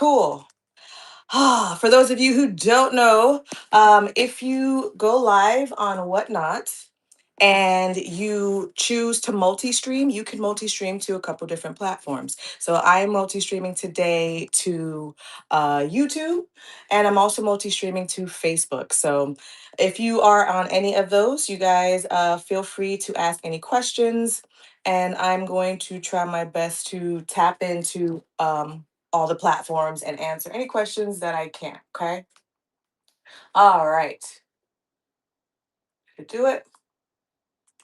Cool. For those of you who don't know, if you go live on Whatnot and you choose to multi-stream, you can multi-stream to a couple different platforms. So I'm multi-streaming today to YouTube, and I'm also multi-streaming to Facebook. So if you are on any of those, you guys feel free to ask any questions, and I'm going to try my best to tap into all the platforms and answer any questions that I can. Okay. All right. Do it.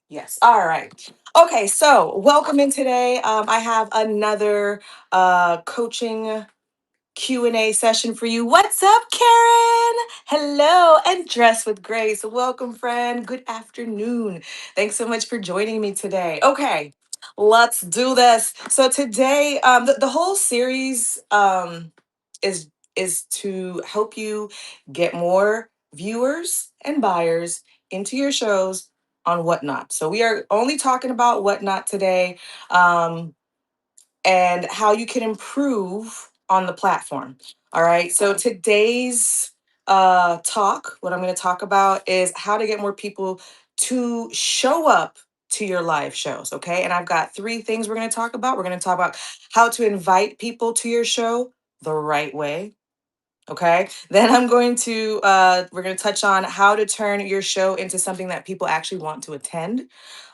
Yes. All right. Okay. So welcome in today. I have another coaching Q&A session for you. What's up, Karen? Hello, and Dress with Grace. Welcome, friend. Good afternoon. Thanks so much for joining me today. Okay, let's do this. So today, the whole series is is to help you get more viewers and buyers into your shows on Whatnot. So we are only talking about Whatnot today. And how you can improve on the platform. All right. So today's talk, what I'm going to talk about is how to get more people to show up to your live shows. Okay. And I've got three things we're going to talk about. We're going to talk about how to invite people to your show the right way. Okay. Then we're going to touch on how to turn your show into something that people actually want to attend,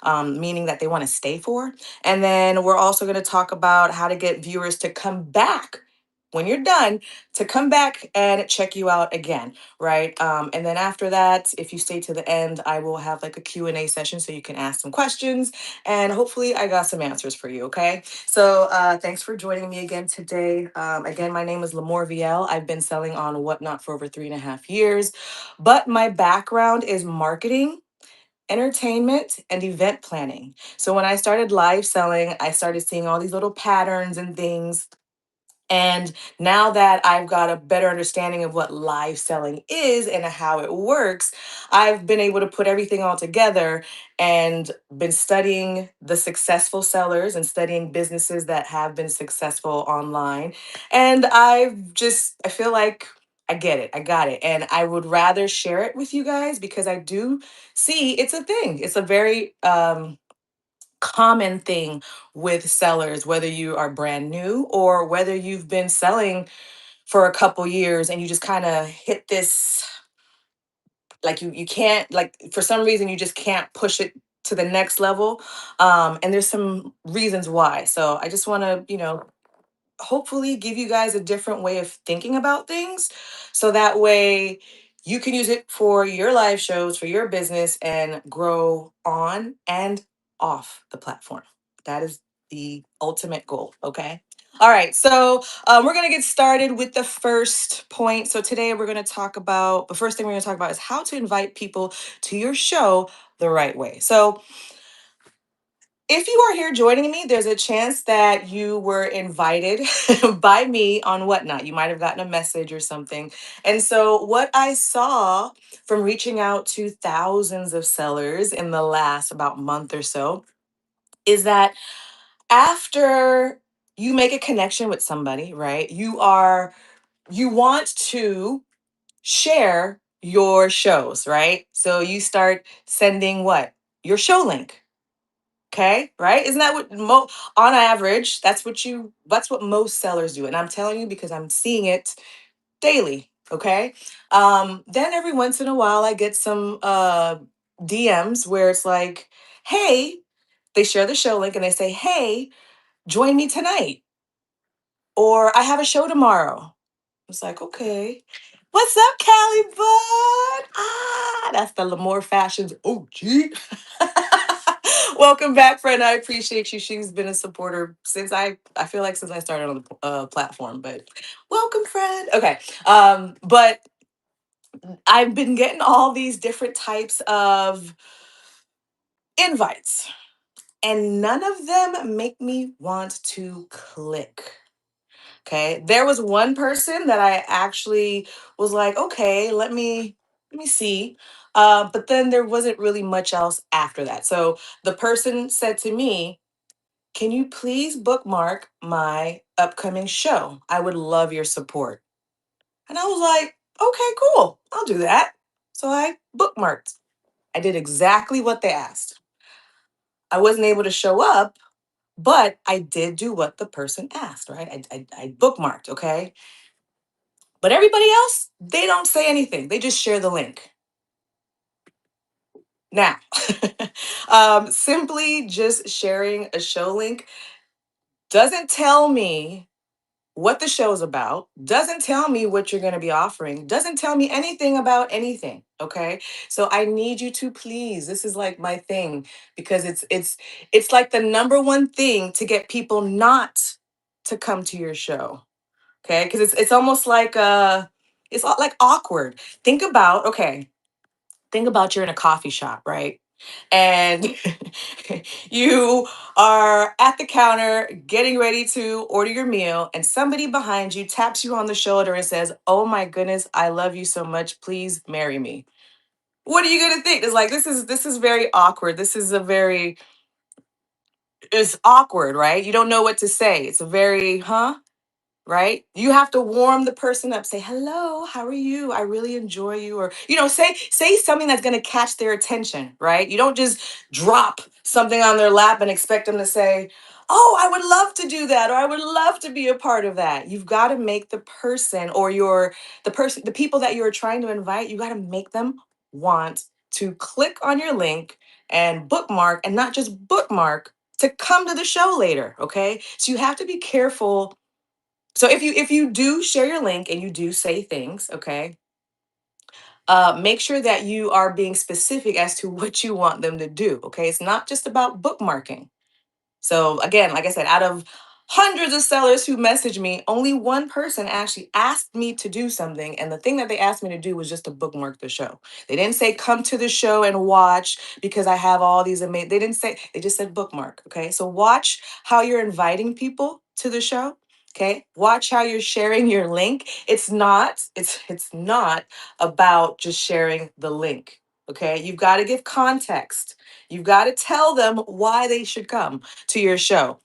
meaning that they want to stay for. And then we're also going to talk about how to get viewers to come back when you're done, to come back and check you out again, right? And then after that, if you stay to the end, I will have like a Q&A session so you can ask some questions, and hopefully I got some answers for you, okay? So thanks for joining me again today. Again, my name is LaMorvielle. I've been selling on Whatnot for over 3.5 years, but my background is marketing, entertainment, and event planning. So when I started live selling, I started seeing all these little patterns and things, and now that I've got a better understanding of what live selling is and how it works, I've been able to put everything all together and been studying the successful sellers and studying businesses that have been successful online. And I feel like I get it. I got it. And I would rather share it with you guys because I do see it's a thing. It's a very common thing with sellers, whether you are brand new or whether you've been selling for a couple years and you just kind of hit this, like you can't, like for some reason you just can't push it to the next level. And there's some reasons why. So I just want to, hopefully give you guys a different way of thinking about things, so that way you can use it for your live shows, for your business, and grow on and off the platform. That is the ultimate goal. Okay. All right. So we're going to get started with the first point. So today we're going to talk about the first thing we're going to talk about is how to invite people to your show the right way. So if you are here joining me, there's a chance that you were invited by me on Whatnot. You might have gotten a message or something. And so, what I saw from reaching out to thousands of sellers in the last about month or so is that after you make a connection with somebody, right, you want to share your shows, right? So, you start sending what? Your show link. Okay, right? Isn't that what on average, that's what most sellers do. And I'm telling you because I'm seeing it daily, okay? Then every once in a while I get some DMs where it's like, "Hey," they share the show link and they say, "Hey, join me tonight," or "I have a show tomorrow." It's like, okay. What's up, Callie Bud? That's the Lamor Fashions OG. Welcome back, friend. I appreciate you. She's been a supporter since I feel like since I started on the platform. But welcome, friend. Okay. But I've been getting all these different types of invites, and none of them make me want to click. Okay. There was one person that I actually was like, okay, let me see. But then there wasn't really much else after that. So the person said to me, Can you please bookmark my upcoming show? I would love your support. And I was like, okay, cool, I'll do that. So I bookmarked. I did exactly what they asked. I wasn't able to show up, but I did do what the person asked, right? I bookmarked, okay? But everybody else, they don't say anything. They just share the link. Now, simply just sharing a show link doesn't tell me what the show's about, doesn't tell me what you're going to be offering, doesn't tell me anything about anything, okay? So I need you to please, this is like my thing because it's like the number one thing to get people not to come to your show, okay? Because it's almost like like awkward. Think about, okay, think about you're in a coffee shop, right? And you are at the counter getting ready to order your meal, and somebody behind you taps you on the shoulder and says, "Oh my goodness, I love you so much. Please marry me." What are you gonna think? It's like this is very awkward. This is a very it's awkward, right? You don't know what to say. It's a very, huh? Right? You have to warm the person up, say, "Hello, how are you? I really enjoy you." Or, say something that's going to catch their attention, right? You don't just drop something on their lap and expect them to say, "Oh, I would love to do that," or "I would love to be a part of that." You've got to make the person or the people that you're trying to invite, you got to make them want to click on your link and bookmark, and not just bookmark, to come to the show later, okay? So you have to be careful. So if you do share your link and you do say things, okay, make sure that you are being specific as to what you want them to do. Okay, it's not just about bookmarking. So again, like I said, out of hundreds of sellers who messaged me, only one person actually asked me to do something. And the thing that they asked me to do was just to bookmark the show. They didn't say come to the show and watch because I have all these amazing. They didn't say, they just said bookmark. Okay. So watch how you're inviting people to the show. Okay. Watch how you're sharing your link. It's not about just sharing the link. Okay. You've got to give context. You've got to tell them why they should come to your show.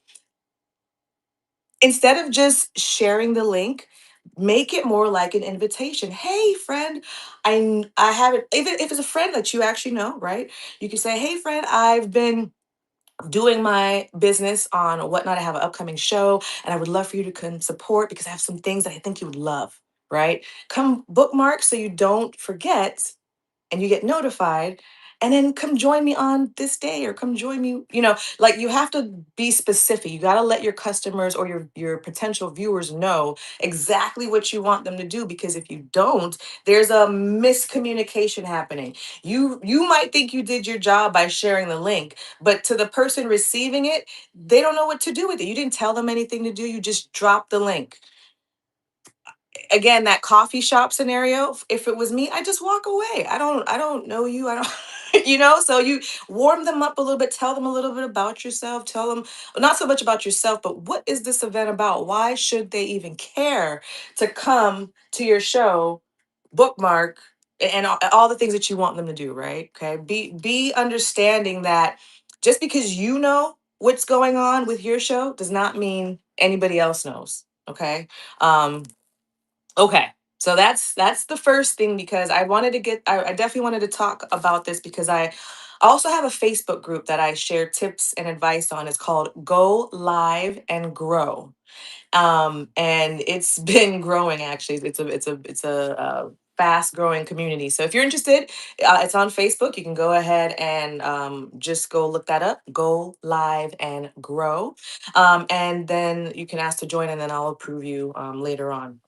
Instead of just sharing the link, make it more like an invitation. Hey, friend, I have it. Even if it's a friend that you actually know, right? You can say, "Hey, friend, I've been doing my business on whatnot. I have an upcoming show, and I would love for you to come support because I have some things that I think you would love." Right? Come bookmark so you don't forget and you get notified, and then come join me on this day, or come join me, like, you have to be specific. You got to let your customers or your potential viewers know exactly what you want them to do, because if you don't, there's a miscommunication happening. You might think you did your job by sharing the link, but to the person receiving it, they don't know what to do with it. You didn't tell them anything to do, you just dropped the link. Again, that coffee shop scenario, if it was me, I just walk away. I don't know you. I don't so you warm them up a little bit, tell them a little bit about yourself, tell them not so much about yourself, but what is this event about? Why should they even care to come to your show, bookmark, and all the things that you want them to do, right? Okay? Be understanding that just because you know what's going on with your show does not mean anybody else knows, okay? Um Okay. So that's the first thing, because I definitely wanted to talk about this because I also have a Facebook group that I share tips and advice on. It's called Go Live and Grow. And it's been growing, actually. It's a fast growing community. So if you're interested, it's on Facebook. You can go ahead and just go look that up. Go Live and Grow. And then you can ask to join, and then I'll approve you later on.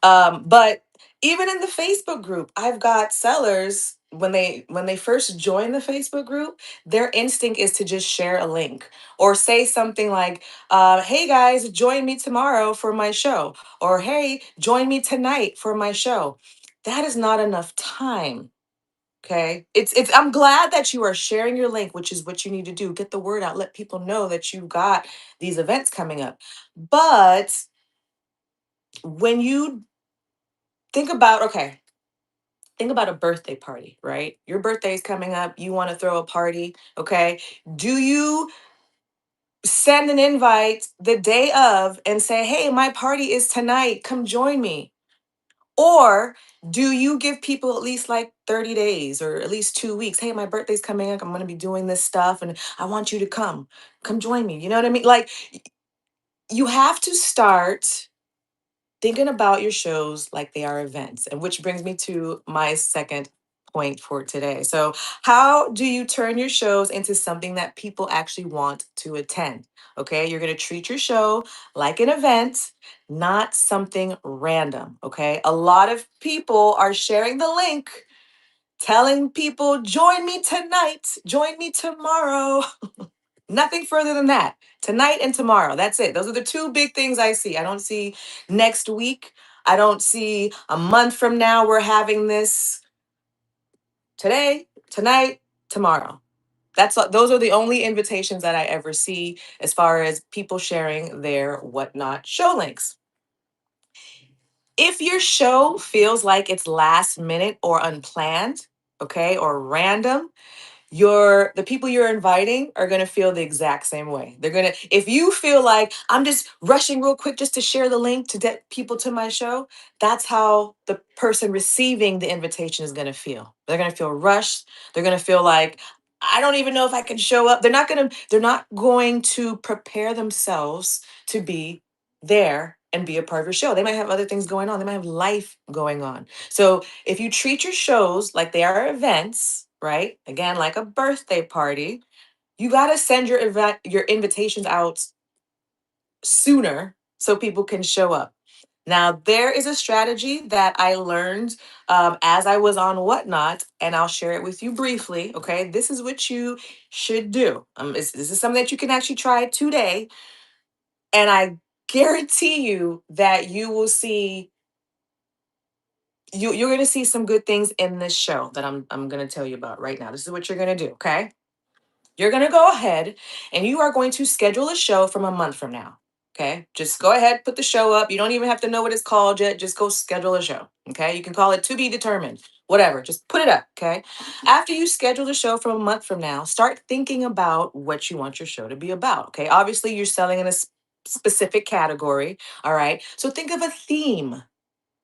But even in the Facebook group, I've got sellers, when they first join the Facebook group, their instinct is to just share a link or say something like, "Hey guys, join me tomorrow for my show," or "Hey, join me tonight for my show." That is not enough time. Okay, I'm glad that you are sharing your link, which is what you need to do. Get the word out, let people know that you've got these events coming up. But when you think about, okay, think about a birthday party, right? Your birthday is coming up, you want to throw a party, okay? Do you send an invite the day of and say, hey, my party is tonight. Come join me. Or do you give people at least like 30 days or at least 2 weeks? Hey, my birthday's coming up. I'm going to be doing this stuff and I want you to come. Come join me. You know what I mean? Like, you have to start thinking about your shows like they are events. And which brings me to my second point for today. So, how do you turn your shows into something that people actually want to attend? Okay, you're going to treat your show like an event, not something random. Okay, a lot of people are sharing the link, telling people, join me tonight, join me tomorrow. Nothing further than that. Tonight and tomorrow. That's it. Those are the two big things I see. I don't see next week. I don't see a month from now we're having this. Today, tonight, tomorrow. Those are the only invitations that I ever see as far as people sharing their whatnot show links. If your show feels like it's last minute or unplanned, okay, or random, the people you're inviting are going to feel the exact same way. They're going to, if you feel like I'm just rushing real quick just to share the link to get people to my show, that's how the person receiving the invitation is going to feel. They're going to feel rushed. They're going to feel like I don't even know if I can show up. They're not going to prepare themselves to be there and be a part of your show. They might have other things going on. They might have life going on. So if you treat your shows like they are events, right? Again, like a birthday party, you got to send your invitations out sooner so people can show up. Now, there is a strategy that I learned as I was on Whatnot, and I'll share it with you briefly. Okay, this is what you should do. This is something that you can actually try today, and I guarantee you that you will see you're going to see some good things in this show that I'm going to tell you about right now. This is what you're going to do. Okay, you're going to go ahead and you are going to schedule a show from a month from now. Okay. Just go ahead, put the show up. You don't even have to know what it's called yet. Just go schedule a show. Okay. You can call it to be determined, whatever. Just put it up. Okay. After you schedule the show from a month from now, start thinking about what you want your show to be about. Okay. Obviously, you're selling in a specific category. All right. So think of a theme.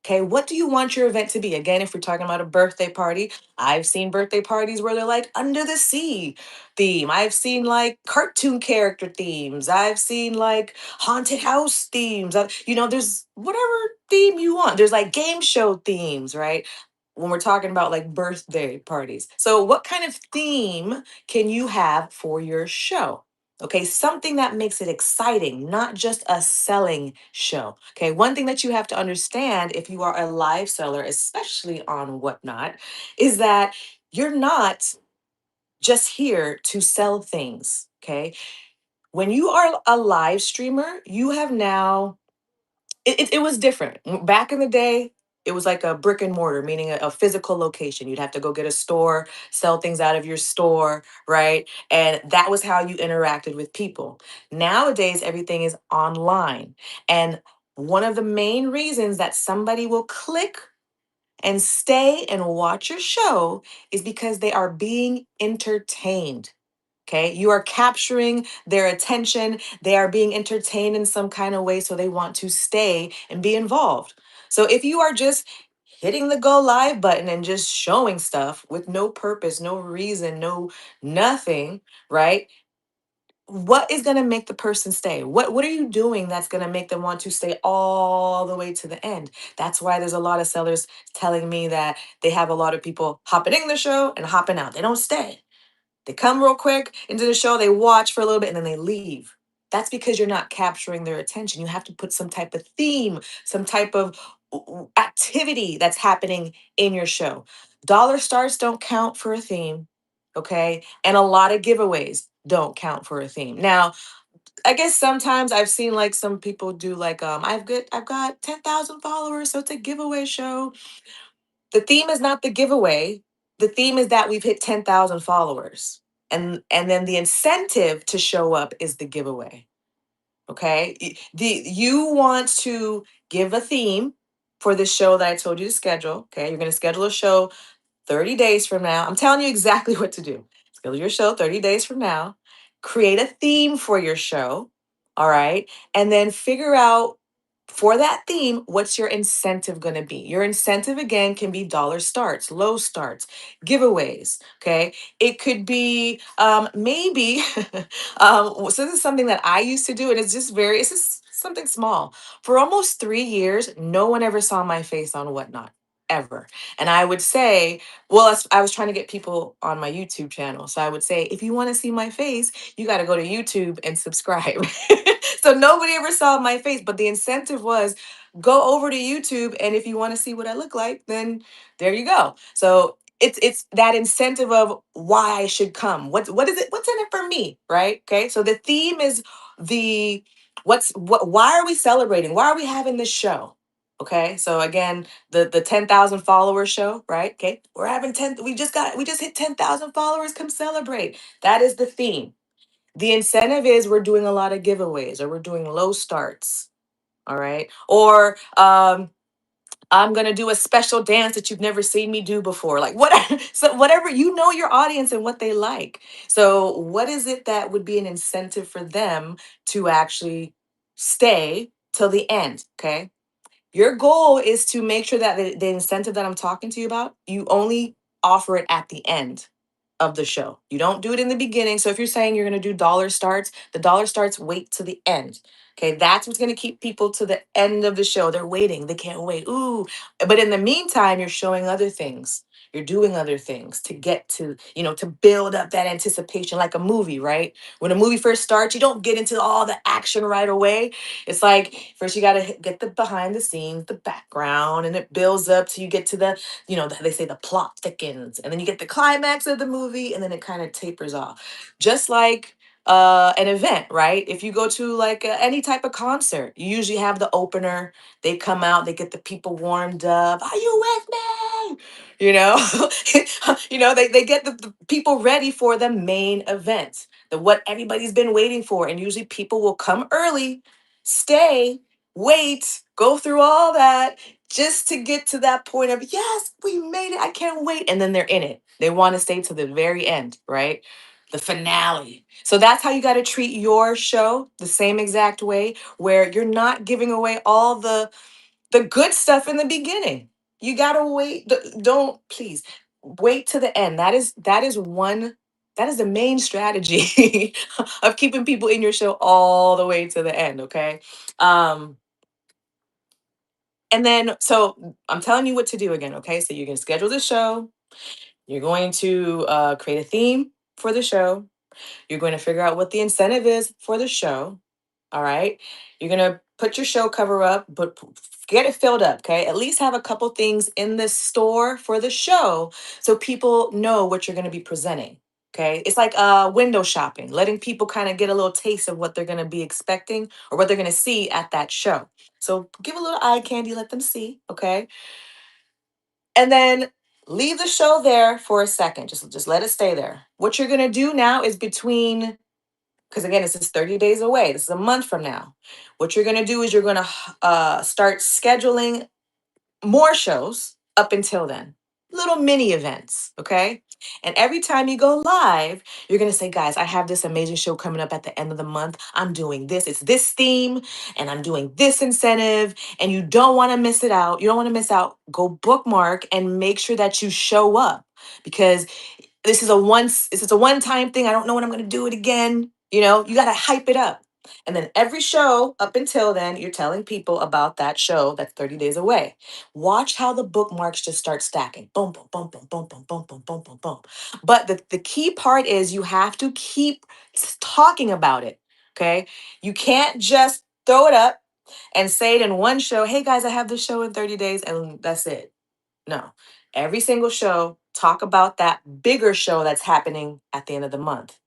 Okay, what do you want your event to be? Again, if we're talking about a birthday party, I've seen birthday parties where they're like under the sea theme. I've seen like cartoon character themes. I've seen like haunted house themes. There's whatever theme you want. There's like game show themes, right? When we're talking about like birthday parties. So, what kind of theme can you have for your show? Okay, something that makes it exciting, not just a selling show. Okay, one thing that you have to understand if you are a live seller, especially on Whatnot, is that you're not just here to sell things. Okay, when you are a live streamer, you have now it was different. Back in the day, it was like a brick and mortar, meaning a physical location. You'd have to go get a store, sell things out of your store, right? And that was how you interacted with people. Nowadays, everything is online. And one of the main reasons that somebody will click and stay and watch your show is because they are being entertained. Okay, you are capturing their attention. They are being entertained in some kind of way, so they want to stay and be involved. So if you are just hitting the go live button and just showing stuff with no purpose, no reason, no nothing, right? What is going to make the person stay? What are you doing that's going to make them want to stay all the way to the end? That's why there's a lot of sellers telling me that they have a lot of people hopping in the show and hopping out. They don't stay. They come real quick into the show, they watch for a little bit, and then they leave. That's because you're not capturing their attention. You have to put some type of theme, some type of activity that's happening in your show. Dollar stars don't count for a theme, okay? And a lot of giveaways don't count for a theme. Now, I guess sometimes I've seen like some people do like I've got 10,000 followers, so it's a giveaway show. The theme is not the giveaway. The theme is that we've hit 10,000 followers. And then the incentive to show up is the giveaway. Okay? You want to give a theme for the show that I told you to schedule. Okay? You're going to schedule a show 30 days from now. I'm telling you exactly what to do. Schedule your show 30 days from now. create a theme for your show, all right, and then figure out for that theme what's your incentive going to be. Your incentive again can be dollar starts, low starts, giveaways. Okay, it could be maybe so this is something that I used to do, and it's just something small. For almost 3 years, no one ever saw my face on Whatnot ever. And I would say, well, I was trying to get people on my YouTube channel. So I would say, if you want to see my face, you got to go to YouTube and subscribe. So nobody ever saw my face, but the incentive was go over to YouTube, and if you want to see what I look like, then there you go. So it's that incentive of why I should come. What is it? What's in it for me, right? Okay. So the theme is the why are we celebrating? Why are we having this show? Okay. So again, the 10,000 follower show, right? Okay. We're having 10 we just hit 10,000 followers, come celebrate. That is the theme. The incentive is we're doing a lot of giveaways, or we're doing low starts, all right? Or I'm going to do a special dance that you've never seen me do before. Like what so whatever, you know your audience and what they like. So what is it that would be an incentive for them to actually stay till the end, okay? Your goal is to make sure that the incentive that I'm talking to you about, you only offer it at the end of the show. You don't do it in the beginning. So if you're saying you're going to do dollar starts, the dollar starts wait to the end. Okay, that's what's going to keep people to the end of the show. They're waiting. They can't wait. Ooh. But in the meantime, you're showing other things. You're doing other things to get to, to build up that anticipation like a movie, right? When a movie first starts, you don't get into all the action right away. It's like first you got to get the behind the scenes, the background, and it builds up till you get to they say the plot thickens, and then you get the climax of the movie, and then it kind of tapers off. Just like an event, right? If you go to like any type of concert, you usually have the opener. They come out, they get the people warmed up. Are you with me? You know, they get the people ready for the main event, the what everybody's been waiting for, and usually people will come early, stay, wait, go through all that just to get to that point of, yes, we made it. I can't wait. And then they're in it. They want to stay to the very end, right? The finale. So that's how you got to treat your show, the same exact way, where you're not giving away all the good stuff in the beginning. You got to wait. Don't, please wait to the end. That is the main strategy of keeping people in your show all the way to the end, okay? Um and then, so I'm telling you what to do again, okay? So you can schedule the show. You're going to create a theme for the show. You're going to figure out what the incentive is for the show. All right. You're going to put your show cover up, but get it filled up. Okay. At least have a couple things in the store for the show so people know what you're going to be presenting. Okay. It's like window shopping, letting people kind of get a little taste of what they're going to be expecting or what they're going to see at that show. So give a little eye candy, let them see. Okay. And then leave the show there for a second. Just let it stay there. What you're going to do now is between, because again, this is 30 days away. This is a month from now. What you're going to do is you're going to start scheduling more shows up until then. Little mini events, okay? And every time you go live, you're going to say, guys, I have this amazing show coming up at the end of the month. I'm doing this. It's this theme, and I'm doing this incentive, and you don't want to miss it out. You don't want to miss out. Go bookmark and make sure that you show up, because this is a one time thing. I don't know when I'm going to do it again. You got to hype it up. And then every show up until then, you're telling people about that show that's 30 days away. Watch how the bookmarks just start stacking. Boom, boom, boom, boom, boom, boom, boom, boom, boom, boom, boom. But the key part is you have to keep talking about it. Okay. You can't just throw it up and say it in one show. Hey guys, I have this show in 30 days, and that's it. No. Every single show, talk about that bigger show that's happening at the end of the month.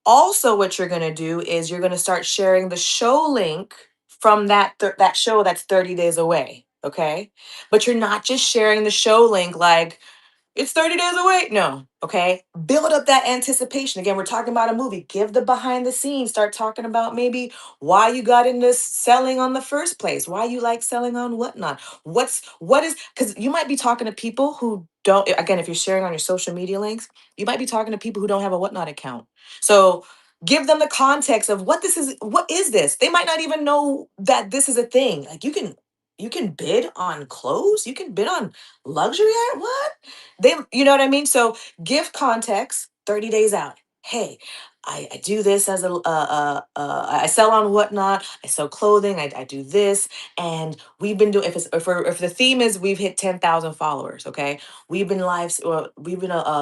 Also, what you're going to do is you're going to start sharing the show link from that show that's 30 days away, okay? But you're not just sharing the show link like it's 30 days away. No, okay? Build up that anticipation. Again, we're talking about a movie. Give the behind the scenes. Start talking about maybe why you got into selling on the first place, why you like selling on Whatnot. Because you might be talking to people who don't, again, if you're sharing on your social media links, you might be talking to people who don't have a Whatnot account. So give them the context of what is this. They might not even know that this is a thing. Like you can bid on clothes, you can bid on luxury what they, you know what I mean. So give context 30 days out. Hey, I do this as I sell on whatnot. I sell clothing. I do this, and we've been doing. If the theme is we've hit 10,000 followers, okay. We've been a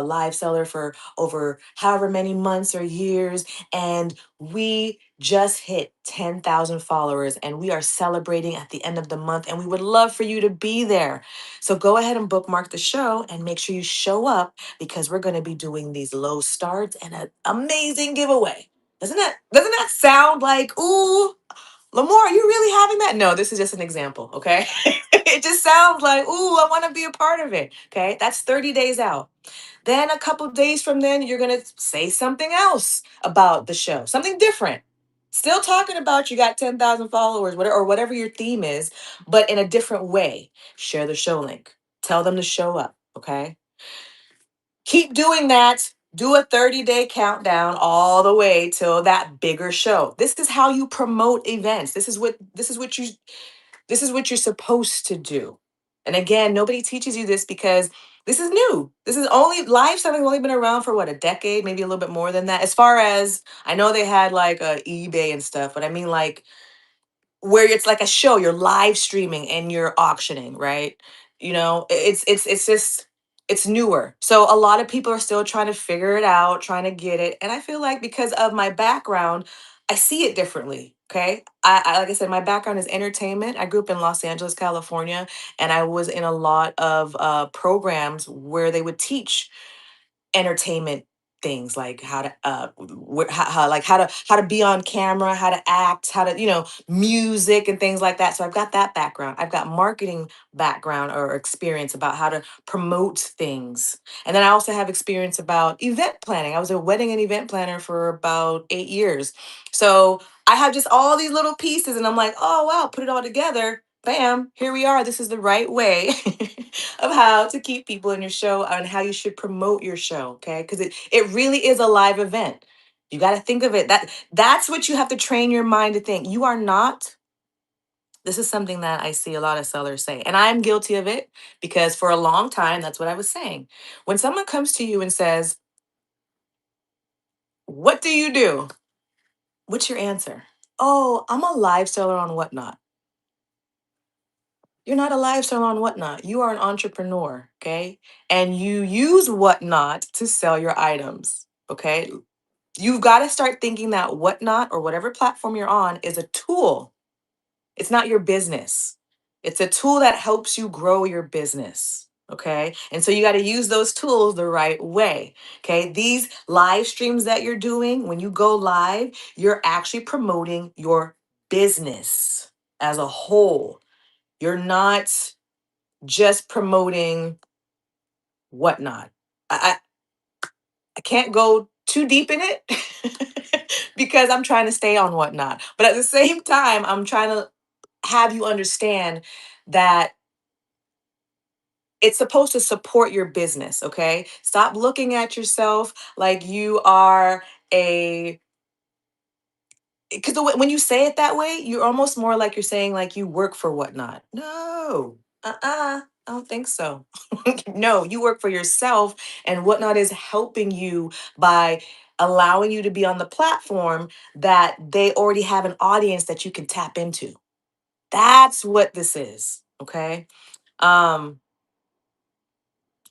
live seller for over however many months or years, and we just hit 10,000 followers, and we are celebrating at the end of the month, and we would love for you to be there. So go ahead and bookmark the show and make sure you show up, because we're going to be doing these low starts and an amazing giveaway. Doesn't that sound like, ooh, Lamor, are you really having that? No, this is just an example, okay? It just sounds like, ooh, I want to be a part of it. Okay. That's 30 days out. Then a couple days from then, you're going to say something else about the show, something different. Still talking about you got 10,000 followers, whatever, or whatever your theme is, but in a different way. Share the show link. Tell them to show up. Okay. Keep doing that. Do a 30-day countdown all the way till that bigger show. This is how you promote events. This is what you're supposed to do. And again, nobody teaches you this because this is new. This is only live selling only been around for what, a decade, maybe a little bit more than that. As far as I know, they had like eBay and stuff, but I mean like where it's like a show, you're live streaming and you're auctioning, right? It's just it's newer. So a lot of people are still trying to figure it out, trying to get it. And I feel like because of my background, I see it differently. Okay. Like I said, my background is entertainment. I grew up in Los Angeles, California, and I was in a lot of programs where they would teach entertainment things, like how to how to be on camera, how to act, how to music and things like that. So I've got that background. I've got marketing background or experience about how to promote things. And then I also have experience about event planning. I was a wedding and event planner for about 8 years. So I have just all these little pieces, and I'm like, oh wow, put it all together, bam, here we are. This is the right way of how to keep people in your show and how you should promote your show. Okay. Because it really is a live event. You got to think of it. That's what you have to train your mind to think. You are not. This is something that I see a lot of sellers say, and I'm guilty of it because for a long time, that's what I was saying. When someone comes to you and says, what do you do? What's your answer? Oh, I'm a live seller on Whatnot. You're not a live seller on Whatnot. You are an entrepreneur, okay? And you use Whatnot to sell your items, okay? You've got to start thinking that Whatnot or whatever platform you're on is a tool. It's not your business. It's a tool that helps you grow your business, okay? And so you got to use those tools the right way, okay? These live streams that you're doing, when you go live, you're actually promoting your business as a whole. You're not just promoting Whatnot. I can't go too deep in it because I'm trying to stay on Whatnot. But at the same time, I'm trying to have you understand that it's supposed to support your business, okay? Stop looking at yourself like you are a because when you say it that way, you're almost more like you're saying like you work for Whatnot. No, I don't think so. No, you work for yourself, and Whatnot is helping you by allowing you to be on the platform that they already have an audience that you can tap into. That's what this is. Okay. Um,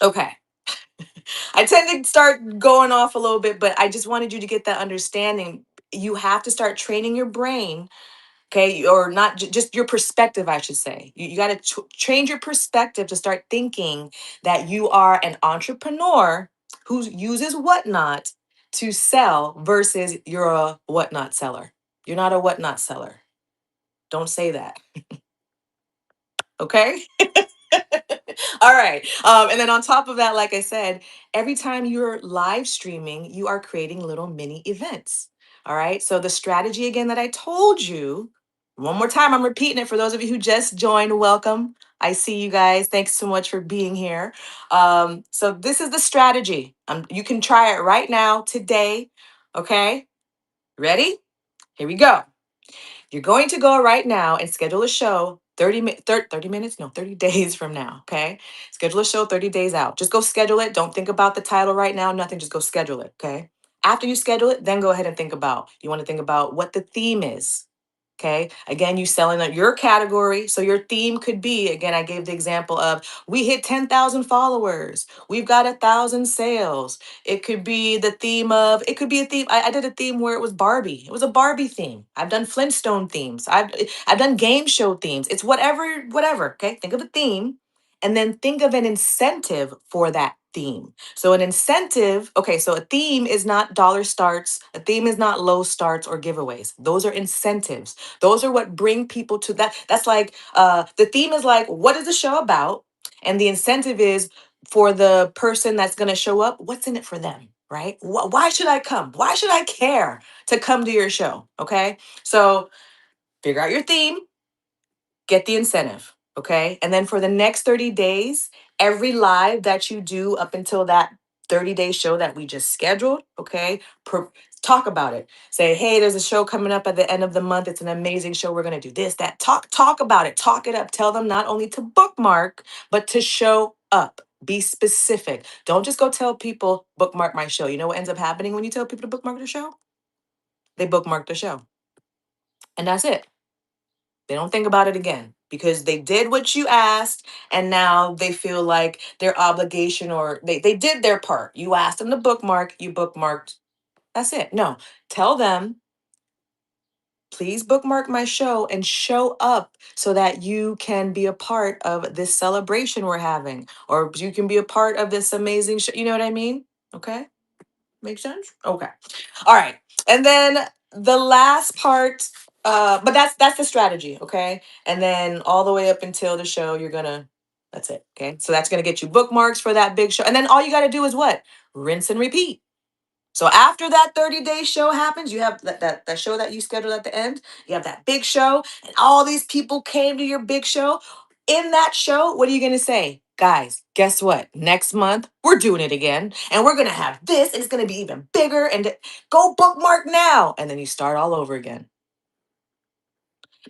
okay. I tend to start going off a little bit, but I just wanted you to get that understanding. You have to start training your brain, okay, or not just your perspective, I should say. You got to change your perspective to start thinking that you are an entrepreneur who uses Whatnot to sell versus you're a Whatnot seller. You're not a Whatnot seller. Don't say that. Okay. All right. And then on top of that, like I said, every time you're live streaming, you are creating little mini events. All right. So the strategy again that I told you, one more time, I'm repeating it for those of you who just joined. Welcome. I see you guys. Thanks so much for being here. So this is the strategy. You can try it right now, today. Okay. Ready? Here we go. You're going to go right now and schedule a show 30 minutes, no, 30 days from now, okay? Schedule a show 30 days out. Just go schedule it. Don't think about the title right now, nothing. Just go schedule it, okay? After you schedule it, then go ahead and think about, you want to think about what the theme is. Okay. Again, you selling your category. So your theme could be, again, I gave the example of we hit 10,000 followers. We've got 1,000 sales. It could be the theme of, it could be a theme. I did a theme where it was Barbie. It was a Barbie theme. I've done Flintstone themes. I've done game show themes. It's whatever. Okay. Think of a theme and then think of an incentive for that theme. So an incentive, okay, so a theme is not dollar starts, a theme is not low starts or giveaways. Those are incentives. Those are what bring people to that. That's like the theme is like, what is the show about? And the incentive is for the person that's going to show up, what's in it for them, right? Why should I come? Why should I care to come to your show? Okay. So figure out your theme, get the incentive. Okay. And then for the next 30 days, every live that you do up until that 30-day show that we just scheduled, okay, talk about it. Say, hey, there's a show coming up at the end of the month. It's an amazing show. We're going to do this, that. Talk about it. Talk it up. Tell them not only to bookmark, but to show up. Be specific. Don't just go tell people bookmark my show. You know what ends up happening when you tell people to bookmark the show? They bookmark the show. And that's it. They don't think about it again because they did what you asked and now they feel like their obligation or they did their part. You asked them to bookmark, you bookmarked. That's it. No, tell them, please bookmark my show and show up so that you can be a part of this celebration we're having or you can be a part of this amazing show. You know what I mean? Okay. Make sense? Okay. All right. And then the last part, but that's the strategy, okay? And then all the way up until the show, you're gonna that's it. Okay. So that's gonna get you bookmarks for that big show. And then all you gotta do is what? Rinse and repeat. So after that 30-day show happens, you have that show that you scheduled at the end, you have that big show, and all these people came to your big show. In that show, what are you gonna say? Guys, guess what? Next month, we're doing it again, and we're gonna have this, and it's gonna be even bigger, and go bookmark now. And then you start all over again.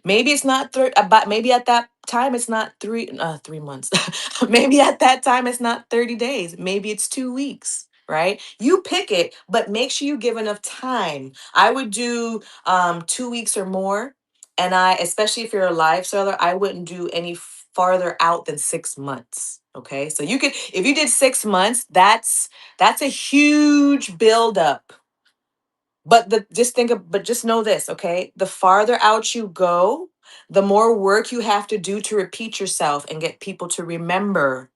Maybe it's not but maybe at that time it's not 3 months. Maybe at that time it's not 30 days. Maybe it's 2 weeks, right? You pick it, but make sure you give enough time. I would do 2 weeks or more. And especially if you're a live seller, I wouldn't do any farther out than 6 months. Okay. So you could, if you did 6 months, that's a huge buildup, but just know this, okay? The farther out you go, the more work you have to do to repeat yourself and get people to remember,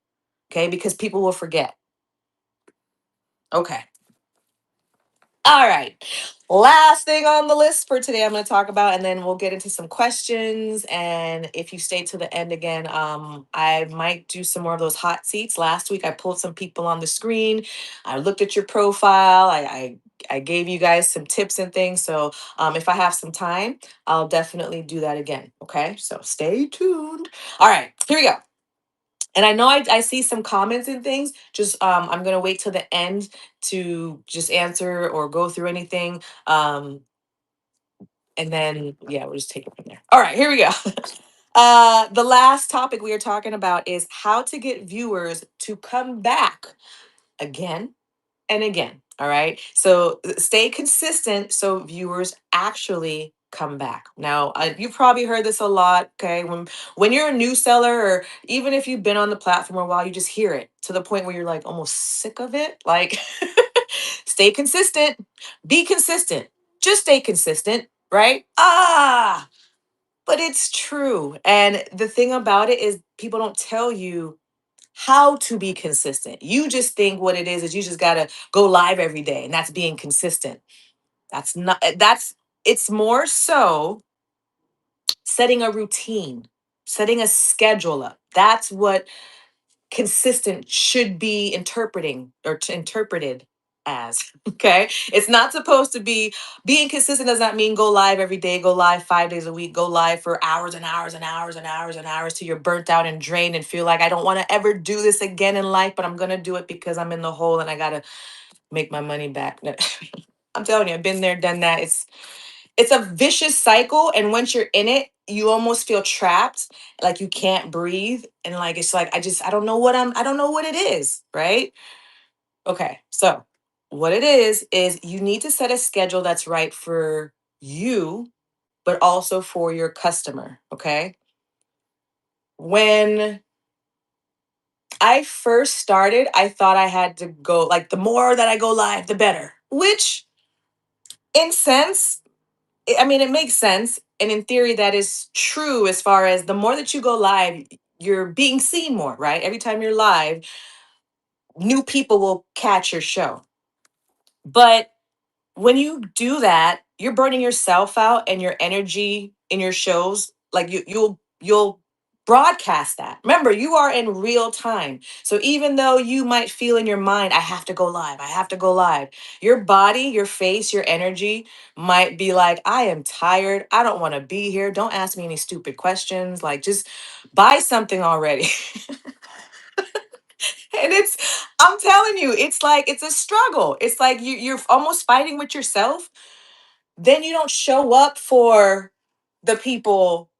okay? Because people will forget. Okay. All right. Last thing on the list for today, I'm going to talk about, and then we'll get into some questions. And if you stay to the end again, I might do some more of those hot seats. Last week, I pulled some people on the screen. I looked at your profile. I gave you guys some tips and things. So if I have some time, I'll definitely do that again. Okay. So stay tuned. All right. Here we go. And I know I see some comments and things. Just I'm gonna wait till the end to just answer or go through anything. And then yeah, we'll just take it from there. All right, here we go. The last topic we are talking about is how to get viewers to come back again and again. All right. So stay consistent so viewers actually come back. Now, you've probably heard this a lot. Okay. When you're a new seller, or even if you've been on the platform a while, you just hear it to the point where you're like almost sick of it. Like, stay consistent, be consistent, just stay consistent. Right. But it's true. And the thing about it is, people don't tell you how to be consistent. You just think what it is you just got to go live every day and that's being consistent. That's not that's It's more so setting a routine, setting a schedule up. That's what consistent should be interpreted as. Okay, it's not supposed to be, being consistent does not mean go live every day, go live 5 days a week, go live for hours and hours and hours and hours and hours till you're burnt out and drained and feel like I don't want to ever do this again in life, but I'm going to do it because I'm in the hole and I got to make my money back. I'm telling you, I've been there, done that. It's a vicious cycle, and once you're in it, you almost feel trapped, like you can't breathe, and like it's like I don't know what I don't know what it is, right? Okay, so what it is you need to set a schedule that's right for you, but also for your customer. Okay, when I first started, I thought I had to go, like, the more that I go live, the better, which in sense, I mean, it makes sense. And in theory, that is true as far as the more that you go live, you're being seen more, right? Every time you're live, new people will catch your show. But when you do that, you're burning yourself out and your energy in your shows. Like you'll broadcast that. Remember, you are in real time. So even though you might feel in your mind, I have to go live, I have to go live, your body, your face, your energy might be like, I am tired. I don't want to be here. Don't ask me any stupid questions. Like, just buy something already. And I'm telling you, it's like it's a struggle. It's like you're almost fighting with yourself. Then you don't show up for the people,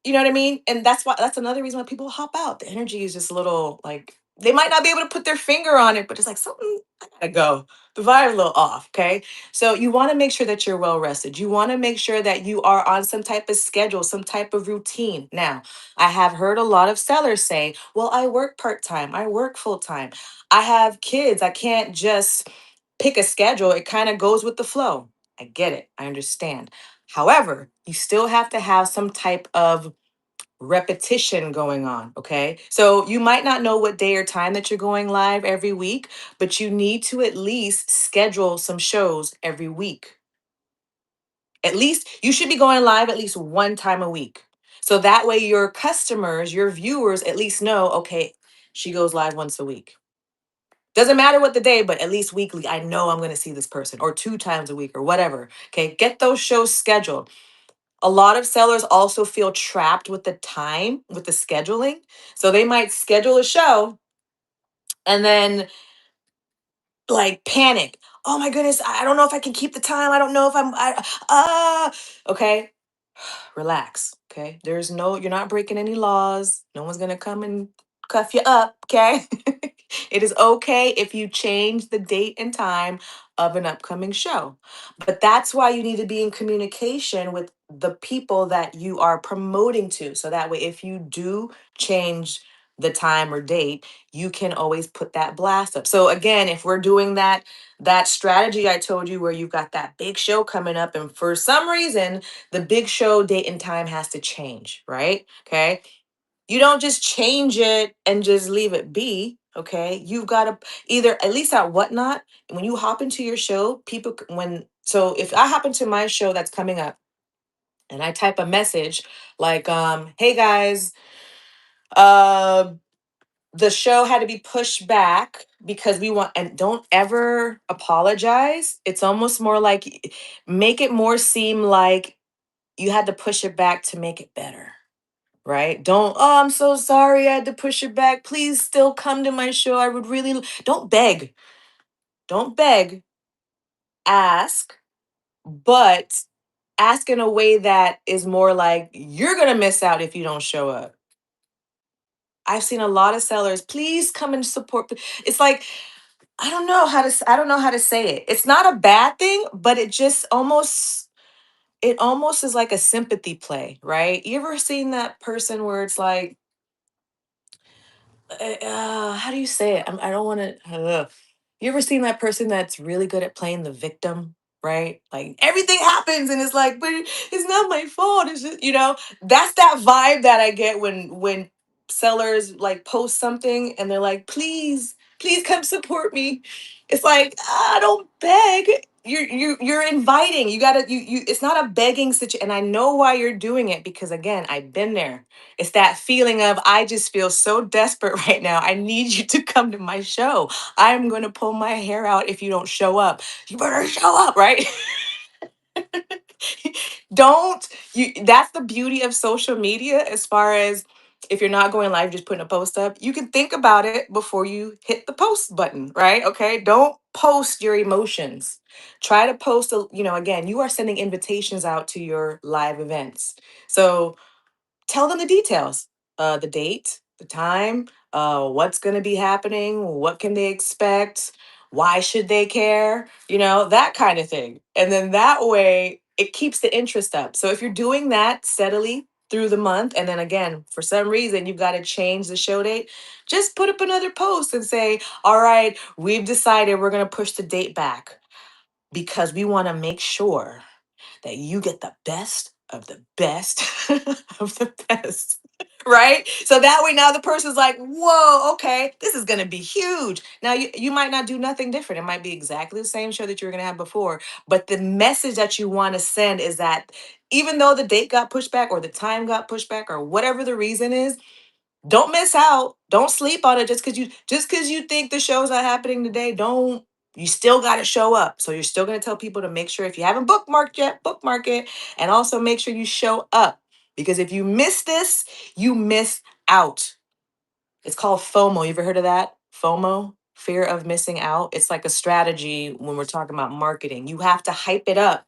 you know what I mean? And that's another reason why people hop out. The energy is just a little, like, they might not be able to put their finger on it, but it's like something, I gotta go. The vibe a little off. Okay. So you want to make sure that you're well rested. You want to make sure that you are on some type of schedule, some type of routine. Now, I have heard a lot of sellers say, well, I work part-time, I work full-time, I have kids, I can't just pick a schedule. It kind of goes with the flow. I get it. I understand. However, you still have to have some type of repetition going on. Okay. So you might not know what day or time that you're going live every week, but you need to at least schedule some shows every week. At least you should be going live at least one time a week. So that way your customers, your viewers at least know, okay, she goes live once a week. Doesn't matter what the day, but at least weekly, I know I'm going to see this person, or two times a week or whatever. Okay. Get those shows scheduled. A lot of sellers also feel trapped with the time, with the scheduling. So they might schedule a show and then, like, panic. Oh my goodness, I don't know if I can keep the time. I don't know if okay. Relax. Okay. You're not breaking any laws. No one's going to come and cuff you up. Okay. It is okay if you change the date and time of an upcoming show. But that's why you need to be in communication with the people that you are promoting to. So that way, if you do change the time or date, you can always put that blast up. So again, if we're doing that strategy I told you, where you've got that big show coming up and for some reason the big show date and time has to change, right? Okay. You don't just change it and just leave it be. Okay. You've got to either, at least at Whatnot, when you hop into your show, so if I hop into my show that's coming up and I type a message like, hey guys, uh, the show had to be pushed back because we want, and don't ever apologize. It's almost more like, make it more seem like you had to push it back to make it better, right? Don't, oh, I'm so sorry I had to push it back. Please still come to my show. I would really, don't beg. Don't beg. Ask, but ask in a way that is more like, you're going to miss out if you don't show up. I've seen a lot of sellers, please come and support. It's like, I don't know how to say it. It's not a bad thing, but it almost is like a sympathy play, right? You ever seen that person where it's like, how do you say it? I don't want to. You ever seen that person that's really good at playing the victim, right? Like everything happens, and it's like, but it's not my fault. It's just, that's that vibe that I get when sellers like post something and they're like, please, please come support me. It's like, I don't beg. You're inviting. You gotta you. It's not a begging situation, and I know why you're doing it because again, I've been there. It's that feeling of, I just feel so desperate right now. I need you to come to my show. I'm going to pull my hair out if you don't show up. You better show up, right? Don't you That's the beauty of social media as far as if you're not going live, just putting a post up, you can think about it before you hit the post button, right? Okay. Don't post your emotions. Try to post, again, you are sending invitations out to your live events. So tell them the details, the date, the time, what's going to be happening, what can they expect, why should they care, that kind of thing. And then that way it keeps the interest up. So if you're doing that steadily through the month, and then again, for some reason, you've got to change the show date, just put up another post and say, all right, we've decided we're going to push the date back because we want to make sure that you get the best of the best of the best. Right? So that way now the person's like, whoa, okay, this is gonna be huge. Now you might not do nothing different. It might be exactly the same show that you were gonna have before. But the message that you want to send is that even though the date got pushed back or the time got pushed back or whatever the reason is, don't miss out. Don't sleep on it just because you think the show's not happening today. Don't You still got to show up. So you're still going to tell people to make sure if you haven't bookmarked yet, bookmark it, and also make sure you show up because if you miss this, you miss out. It's called FOMO. You ever heard of that? FOMO, fear of missing out. It's like a strategy when we're talking about marketing. You have to hype it up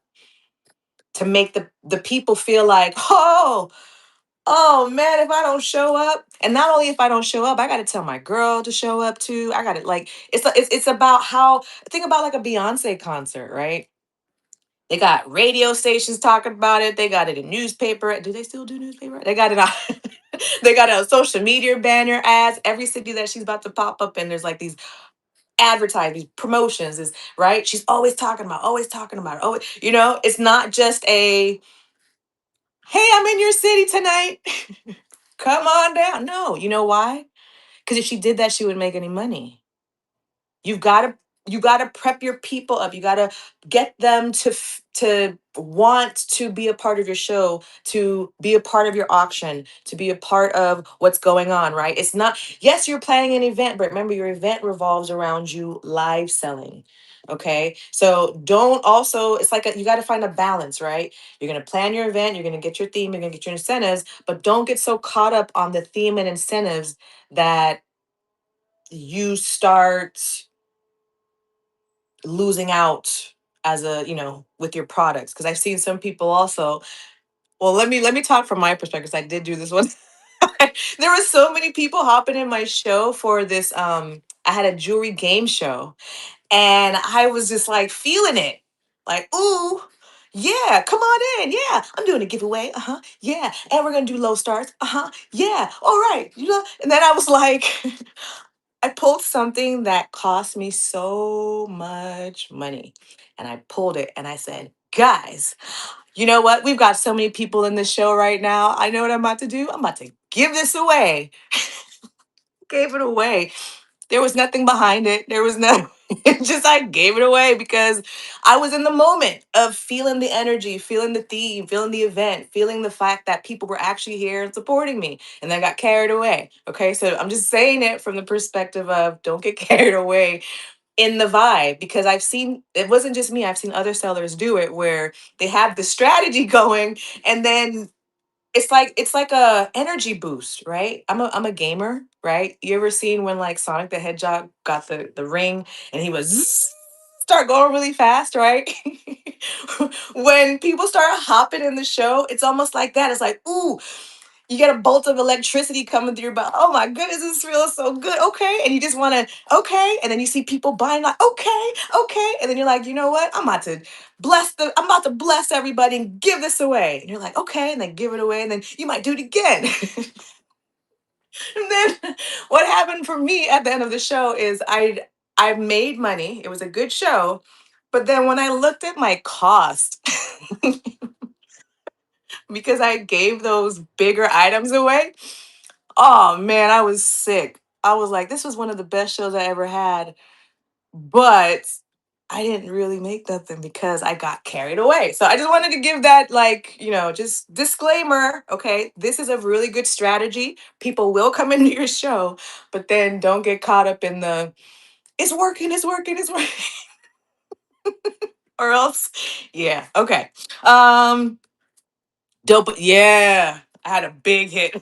to make the people feel like, oh man, if I don't show up, and not only if I don't show up, I got to tell my girl to show up too. I got to like it's about how think about like a Beyonce concert, right? They got radio stations talking about it. They got it in newspaper. Do they still do newspaper? They got it on. They got it on social media banner ads. Every city that she's about to pop up in, there's like these advertising, these promotions. Is right. She's always talking about it. Oh, it's not just a hey, I'm in your city tonight. Come on down. No, you know why? Because if she did that, she wouldn't make any money. You've got to you got to prep your people up. You got to get them to want to be a part of your show, to be a part of your auction, to be a part of what's going on, right? It's not yes, you're planning an event, but remember your event revolves around you live selling. Okay? So don't also it's like you got to find a balance, right? You're going to plan your event, you're going to get your theme, you're going to get your incentives, but don't get so caught up on the theme and incentives that you start losing out as with your products because I've seen some people also. Well, let me talk from my perspective 'cause I did do this one. There were so many people hopping in my show for this I had a jewelry game show and I was just like feeling it, like, ooh, yeah, come on in, yeah, I'm doing a giveaway, yeah, and we're gonna do low starts, yeah, all right, and then I was like I pulled something that cost me so much money. And I pulled it and I said, guys, you know what? We've got so many people in this show right now. I know what I'm about to do. I'm about to give this away. Gave it away. There was nothing behind it. There was no, it just I gave it away because I was in the moment of feeling the energy, feeling the theme, feeling the event, feeling the fact that people were actually here and supporting me. And then I got carried away. Okay. So I'm just saying it from the perspective of don't get carried away in the vibe because I've seen it wasn't just me, I've seen other sellers do it where they have the strategy going and then it's like a energy boost, right? I'm a gamer, right? You ever seen when like Sonic the Hedgehog got the ring and he was start going really fast, right? When people start hopping in the show, it's almost like that. It's like, ooh, you get a bolt of electricity coming through your body. Oh my goodness, this feels so good. Okay. And you just want to, okay. And then you see people buying, like, okay, okay. And then you're like, you know what? I'm about to bless everybody and give this away. And you're like, okay. And then give it away. And then you might do it again. And then what happened for me at the end of the show is I made money. It was a good show. But then when I looked at my cost, because I gave those bigger items away, oh man, I was sick. I was like, this was one of the best shows I ever had, but I didn't really make nothing because I got carried away. So I just wanted to give that, like, just disclaimer. Okay, this is a really good strategy. People will come into your show, but then don't get caught up in the it's working, it's working, it's working, or else, yeah, okay. Dope, yeah, I had a big hit.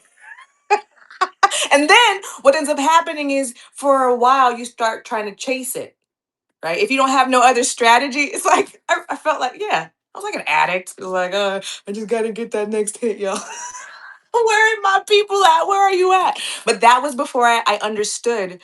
And then what ends up happening is for a while you start trying to chase it, right? If you don't have no other strategy, it's like I felt like, yeah, I was like an addict. It was like, I just gotta get that next hit, y'all. Where are my people at? Where are you at? But that was before I understood,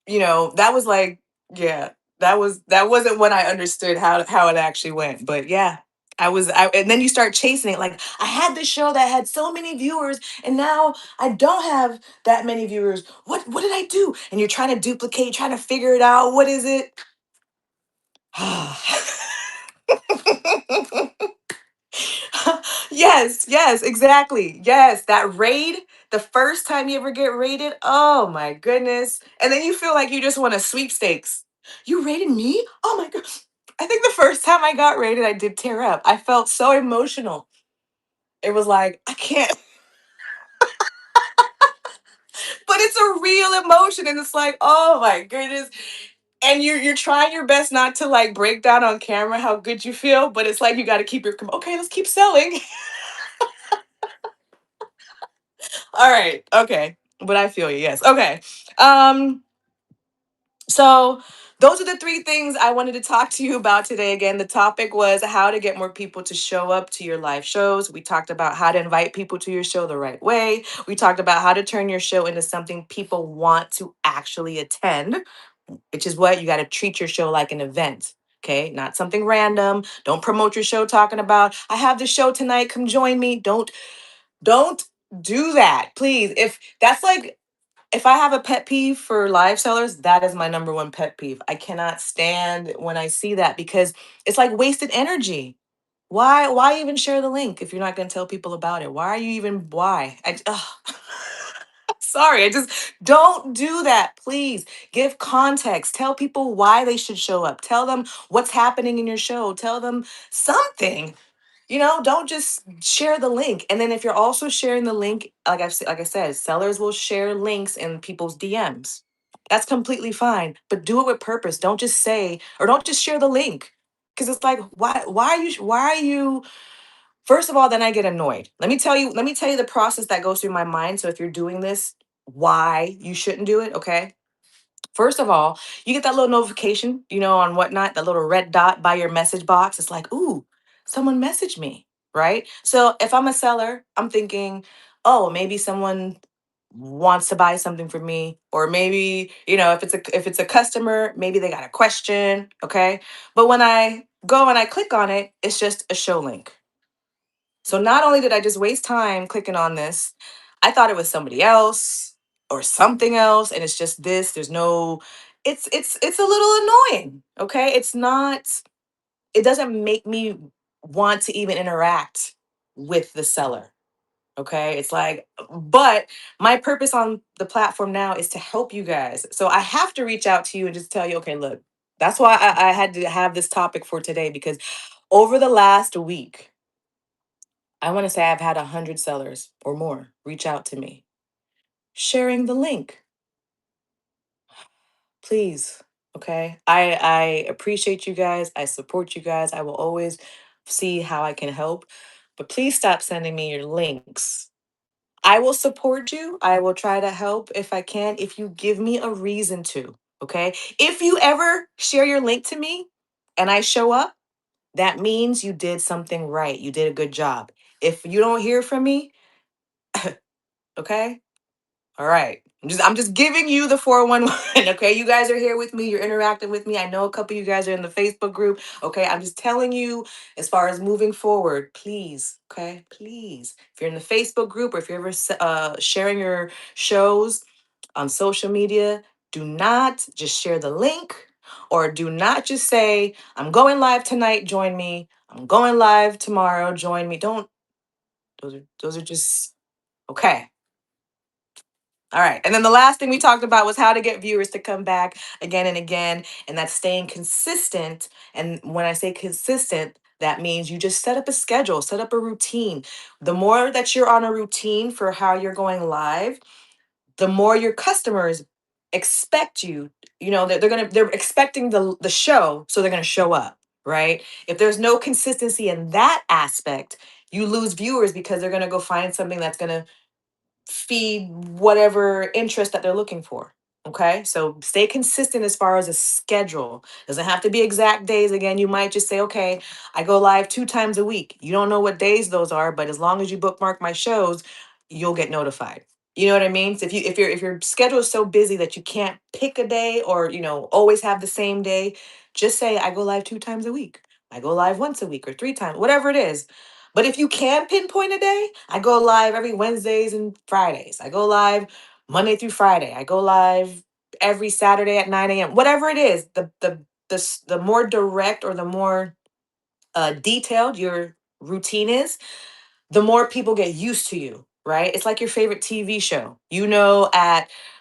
that was like, yeah, that wasn't when I understood how it actually went. But yeah, and then you start chasing it. Like, I had this show that had so many viewers, and now I don't have that many viewers. What did I do? And you're trying to duplicate, trying to figure it out. What is it? Yes, yes, exactly. Yes, that raid, the first time you ever get raided, oh my goodness. And then you feel like you just want a sweepstakes. You raided me? Oh my God. I think the first time I got raided, I did tear up. I felt so emotional. It was like, I can't, but it's a real emotion. And it's like, oh my goodness. And you're trying your best not to like break down on camera how good you feel, but it's like you got to keep okay, let's keep selling. All right. Okay. But I feel you. Yes. Okay. Um, so those are the three things I wanted to talk to you about today. Again, the topic was how to get more people to show up to your live shows. We talked about how to invite people to your show the right way. We talked about how to turn your show into something people want to actually attend, which is what you got to treat your show like an event. Okay, not something random. Don't promote your show talking about, I have this show tonight, come join me. Don't do that, please. If that's like, if I have a pet peeve for live sellers, that is my number one pet peeve. I cannot stand when I see that because it's like wasted energy. Why even share the link if you're not going to tell people about it? Why are you even why? Sorry, I just don't do that. Please give context. Tell people why they should show up. Tell them what's happening in your show. Tell them something. Don't just share the link. And then if you're also sharing the link, like I said, sellers will share links in people's DMs. That's completely fine, but do it with purpose. Don't just say, or don't just share the link, because it's like, why are you? First of all, then I get annoyed. Let me tell you the process that goes through my mind. So if you're doing this, why you shouldn't do it, okay? First of all, you get that little notification, on Whatnot, that little red dot by your message box. It's like, ooh, someone messaged me, right? So if I'm a seller, I'm thinking, oh, maybe someone wants to buy something from me, or maybe, if it's a customer, maybe they got a question, okay? But when I go and I click on it, it's just a show link. So not only did I just waste time clicking on this, I thought it was somebody else or something else, and it's just this. There's no. It's a little annoying. Okay, it's not. It doesn't make me want to even interact with the seller. Okay, it's like, but my purpose on the platform now is to help you guys. So I have to reach out to you and just tell you, okay, look, that's why I had to have this topic for today, because over the last week, I want to say I've had 100 sellers or more reach out to me, sharing the link. Please, okay? I appreciate you guys. I support you guys. I will always see how I can help. But please stop sending me your links. I will support you. I will try to help if I can, if you give me a reason to, okay? If you ever share your link to me and I show up, that means you did something right. You did a good job. If you don't hear from me, okay? All right. I'm just giving you the 411. Okay. You guys are here with me. You're interacting with me. I know a couple of you guys are in the Facebook group. Okay. I'm just telling you, as far as moving forward, please. Okay. Please. If you're in the Facebook group, or if you're ever sharing your shows on social media, do not just share the link, or do not just say, I'm going live tonight, join me. I'm going live tomorrow, join me. Don't, those are just, okay. All right. And then the last thing we talked about was how to get viewers to come back again and again. And that's staying consistent. And when I say consistent, that means you just set up a schedule, set up a routine. The more that you're on a routine for how you're going live, the more your customers expect you, they're expecting the show, so they're gonna show up, right? If there's no consistency in that aspect, you lose viewers because they're gonna go find something that's gonna feed whatever interest that they're looking for. Okay, so stay consistent as far as a schedule. Doesn't have to be exact days. Again, you might just say, okay, I go live 2 times a week. You don't know what days those are, but as long as you bookmark my shows, you'll get notified. You know what I mean? So if your schedule is so busy that you can't pick a day, or always have the same day, just say I go live 2 times a week. I go live once a week or 3 times, whatever it is. But if you can pinpoint a day, I go live every Wednesdays and Fridays. I go live Monday through Friday. I go live every Saturday at 9 a.m. Whatever it is, the more direct, or the more detailed your routine is, the more people get used to you, right? It's like your favorite TV show.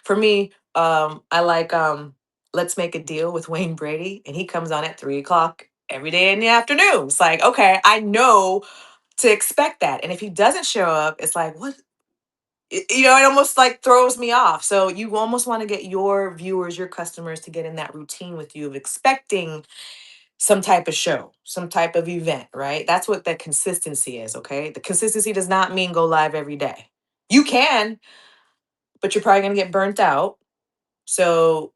For me, I like Let's Make a Deal with Wayne Brady, and he comes on at 3 o'clock every day in the afternoon. It's like, okay, I know to expect that. And if he doesn't show up, it's like, what? It almost like throws me off. So you almost want to get your viewers, your customers, to get in that routine with you of expecting some type of show, some type of event, right? That's what that consistency is, okay? The consistency does not mean go live every day. You can, but you're probably going to get burnt out. So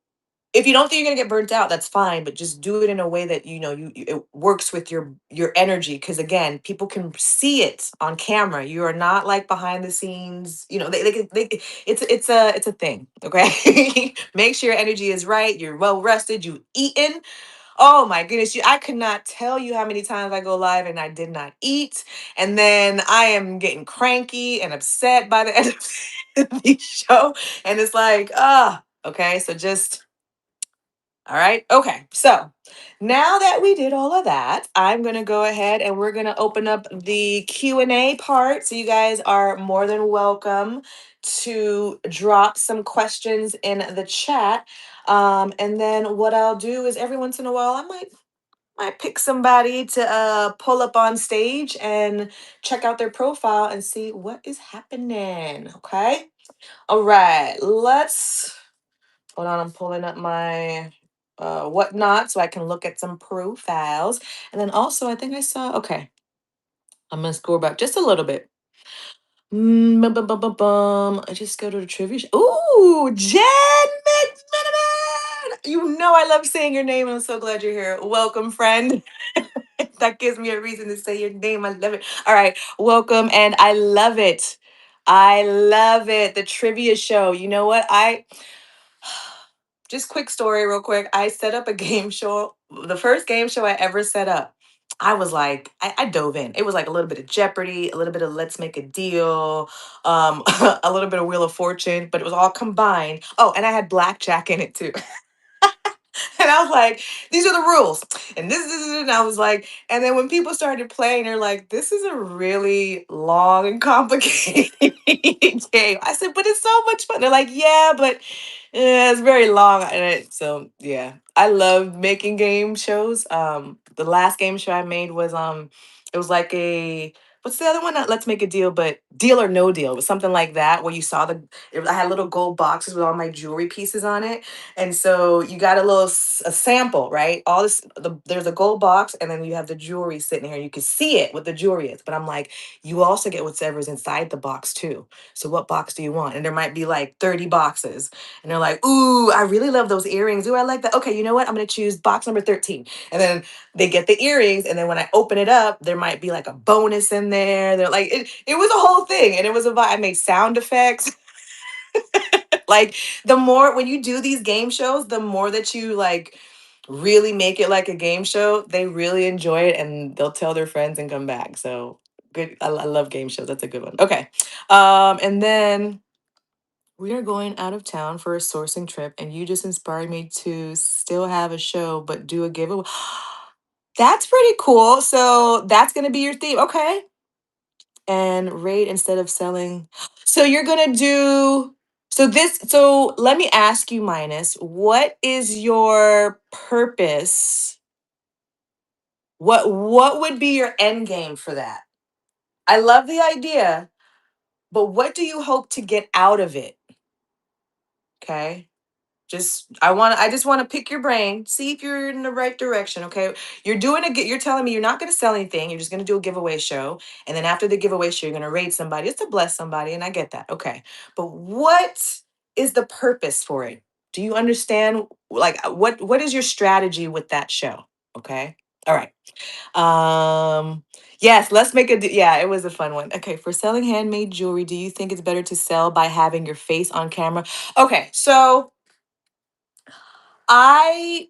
if you don't think you're gonna get burnt out, that's fine, but just do it in a way that it works with your energy. Because again, people can see it on camera. You are not like behind the scenes. It's a thing. Okay, make sure your energy is right. You're well rested. You eaten. Oh my goodness, I could not tell you how many times I go live and I did not eat, and then I am getting cranky and upset by the end of the show, and it's like okay, so just all right. Okay. So now that we did all of that, I'm going to go ahead and we're going to open up the Q&A part. So you guys are more than welcome to drop some questions in the chat. And then what I'll do is every once in a while, I might pick somebody to pull up on stage and check out their profile and see what is happening. Okay. All right. Hold on, I'm pulling up my whatnot so I can look at some profiles. And then also, I think I saw, okay, I'm going to scroll back just a little bit. Bum, bum, bum, bum, bum. I just go to the trivia. Ooh, Jen McMenamin! You know I love saying your name. I'm so glad you're here. Welcome, friend. That gives me a reason to say your name. I love it. All right, welcome. And I love it. I love it. The trivia show. You know what? Just quick story, real quick. I set up a game show. The first game show I ever set up, I was like, I dove in. It was like a little bit of Jeopardy, a little bit of Let's Make a Deal, a little bit of Wheel of Fortune, but it was all combined. Oh, and I had blackjack in it too. And I was like, these are the rules. And and I was like, and then when people started playing, they're like, this is a really long and complicated game. I said, but it's so much fun. They're like, yeah, but it's very long. So yeah, I love making game shows. The last game show I made was it was like a what's the other one? Not Let's Make a Deal, but Deal or No Deal. It was something like that where you saw I had little gold boxes with all my jewelry pieces on it, and so you got a sample, right? There's a gold box, and then you have the jewelry sitting here. You can see it what the jewelry is, but I'm like, you also get whatever's inside the box too. So what box do you want? And there might be like 30 boxes, and they're like, ooh, I really love those earrings. Ooh, I like that. Okay, you know what? I'm gonna choose box number 13, and then they get the earrings, and then when I open it up, there might be like a bonus in there. They're like, it was a whole thing, and it was a vibe. I made sound effects. Like the more when you do these game shows, the more that you like really make it like a game show, they really enjoy it and they'll tell their friends and come back. So good. I love game shows. That's a good one. Okay. And then we are going out of town for a sourcing trip, and you just inspired me to still have a show but do a giveaway. That's pretty cool. So that's gonna be your theme. Okay. And rate instead of selling. So you're gonna do so let me ask you, Minus, what is your purpose? What would be your end game for that? I love the idea, but what do you hope to get out of it? Okay. I just want to pick your brain, see if you're in the right direction. Okay. You're telling me you're not going to sell anything. You're just going to do a giveaway show. And then after the giveaway show, you're going to raid somebody. It's to bless somebody. And I get that. Okay. But what is the purpose for it? Do you understand? Like, what is your strategy with that show? Okay. All right. Yes, let's make yeah, it was a fun one. Okay, for selling handmade jewelry, do you think it's better to sell by having your face on camera? Okay, so my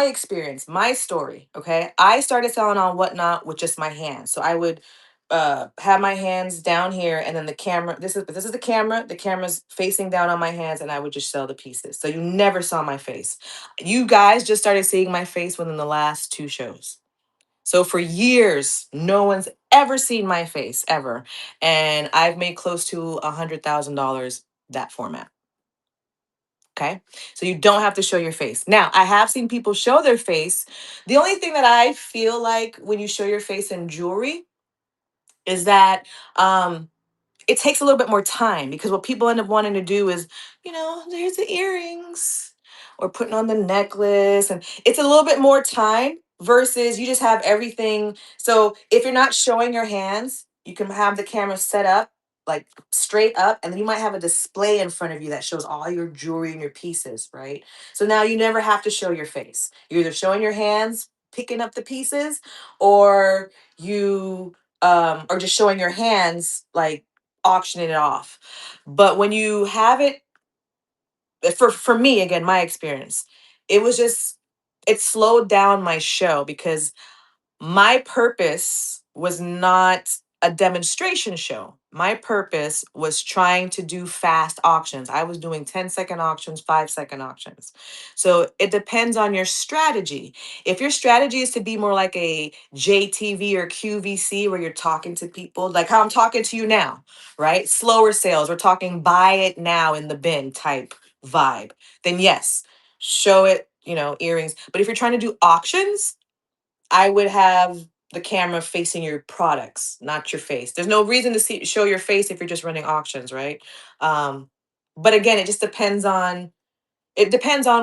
experience, my story, okay? I started selling on Whatnot with just my hands. So I would have my hands down here and then the camera, this is the camera's facing down on my hands and I would just sell the pieces. So you never saw my face. You guys just started seeing my face within the last two shows. So for years, no one's ever seen my face ever. And I've made close to $100,000 that format. Okay. So you don't have to show your face. Now, I have seen people show their face. The only thing that I feel like when you show your face in jewelry is that it takes a little bit more time because what people end up wanting to do is, there's the earrings or putting on the necklace. And it's a little bit more time versus you just have everything. So if you're not showing your hands, you can have the camera set up like straight up, and then you might have a display in front of you that shows all your jewelry and your pieces, right? So now you never have to show your face. You're either showing your hands, picking up the pieces, or you or just showing your hands like auctioning it off. But when you have it, for me, again, my experience, it was just it slowed down my show because my purpose was not a demonstration show. My purpose was trying to do fast auctions. I was doing 10-second auctions, 5-second auctions. So it depends on your strategy. If your strategy is to be more like a JTV or QVC where you're talking to people, like how I'm talking to you now, right? Slower sales, we're talking buy it now in the bin type vibe, then yes, show it, earrings. But if you're trying to do auctions, I would have the camera facing your products, not your face. There's no reason to show your face if you're just running auctions, right? Um, but again, it depends on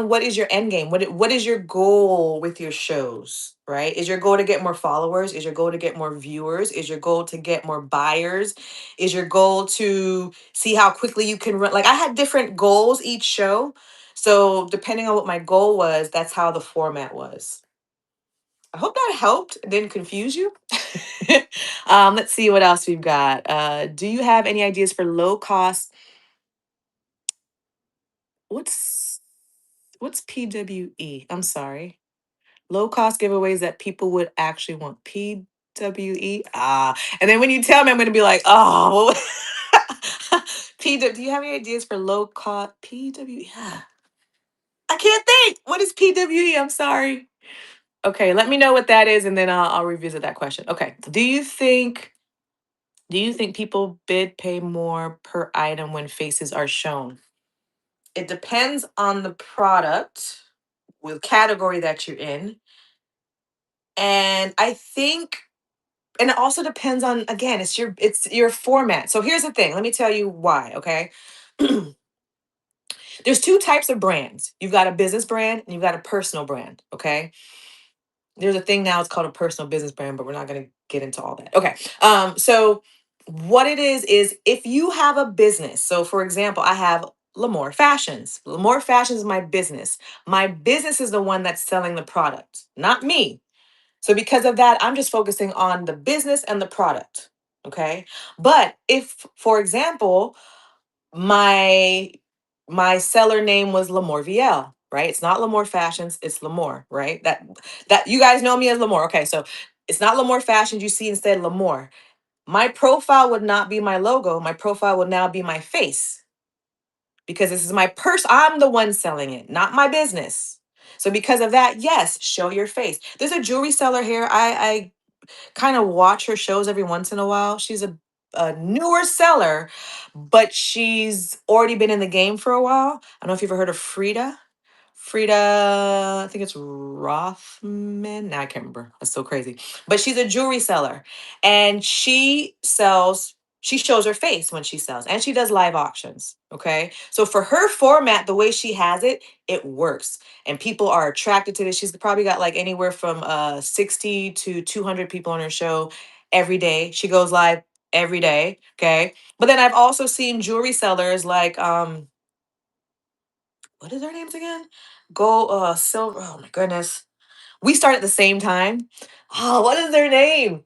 what is your end game. What is your goal with your shows, right? Is your goal to get more followers? Is your goal to get more viewers? Is your goal to get more buyers? Is your goal to see how quickly you can run? Like I had different goals each show. So depending on what my goal was, that's how the format was. I hope that helped and didn't confuse you. Let's see what else we've got. Do you have any ideas for low cost? What's what's PWE? I'm sorry. Low cost giveaways that people would actually want. PWE. And then when you tell me, I'm gonna be like, oh, PW. Do you have any ideas for low cost PWE? I can't think. What is PWE? I'm sorry. Okay, let me know what that is, and then I'll revisit that question. Okay. Do you think people pay more per item when faces are shown? It depends on the product, with category that you're in. And I think and it also depends on, again, it's your format. So here's the thing. Let me tell you why, okay? There's two types of brands. You've got a business brand and you've got a personal brand, okay? There's a thing now, it's called a personal business brand, but we're not going to get into all that. Okay. So what it is if you have a business, so for example, I have Lamor Fashions. Lamor Fashions is my business. My business is the one that's selling the product, not me. So because of that, I'm just focusing on the business and the product. Okay. But if, for example, my my seller name was LaMorvielle, right? It's not Lamor Fashions, it's Lamor, right? That you guys know me as Lamor. Okay, so it's not Lamor Fashions, you see instead Lamor. My profile would not be my logo. My profile would now be my face because this is my purse. I'm the one selling it, not my business. So because of that, yes, show your face. There's a jewelry seller here. I kind of watch her shows every once in a while. She's a newer seller, but she's already been in the game for a while. I don't know if you've ever heard of Frida. Frida, I think it's Rothman. Now I can't remember. That's so crazy. But she's a jewelry seller and she shows her face when she sells, and she does live auctions. Okay. So for her format, the way she has it, it works. And people are attracted to this. She's probably got like anywhere from 60 to 200 people on her show every day. She goes live every day. Okay. But then I've also seen jewelry sellers like what is their names again? Gold, silver. Oh my goodness. We start at the same time. Oh, what is their name?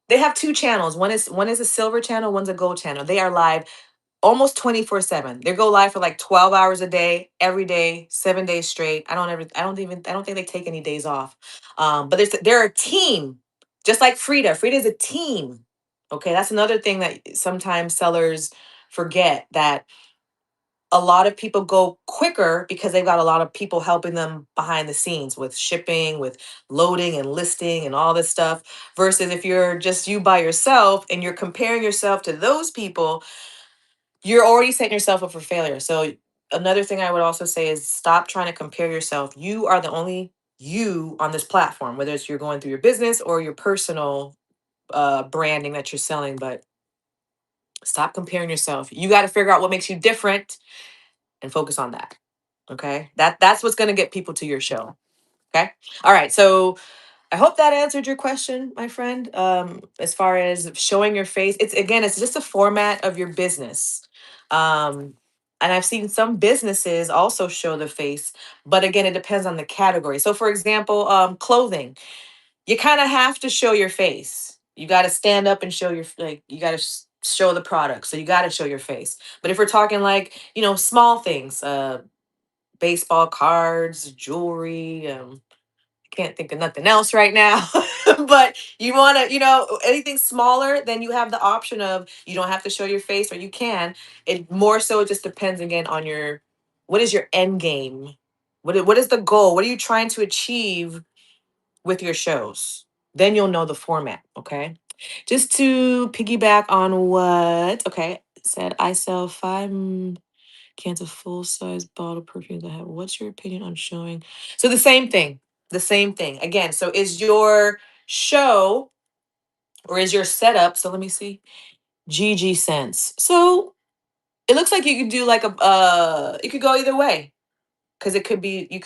They have two channels. One is a silver channel, one's a gold channel. They are live almost 24/7. They go live for like 12 hours a day, every day, 7 days straight. I don't think they take any days off. But they're a team, just like Frida. Frida's a team. Okay, that's another thing that sometimes sellers forget, that a lot of people go quicker because they've got a lot of people helping them behind the scenes with shipping, with loading and listing and all this stuff. Versus if you're just you by yourself and you're comparing yourself to those people, you're already setting yourself up for failure. So another thing I would also say is stop trying to compare yourself. You are the only you on this platform, whether it's you're going through your business or your personal branding that you're selling. But stop comparing yourself. You got to figure out what makes you different and focus on that. Okay. That's what's going to get people to your show. Okay. All right. So I hope that answered your question, my friend. As far as showing your face, it's again, it's just a format of your business. Um, and I've seen some businesses also show the face, but again, it depends on the category. So, for example, clothing, you kind of have to show your face. You got to stand up and show your like. You got to show the product, so you got to show your face. But if we're talking like small things, baseball cards, jewelry. Can't think of nothing else right now. But you want to, anything smaller, then you have the option of you don't have to show your face, or you can. It more so just depends again on what is your end game? What is the goal? What are you trying to achieve with your shows? Then you'll know the format, okay? Just to piggyback on what, okay, said I sell five cans of full size bottle perfumes I have. What's your opinion on showing? So the same thing. The same thing. Again, so is your show or is your setup? So let me see. GG Sense. So it looks like you could do like it could go either way. Because you could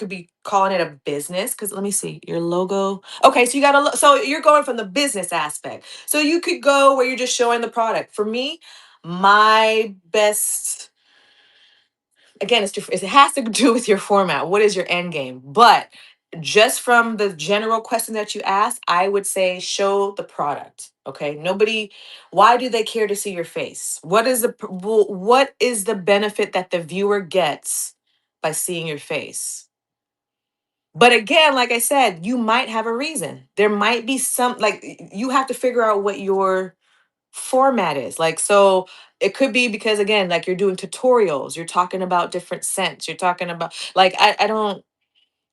be calling it a business. Because let me see your logo. Okay, so you got so you're going from the business aspect. So you could go where you're just showing the product. For me, my best, again, it has to do with your format. What is your end game? But just from the general question that you asked, I would say show the product. Okay. Nobody, why do they care to see your face? What is the benefit that the viewer gets by seeing your face? But again, like I said, you might have a reason. There might be you have to figure out what your format is. Like, so it could be because again, like you're doing tutorials, you're talking about different scents, you're talking about like I don't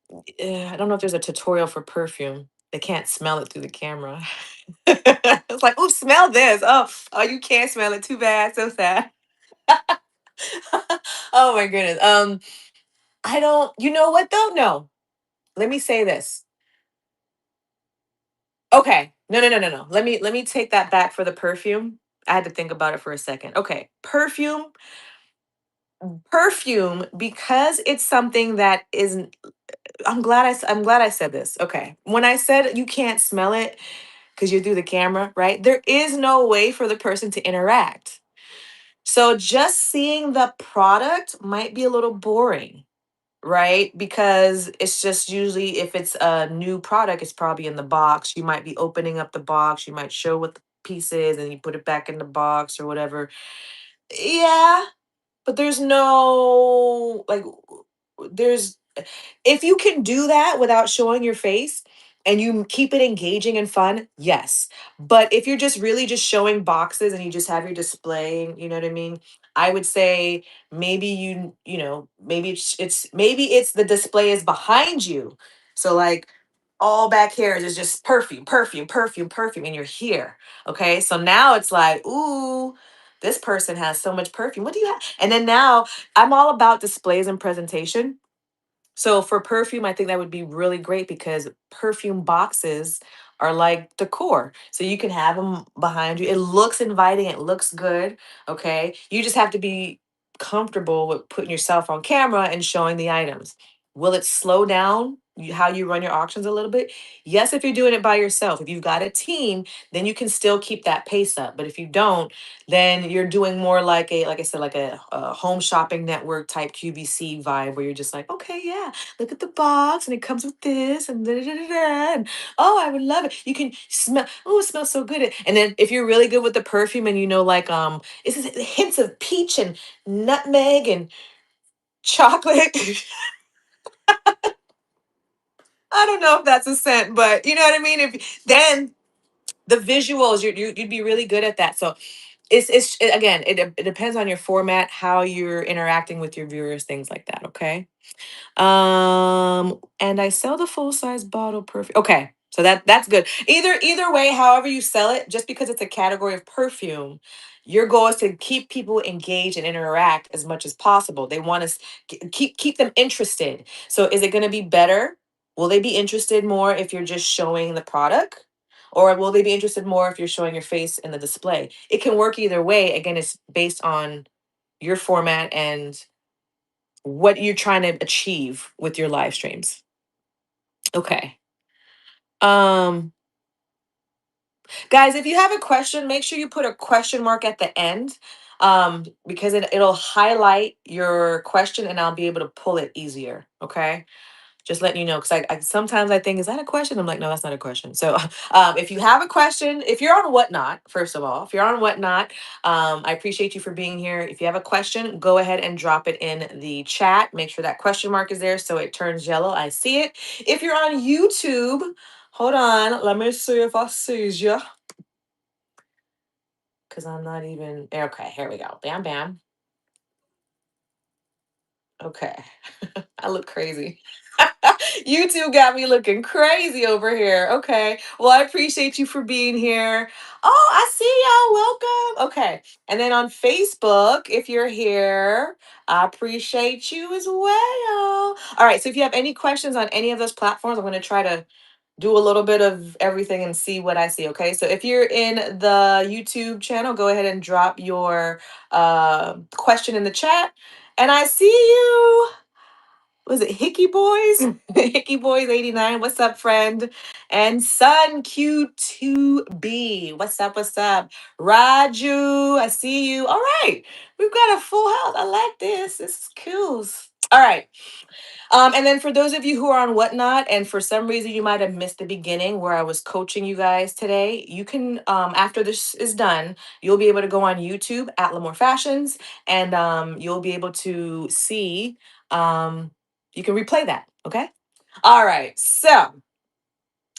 know if there's a tutorial for perfume. They can't smell it through the camera. It's like, oh, smell this. Oh, you can't smell it. Too bad. So sad. Oh my goodness. I don't. You know what though? No. Let me say this. Okay. No, no, no, no, no. Let me take that back for the perfume. I had to think about it for a second. Okay, perfume, because it's something that isn't. I'm glad I said this. Okay, when I said you can't smell it because you're through the camera, right? There is no way for the person to interact. So just seeing the product might be a little boring, right? Because it's just usually if it's a new product, it's probably in the box. You might be opening up the box. You might show what the piece is and you put it back in the box or whatever. Yeah, but there's no like there's if you can do that without showing your face and you keep it engaging and fun, yes. But if you're just really just showing boxes and you just have your display, you know what I mean? I would say maybe maybe it's the display is behind you. So like all back here is just perfume, perfume, perfume, perfume, and you're here. Okay. So now it's like, ooh, this person has so much perfume. What do you have? And then now I'm all about displays and presentation. So for perfume, I think that would be really great because perfume boxes are like decor. So you can have them behind you. It looks inviting, it looks good. Okay. You just have to be comfortable with putting yourself on camera and showing the items. Will it slow down how you run your auctions a little bit? Yes, if you're doing it by yourself. If you've got a team, then you can still keep that pace up. But if you don't, then you're doing more like like I said, like a home shopping network type QVC vibe where you're just like, okay, yeah, look at the box and it comes with this and da da da da. And oh, I would love it. You can smell, oh, it smells so good. And then if you're really good with the perfume and you know, like, it's hints of peach and nutmeg and chocolate. I don't know if that's a scent, but you know what I mean? If then the visuals, you'd be really good at that. So again, it depends on your format, how you're interacting with your viewers, things like that. Okay. And I sell the full size bottle perfume. Okay, so that's good. Either way, however you sell it, just because it's a category of perfume, your goal is to keep people engaged and interact as much as possible. They want to keep them interested. So is it going to be better? Will they be interested more if you're just showing the product? Or will they be interested more if you're showing your face in the display? It can work either way. Again, it's based on your format and what you're trying to achieve with your live streams. Okay. Um Guys, if you have a question, make sure you put a question mark at the end. Because it'll highlight your question and I'll be able to pull it easier. Okay. Just letting you know, because I sometimes I think, is that a question? I'm like, no, that's not a question. So, if you have a question, if you're on Whatnot, first of all, if you're on Whatnot, I appreciate you for being here. If you have a question, go ahead and drop it in the chat. Make sure that question mark is there so it turns yellow. I see it. If you're on YouTube, hold on. Let me see if I see you. Because I'm not even. Okay, here we go. Bam, bam. Okay. I look crazy. YouTube got me looking crazy over here. Okay. Well, I appreciate you for being here. Oh, I see y'all. Welcome. Okay. And then on Facebook, if you're here, I appreciate you as well. All right. So if you have any questions on any of those platforms, I'm going to try to do a little bit of everything and see what I see. Okay. So if you're in the YouTube channel, go ahead and drop your question in the chat. And I see you. Was it Hickey Boys? Hickey Boys 89. What's up, friend? And Sun Q2B. What's up? What's up? Raju, I see you. All right. We've got a full house. I like this. This is cool. All right. And then for those of you who are on Whatnot, and for some reason you might have missed the beginning where I was coaching you guys today, you can, after this is done, you'll be able to go on YouTube at Lamor Fashions, and you'll be able to see, you can replay that. Okay. All right. So,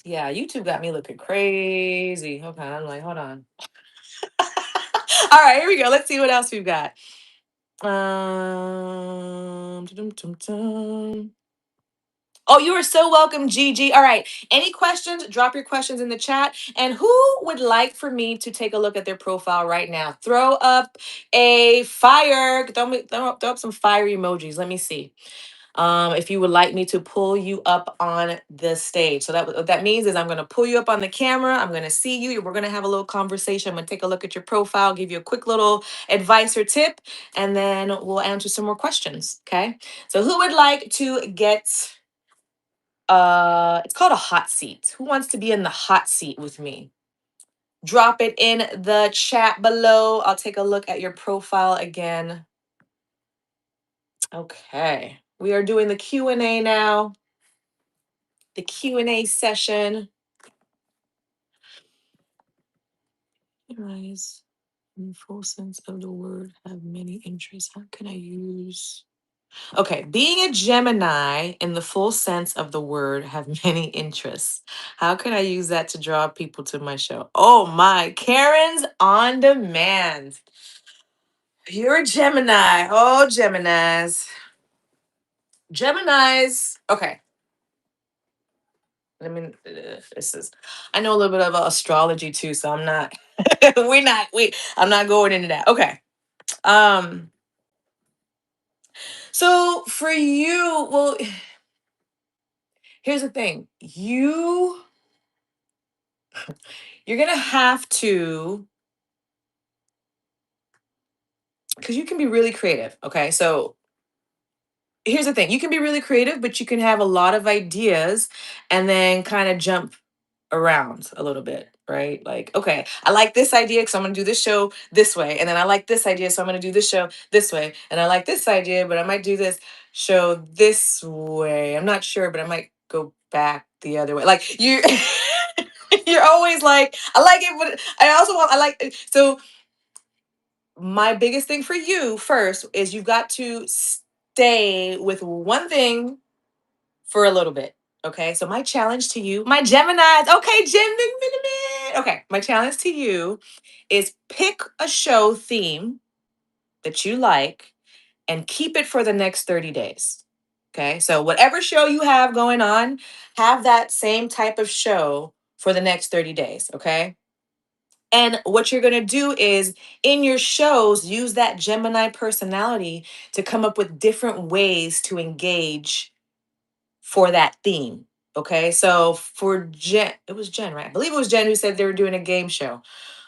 yeah, YouTube got me looking crazy. Okay. I'm like, hold on. All right. Here we go. Let's see what else we've got. Dum-dum-dum-dum. Oh, you are so welcome, Gigi. All right. Any questions? Drop your questions in the chat. And who would like for me to take a look at their profile right now? Throw up a fire. Throw up some fire emojis. Let me see. If you would like me to pull you up on the stage. So what that means is I'm going to pull you up on the camera. I'm going to see you. We're going to have a little conversation. I'm going to take a look at your profile, give you a quick little advice or tip, and then we'll answer some more questions. Okay. So who would like to get it's called a hot seat. Who wants to be in the hot seat with me? Drop it in the chat below. I'll take a look at your profile again. Okay. We are doing the Q&A now. The Q&A session. Guys, in the full sense of the word, have many interests. How can I use Okay, being a Gemini in the full sense of the word, have many interests. How can I use that to draw people to my show? Oh my, Karen's on demand. You're a Gemini. Oh, Geminis. Geminis. Okay. I mean, this is, I know a little bit of astrology too, so I'm not, I'm not going into that. Okay. Um, so for you, well, here's the thing. You You're gonna have to, because you can be really creative. Okay, so here's the thing: you can be really creative, but you can have a lot of ideas, and then kind of jump around a little bit, right? Like, okay, I like this idea because I'm going to do this show this way. And then I like this idea, so I'm going to do this show this way. And I like this idea, but I might do this show this way. I'm not sure, but I might go back the other way. Like, you're always like, I like it, but I also want, I like it. So, my biggest thing for you first is you've got to stay with one thing for a little bit. Okay, so my challenge to you, my Geminis, okay, Gemini, okay, my challenge to you is pick a show theme that you like and keep it for the next 30 days. Okay, so whatever show you have going on, have that same type of show for the next 30 days. Okay, and what you're gonna do is in your shows, use that Gemini personality to come up with different ways to engage for that theme. Okay. So for Jen, it was Jen, right? I believe it was Jen who said they were doing a game show.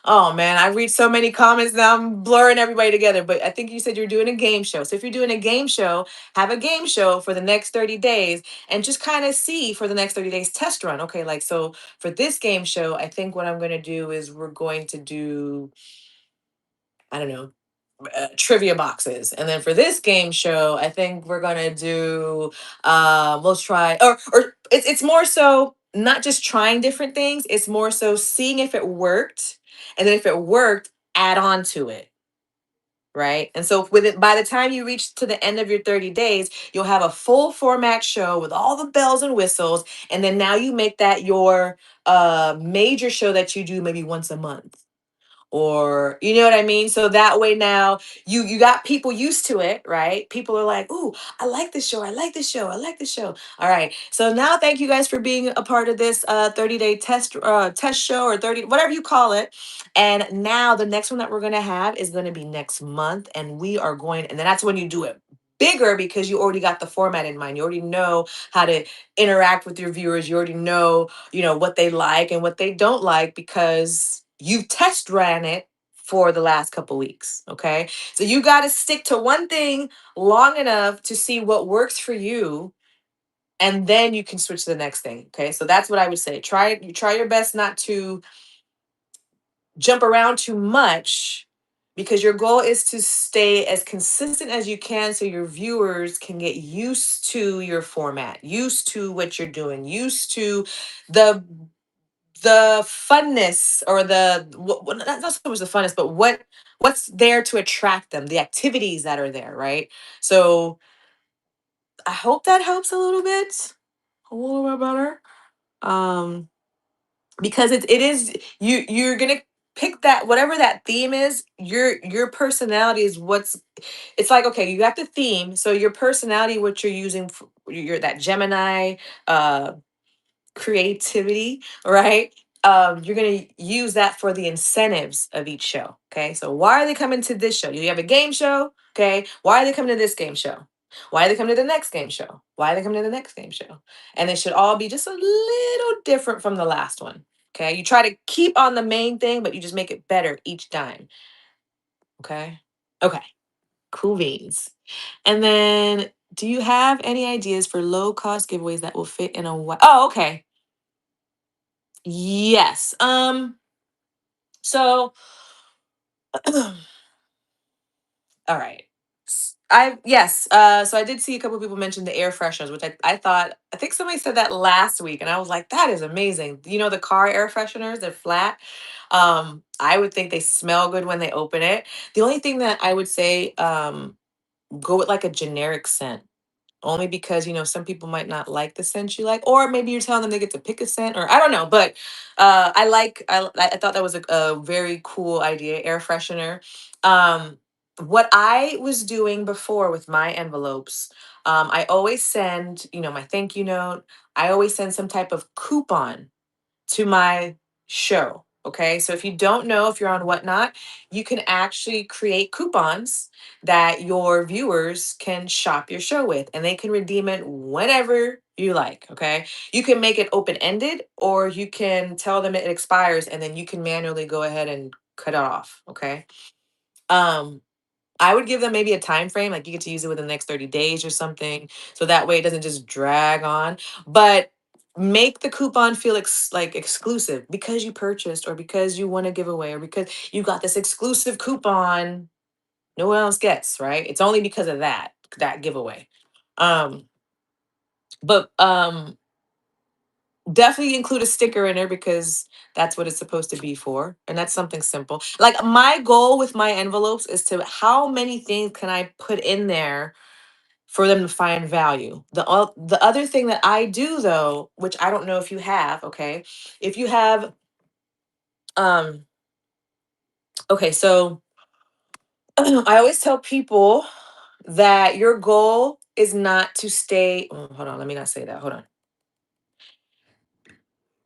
Oh man, I read so many comments now. I'm blurring everybody together. But I think you said you're doing a game show. So if you're doing a game show, have a game show for the next 30 days and just kind of see for the next 30 days test run. Okay, like so for this game show, I think what I'm going to do is we're going to do, I don't know, trivia boxes. And then for this game show, I think we're gonna do we'll try or it's more so not just trying different things, it's more so seeing if it worked. And then if it worked, add on to it. Right. And so with it, by the time you reach to the end of your 30 days, you'll have a full format show with all the bells and whistles. And then now you make that your major show that you do maybe once a month, or you know what I mean? So that way now you got people used to it, right? People are like, "Ooh, I like this show. I like this show. I like this show." All right. So now thank you guys for being a part of this 30-day test show, or 30, whatever you call it. And now the next one that we're going to have is going to be next month, and we are going, and then that's when you do it bigger because you already got the format in mind. You already know how to interact with your viewers. You already know, what they like and what they don't like because you test ran it for the last couple weeks. Okay. So you got to stick to one thing long enough to see what works for you. And then you can switch to the next thing. Okay. So that's what I would say. Try your best not to jump around too much, because your goal is to stay as consistent as you can so your viewers can get used to your format, used to what you're doing, used to the funness, or not so much the funness, but what's there to attract them, the activities that are there, right? So I hope that helps a little bit better. Um, because it is, you're gonna pick that, whatever that theme is, your personality is what's, it's like, okay, you got the theme, so your personality, what you're using for your that Gemini uh creativity, right? You're going to use that for the incentives of each show. Okay. So why are they coming to this show? You have a game show. Okay. Why are they coming to this game show? Why are they coming to the next game show? Why are they coming to the next game show? And it should all be just a little different from the last one. Okay. You try to keep on the main thing, but you just make it better each time. Okay. Okay. Cool beans. And then do you have any ideas for low cost giveaways that will fit in a Oh, okay. Yes. So all right. I yes. So I did see a couple of people mention the air fresheners, which I think somebody said that last week, and I was like, that is amazing. You know, the car air fresheners, they're flat. I would think they smell good when they open it. The only thing that I would say, go with like a generic scent, only because some people might not like the scent you like, or maybe you're telling them they get to pick a scent, or I don't know. But I thought that was a very cool idea, air freshener. What I was doing before with my envelopes, I always send, my thank you note. I always send some type of coupon to my show. Okay. So if you don't know, if you're on Whatnot, you can actually create coupons that your viewers can shop your show with, and they can redeem it whenever you like. Okay. You can make it open ended, or you can tell them it expires and then you can manually go ahead and cut it off. Okay. Um, I would give them maybe a time frame, like you get to use it within the next 30 days or something. So that way it doesn't just drag on. But make the coupon feel like exclusive because you purchased or because you want to give away or because you got this exclusive coupon no one else gets, right? It's only because of that giveaway. Um, but definitely include a sticker in there because that's what it's supposed to be for. And that's something simple. Like my goal with my envelopes is to how many things can I put in there for them to find value. The other thing that I do though, which I don't know if you have, okay? If you have um okay, so I always tell people that your goal is not to stay hold on, let me not say that. Hold on.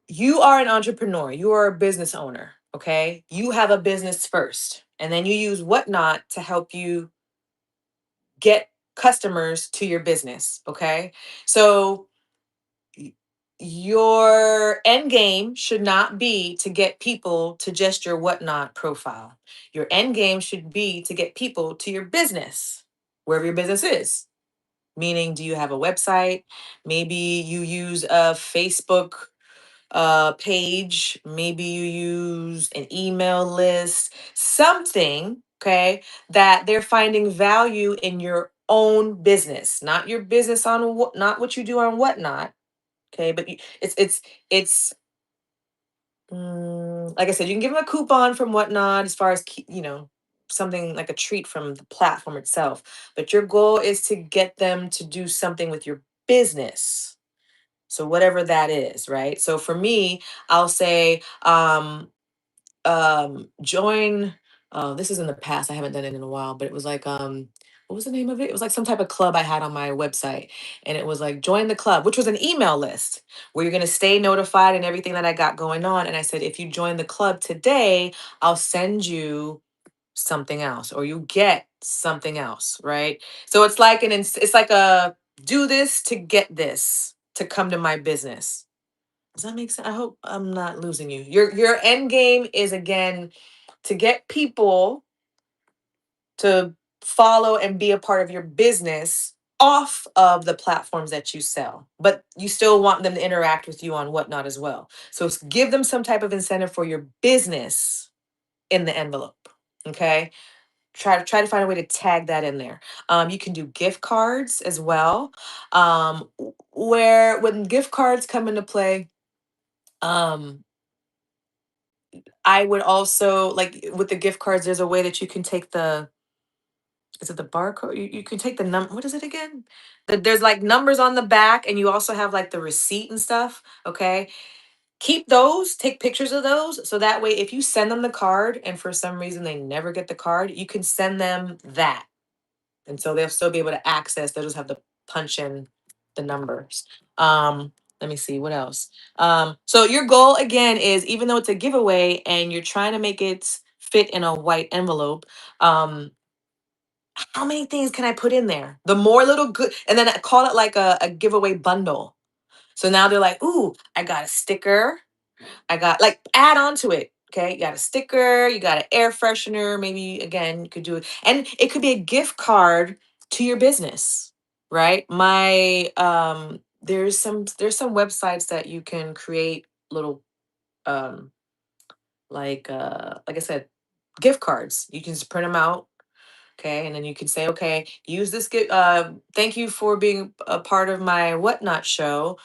You are an entrepreneur, you are a business owner, okay? You have a business first, and then you use Whatnot to help you get customers to your business, okay? So y- your end game should not be to get people to just your Whatnot profile. Your end game should be to get people to your business, wherever your business is. Meaning, do you have a website? Maybe you use a Facebook page, maybe you use an email list, something, okay, that they're finding value in your own business, not your business on what, not what you do on Whatnot, okay, but it's like I said, you can give them a coupon from Whatnot as far as something like a treat from the platform itself, but your goal is to get them to do something with your business, so whatever that is, right? So for me, I'll say join this is in the past. I haven't done it in a while, but it was like what was the name of it? It was like some type of club I had on my website. And it was like join the club, which was an email list where you're gonna stay notified and everything that I got going on. And I said, if you join the club today, I'll send you something else or you get something else, right? So it's like it's like a do this to get this to come to my business. Does that make sense? I hope I'm not losing you. Your end game is again to get people to follow and be a part of your business off of the platforms that you sell, but you still want them to interact with you on Whatnot as well. So give them some type of incentive for your business in the envelope. Okay, try to find a way to tag that in there. You can do gift cards as well. Where when gift cards come into play, um, I would also like with the gift cards. There's a way that you can take the is it the barcode? You can take the what is it again? There's like numbers on the back, and you also have like the receipt and stuff. Okay, keep those. Take pictures of those, so that way if you send them the card, and for some reason they never get the card, you can send them that. And so they'll still be able to access. They'll just have to punch in the numbers. Let me see what else. So your goal again is even though it's a giveaway and you're trying to make it fit in a white envelope, how many things can I put in there? The more little good, and then I call it like a giveaway bundle. So now they're like, ooh, I got a sticker. I got like add on to it. Okay, you got a sticker, you got an air freshener. Maybe again, you could do it, and it could be a gift card to your business, right? My there's some websites that you can create little um like I said, gift cards. You can just print them out. Okay, and then you can say, okay, use this gift. Thank you for being a part of my Whatnot show.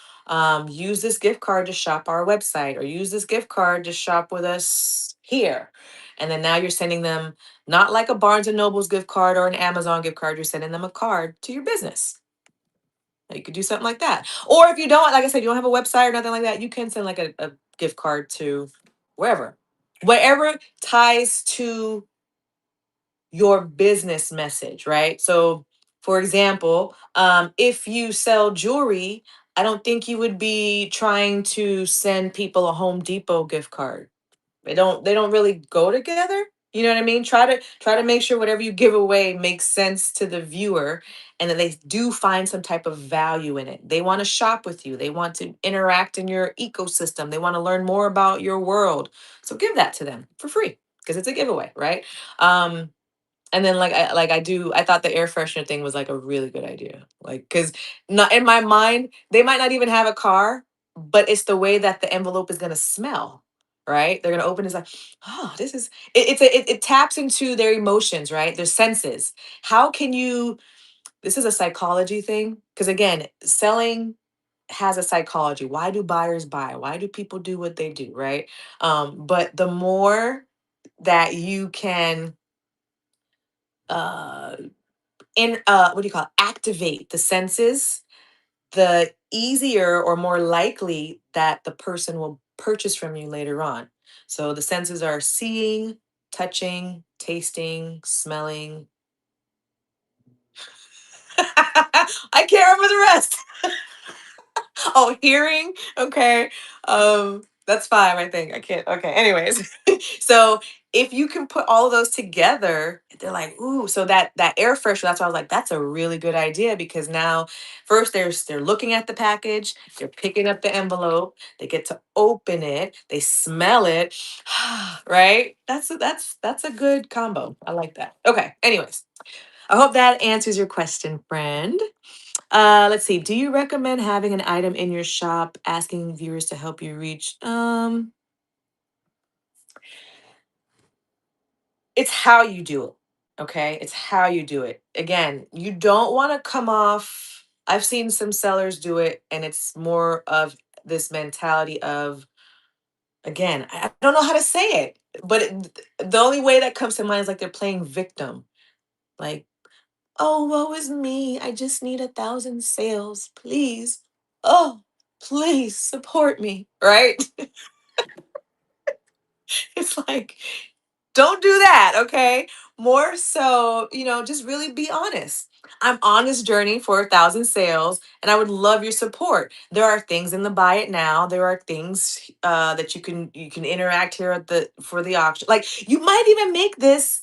Use this gift card to shop our website, or use this gift card to shop with us here. And then now you're sending them not like a Barnes and Noble's gift card or an Amazon gift card. You're sending them a card to your business. Now, you could do something like that. Or if you don't, like I said, you don't have a website or nothing like that, you can send like a gift card to wherever, wherever ties to your business message, right? So, for example, if you sell jewelry, I don't think you would be trying to send people a Home Depot gift card. They don't really go together. You know what I mean? Try to make sure whatever you give away makes sense to the viewer and that they do find some type of value in it. They want to shop with you. They want to interact in your ecosystem. They want to learn more about your world. So give that to them for free because it's a giveaway, right? Um, and then I thought the air freshener thing was like a really good idea. Like, cause not in my mind, they might not even have a car, but it's the way that the envelope is gonna smell, right? They're gonna open it's like, oh, this is it taps into their emotions, right? Their senses. How can you this is a psychology thing? Because again, selling has a psychology. Why do buyers buy? Why do people do what they do, right? But the more that you can uh what do you call it? Activate the senses, the easier or more likely that the person will purchase from you later on. So the senses are seeing, touching, tasting, smelling. I can't remember the rest. Oh, hearing. Okay. That's five, I think. I can't. Okay. Anyways, so if you can put all of those together, they're like, ooh. So that air freshener. That's why I was like, that's a really good idea because now, first they're looking at the package, they're picking up the envelope, they get to open it, they smell it, right? That's a good combo. I like that. Okay. Anyways, I hope that answers your question, friend. Let's see. Do you recommend having an item in your shop asking viewers to help you reach? It's how you do it. Okay? It's how you do it. Again, you don't want to come off I've seen some sellers do it and it's more of this mentality of again, I don't know how to say it, but the only way that comes to mind is like they're playing victim. Like, oh, woe is me. I just need 1,000 sales. Please. Oh, please support me. Right? It's like, don't do that. Okay. More so, just really be honest. I'm on this journey for 1,000 sales and I would love your support. There are things in the buy it now. There are things that you can interact here at the for the auction. Like you might even make this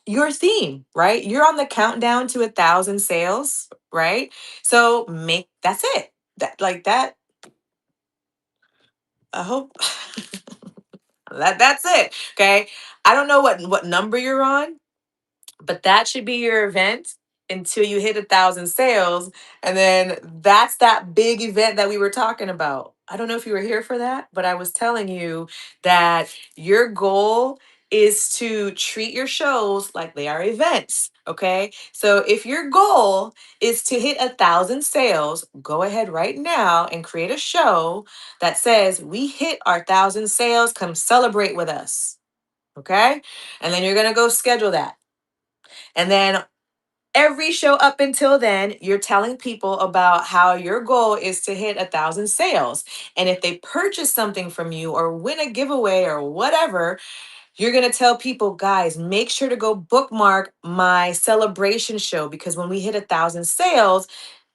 your theme, right? You're on the countdown to 1,000 sales, right? So make that's it. That. I hope that's it. Okay. I don't know what number you're on, but that should be your event until you hit 1,000 sales. And then that's that big event that we were talking about. I don't know if you were here for that, but I was telling you that your goal is to treat your shows like they are events. Okay. So if your goal is to hit 1,000 sales, go ahead right now and create a show that says, we hit our 1,000 sales, come celebrate with us. Okay. And then you're going to go schedule that. And then every show up until then, you're telling people about how your goal is to hit 1,000 sales. And if they purchase something from you or win a giveaway or whatever, you're going to tell people, guys, make sure to go bookmark my celebration show because when we hit 1,000 sales,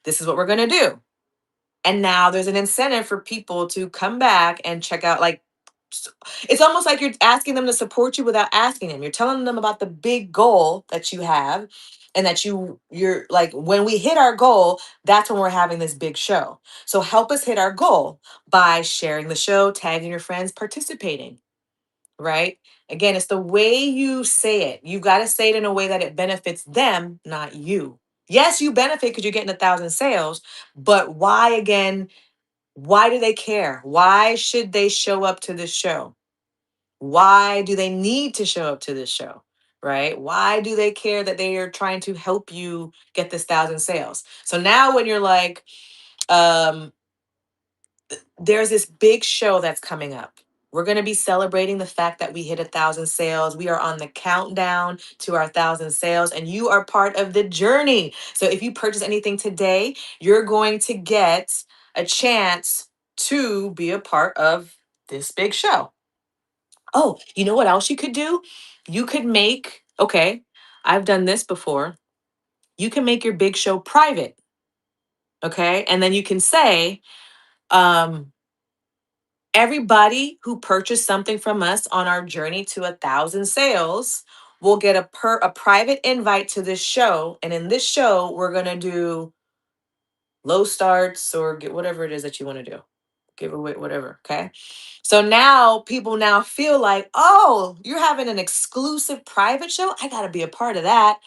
this is what we're going to do. And now there's an incentive for people to come back and check out s- it's almost like you're asking them to support you without asking them. You're telling them about the big goal that you have and that you're like when we hit our goal, that's when we're having this big show. So help us hit our goal by sharing the show, tagging your friends, participating, right? Again, it's the way you say it. You got to say it in a way that it benefits them, not you. Yes, you benefit because you're getting 1,000 sales, but why again? Why do they care? Why should they show up to this show? Why do they need to show up to this show? Right? Why do they care that they are trying to help you get this 1,000 sales? So now when you're like, um, there's this big show that's coming up. We're going to be celebrating the fact that we hit 1,000 sales. We are on the countdown to our 1,000 sales, and you are part of the journey. So if you purchase anything today, you're going to get a chance to be a part of this big show. Oh, you know what else you could do? You could make, okay, I've done this before. You can make your big show private, okay? And then you can say, um, everybody who purchased something from us on our journey to 1,000 sales, will get a private invite to this show. And in this show, we're gonna do low starts or get whatever it is that you want to do. Give away whatever. Okay. So now people now feel like, oh, you're having an exclusive private show. I gotta be a part of that.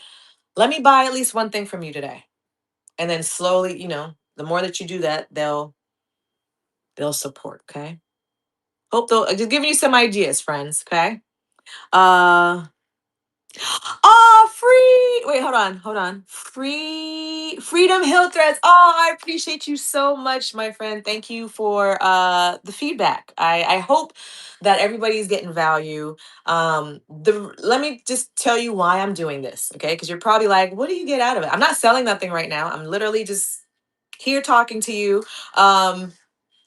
Let me buy at least one thing from you today. And then slowly, the more that you do that, they'll support. Okay. Hope they'll just giving you some ideas, friends. Okay. Uh Oh, free. Wait, hold on. Free Freedom Hill Threads. Oh, I appreciate you so much, my friend. Thank you for the feedback. I hope that everybody's getting value. Let me just tell you why I'm doing this, okay? Because you're probably like, what do you get out of it? I'm not selling nothing right now. I'm literally just here talking to you. And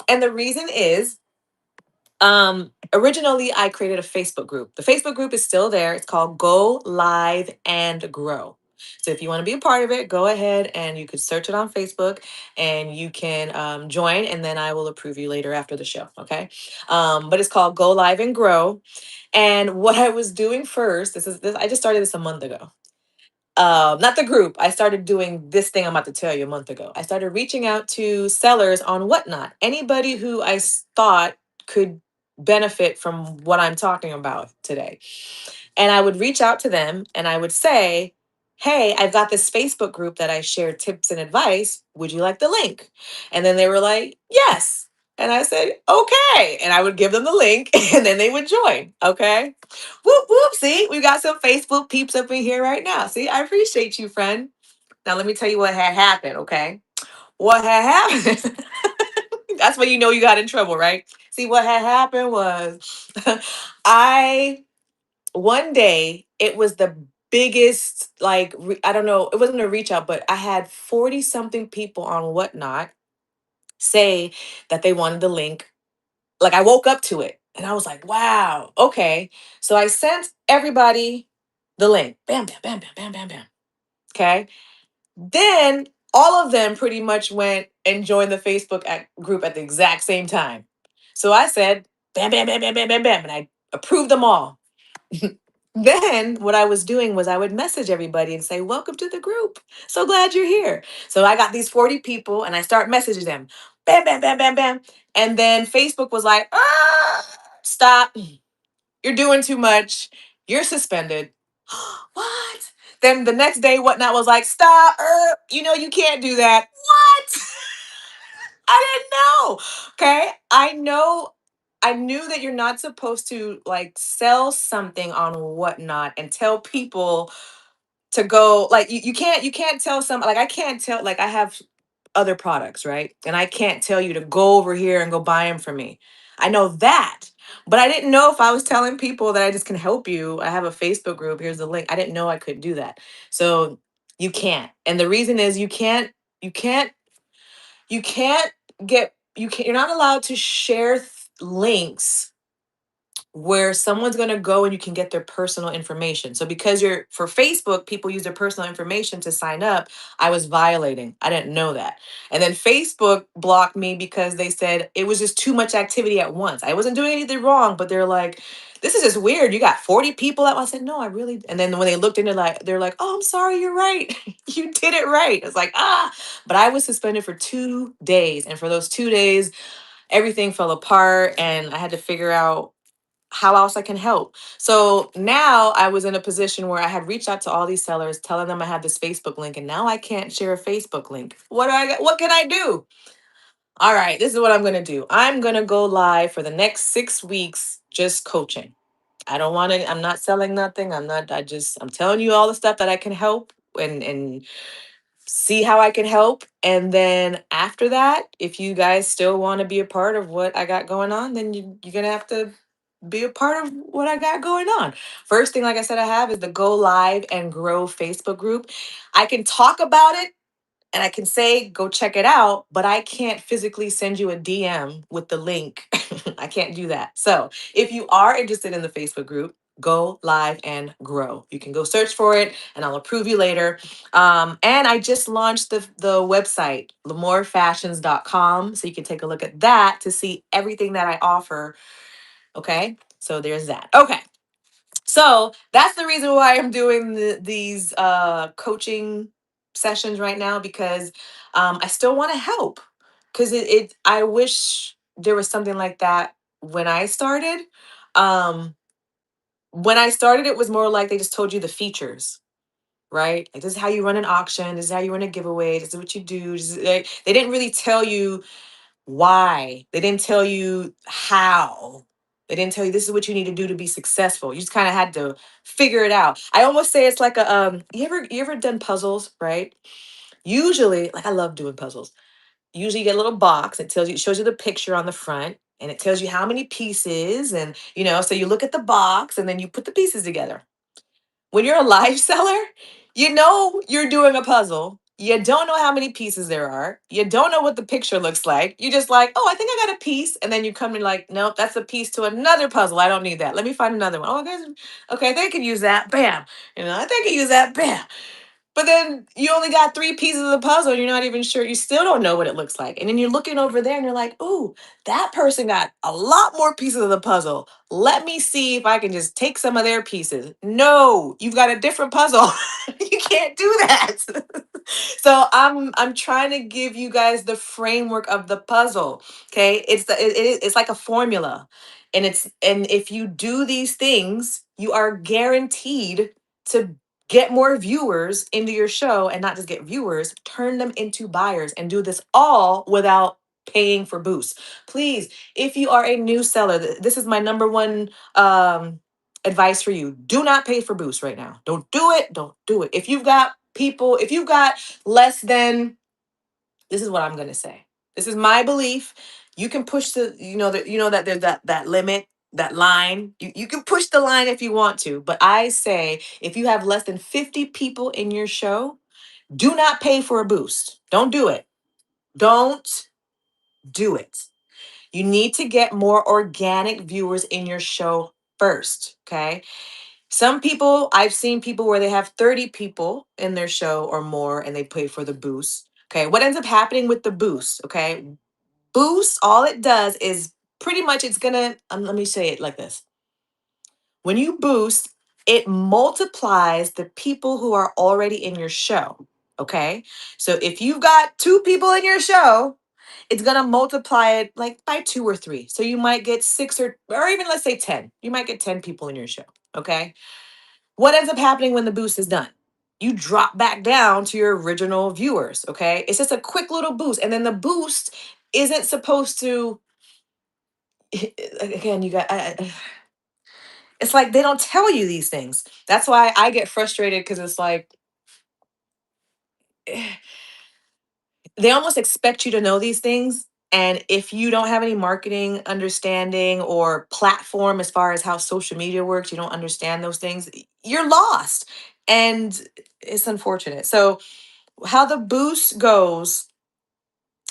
the reason is originally I created a Facebook group. The Facebook group is still there. It's called Go Live and Grow. So if you want to be a part of it, go ahead and you could search it on Facebook and you can join, and then I will approve you later after the show. Okay. But it's called Go Live and Grow. And what I was doing first, I just started this a month ago. Not the group. I started doing this thing I'm about to tell you a month ago. I started reaching out to sellers on Whatnot. Anybody who thought could benefit from what I'm talking about today. And I would reach out to them and I would say, hey, I've got this Facebook group that I share tips and advice. Would you like the link? And then they were like, yes. And I said, okay. And I would give them the link and then they would join. Okay. Whoop, whoop. See, we got some Facebook peeps up in here right now. See, I appreciate you, friend. Now, let me tell you what had happened. Okay. What had happened? That's when you know you got in trouble, right? See, what had happened was I one day it was the biggest like I don't know, it wasn't a reach out, but I had 40 something people on Whatnot say that they wanted the link. Like I woke up to it and I was like, wow, okay. So I sent everybody the link. Bam, bam, bam, bam, bam, bam, bam. Okay. Then all of them pretty much went and joined the Facebook group at the exact same time. So I said, bam, bam, bam, bam, bam, bam, bam. And I approved them all. Then what I was doing was I would message everybody and say, welcome to the group. So glad you're here. So I got these 40 people and I start messaging them. Bam, bam, bam, bam, bam. And then Facebook was like, stop. You're doing too much. You're suspended. What? Then the next day, Whatnot was like, stop. You can't do that. What? I didn't know. Okay. I knew that you're not supposed to like sell something on Whatnot and tell people to go like you can't tell some like I can't tell like I have other products, right? And I can't tell you to go over here and go buy them for me. I know that. But I didn't know if I was telling people that I just can help you. I have a Facebook group. Here's the link. I didn't know I could do that. So you can't. And the reason is you can't you can't you're not allowed to share links where someone's going to go and you can get their personal information. So because you're for Facebook, people use their personal information to sign up. I was violating. I didn't know that. And then Facebook blocked me because they said it was just too much activity at once. I wasn't doing anything wrong, but they're like, this is just weird. You got 40 people at once. I said, no, I really. And then when they looked into like, they're like, oh, I'm sorry, you're right. You did it right. It's like, but I was suspended for 2 days. And for those 2 days, everything fell apart and I had to figure out how else I can help. So now I was in a position where I had reached out to all these sellers, telling them I had this Facebook link, and now I can't share a Facebook link. What can I do? All right, this is what I'm gonna do. I'm gonna go live for the next 6 weeks, just coaching. I don't want to, I'm not selling nothing. I'm telling you all the stuff that I can help and see how I can help. And then after that, if you guys still want to be a part of what I got going on, then you're gonna have to be a part of what I got going on. First thing, like I said, I have is the Go Live and Grow Facebook group. I can talk about it and I can say, go check it out, but I can't physically send you a DM with the link. I can't do that. So if you are interested in the Facebook group, Go Live and Grow. You can go search for it and I'll approve you later. And I just launched the website, LaMorFashions.com. So you can take a look at that to see everything that I offer. Okay. So there's that. Okay. So that's the reason why I'm doing these coaching sessions right now, because I still want to help. Because I wish there was something like that when I started. Um, when I started, it was more like they just told you the features, right? Like, this is how you run an auction. This is how you run a giveaway. This is what you do. They didn't really tell you why. They didn't tell you how. They didn't tell you this is what you need to do to be successful. You just kind of had to figure it out. I almost say it's like a you ever done puzzles, right? Usually, like, I love doing puzzles. Usually you get a little box. It shows you the picture on the front, and it tells you how many pieces, and so you look at the box and then you put the pieces together. When you're a live seller, you know you're doing a puzzle. You don't know how many pieces there are. You don't know what the picture looks like. You just like, oh, I think I got a piece. And then you come in like, nope, that's a piece to another puzzle. I don't need that. Let me find another one. Oh, okay, they can use that. Bam. I think I can use that. Bam. But then you only got three pieces of the puzzle. And you're not even sure. You still don't know what it looks like. And then you're looking over there and you're like, ooh, that person got a lot more pieces of the puzzle. Let me see if I can just take some of their pieces. No, you've got a different puzzle. You can't do that. So I'm trying to give you guys the framework of the puzzle. Okay. It's like a formula. And if you do these things, you are guaranteed to get more viewers into your show, and not just get viewers, turn them into buyers, and do this all without paying for boosts. Please, if you are a new seller, this is my number one advice for you. Do not pay for boosts right now. Don't do it. Don't do it. If you've got less than, this is what I'm going to say. This is my belief. You can push that there's that limit, that line. You can push the line if you want to, but I say if you have less than 50 people in your show, do not pay for a boost. Don't do it. Don't do it. You need to get more organic viewers in your show first, okay? I've seen people where they have 30 people in their show or more, and they pay for the boost. Okay, what ends up happening with the boost? Okay, boost, all it does is pretty much it's gonna, let me say it like this. When you boost, it multiplies the people who are already in your show. Okay, so if you've got two people in your show, it's gonna multiply it like by two or three. So you might get six or even let's say 10. You might get 10 people in your show. Okay. What ends up happening when the boost is done? You drop back down to your original viewers, okay? It's just a quick little boost. And then the boost isn't supposed to, again, it's like they don't tell you these things. That's why I get frustrated, because it's like, they almost expect you to know these things. And if you don't have any marketing understanding or platform as far as how social media works, you don't understand those things, you're lost. And it's unfortunate. So, how the boost goes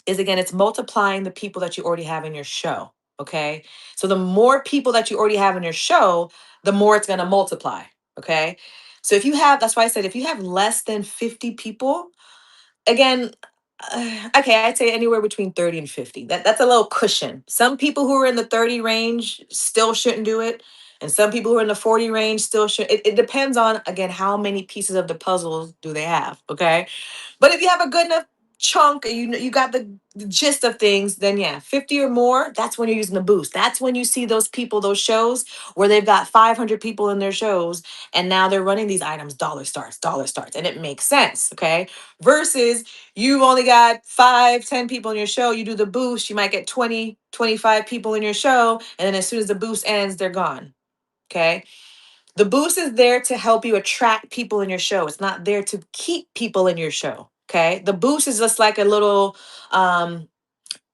is, again, it's multiplying the people that you already have in your show. Okay. So the more people that you already have in your show, the more it's going to multiply. Okay. So that's why I said if you have less than 50 people, again, okay, I'd say anywhere between 30 and 50. That's a little cushion. Some people who are in the 30 range still shouldn't do it. And some people who are in the 40 range still should. It depends on, again, how many pieces of the puzzle do they have. Okay. But if you have a good enough chunk, you got the gist of things, then yeah, 50 or more, that's when you're using the boost. That's when you see those people, those shows where they've got 500 people in their shows, and now they're running these items, dollar starts, and it makes sense, okay? Versus you've only got 5, 10 people in your show, you do the boost, you might get 20, 25 people in your show, and then as soon as the boost ends, they're gone, okay? The boost is there to help you attract people in your show. It's not there to keep people in your show. Okay. The boost is just like a little,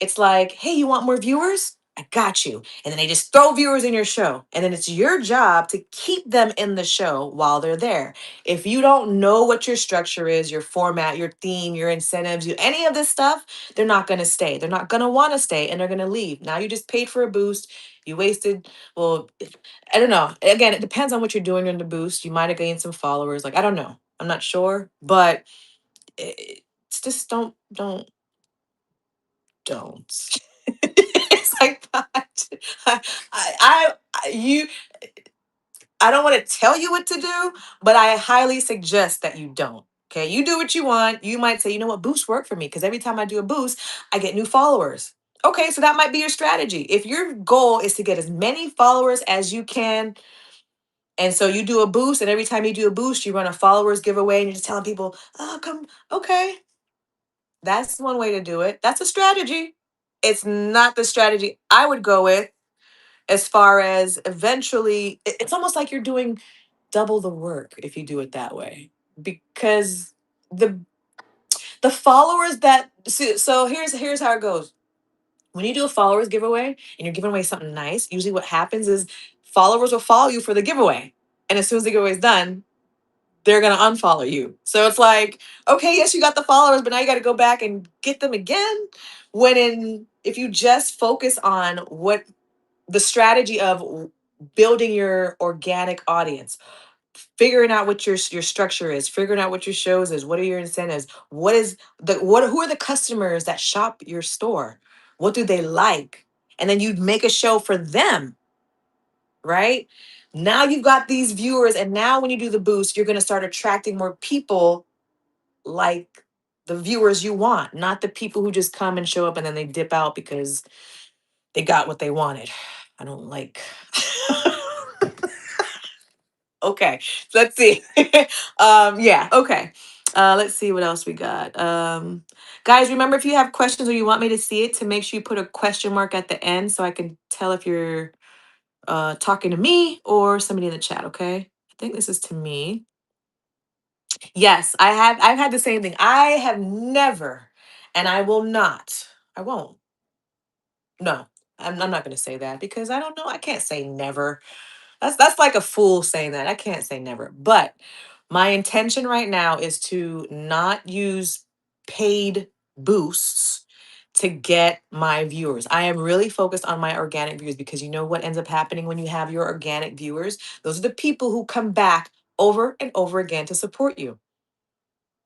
it's like, hey, you want more viewers? I got you. And then they just throw viewers in your show. And then it's your job to keep them in the show while they're there. If you don't know what your structure is, your format, your theme, your incentives, any of this stuff, they're not going to stay. They're not going to want to stay, and they're going to leave. Now you just paid for a boost. You wasted, well, I don't know. Again, it depends on what you're doing in the boost. You might have gained some followers. Like, I don't know. I'm not sure. But it's just don't. It's like that. I, I, I, you, I don't want to tell you what to do, but I highly suggest that you don't. Okay, you do what you want. You might say, you know what, boosts work for me because every time I do a boost, I get new followers. Okay, so that might be your strategy. If your goal is to get as many followers as you can, and so you do a boost, and every time you do a boost, you run a followers giveaway, and you're just telling people, oh, come, okay, that's one way to do it. That's a strategy. It's not the strategy I would go with as far as eventually, it's almost like you're doing double the work if you do it that way because the the followers that so here's how it goes. When you do a followers giveaway and you're giving away something nice, usually what happens is followers will follow you for the giveaway, and as soon as the giveaway is done, they're gonna unfollow you. So it's like, okay, yes, you got the followers, but now you got to go back and get them again. When in if you just focus on what the strategy of building your organic audience, figuring out what your structure is, figuring out what your shows is, what are your incentives, what is what who are the customers that shop your store, what do they like, and then you make a show for them, right? Now you've got these viewers, and now when you do the boost, you're going to start attracting more people like the viewers you want, not the people who just come and show up and then they dip out because they got what they wanted. I don't like. Okay, let's see. Yeah, okay. Let's see what else we got. Guys, remember if you have questions or you want me to see it, to make sure you put a question mark at the end so I can tell if you're talking to me or somebody in the chat, okay? I think this is to me. Yes, I've had the same thing. I have never, and I will not. I won't. No. I'm not going to say that because I don't know. I can't say never. That's like a fool saying that. I can't say never. But my intention right now is to not use paid boosts to get my viewers. I am really focused on my organic viewers because you know what ends up happening when you have your organic viewers? Those are the people who come back over and over again to support you.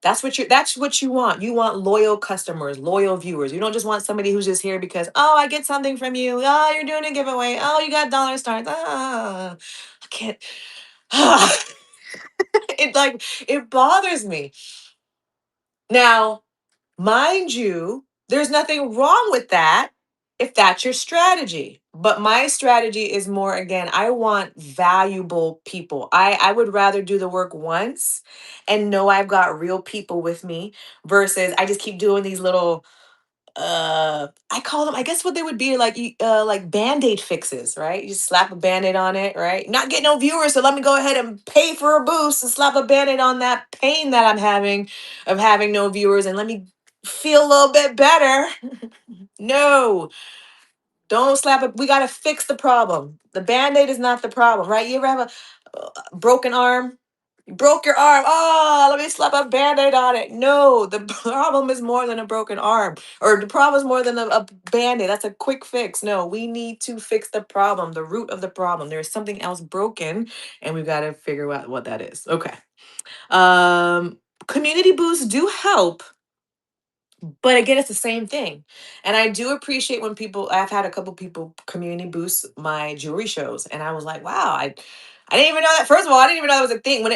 That's what you want. You want loyal customers, loyal viewers. You don't just want somebody who's just here because, oh, I get something from you. Oh, you're doing a giveaway. Oh, you got dollar stars. Ah, I can't. It like it bothers me. Now, mind you, there's nothing wrong with that if that's your strategy. But my strategy is more, again, I want valuable people. I would rather do the work once and know I've got real people with me versus I just keep doing these little I call them, I guess what they would be like like band-aid fixes, right? You slap a band-aid on it, right? Not get no viewers, so let me go ahead and pay for a boost and slap a band-aid on that pain that I'm having of having no viewers, and let me feel a little bit better. No, don't slap it. We got to fix the problem. The band-aid is not the problem, right? You ever have a broken arm? You broke your arm. Oh, let me slap a band-aid on it. No, the problem is more than a broken arm. Or the problem is more than a band-aid. That's a quick fix. No, we need to fix the problem, the root of the problem. There's something else broken, and we've got to figure out what that is. Okay. Um, Community boosts do help, but again, it's the same thing. And I do appreciate when people, I've had a couple people community boost my jewelry shows. And I was like, wow, I didn't even know that. First of all, I didn't even know that was a thing.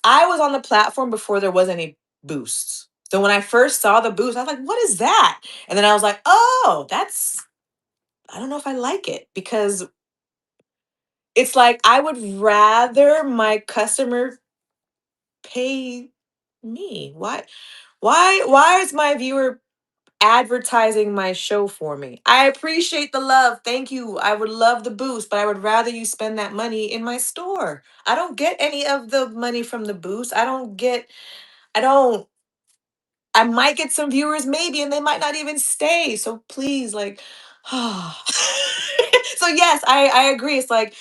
I was on the platform before there was any boosts. So when I first saw the boost, I was like, what is that? And then I was like, oh, I don't know if I like it because it's like I would rather my customer pay me. Why is my viewer advertising my show for me? I appreciate the love. Thank you. I would love the boost, but I would rather you spend that money in my store. I don't get any of the money from the boost. I don't, I might get some viewers maybe, and they might not even stay. So please, like, so yes, I agree. It's like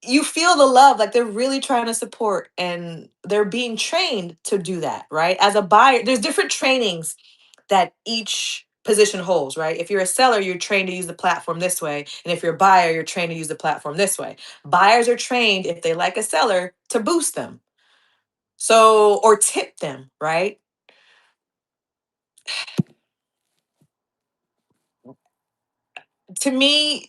you feel the love, like they're really trying to support and they're being trained to do that, right? As a buyer, there's different trainings that each position holds, right? If you're a seller, you're trained to use the platform this way. And if you're a buyer, you're trained to use the platform this way. Buyers are trained, if they like a seller, to boost them. So, or tip them, right? To me,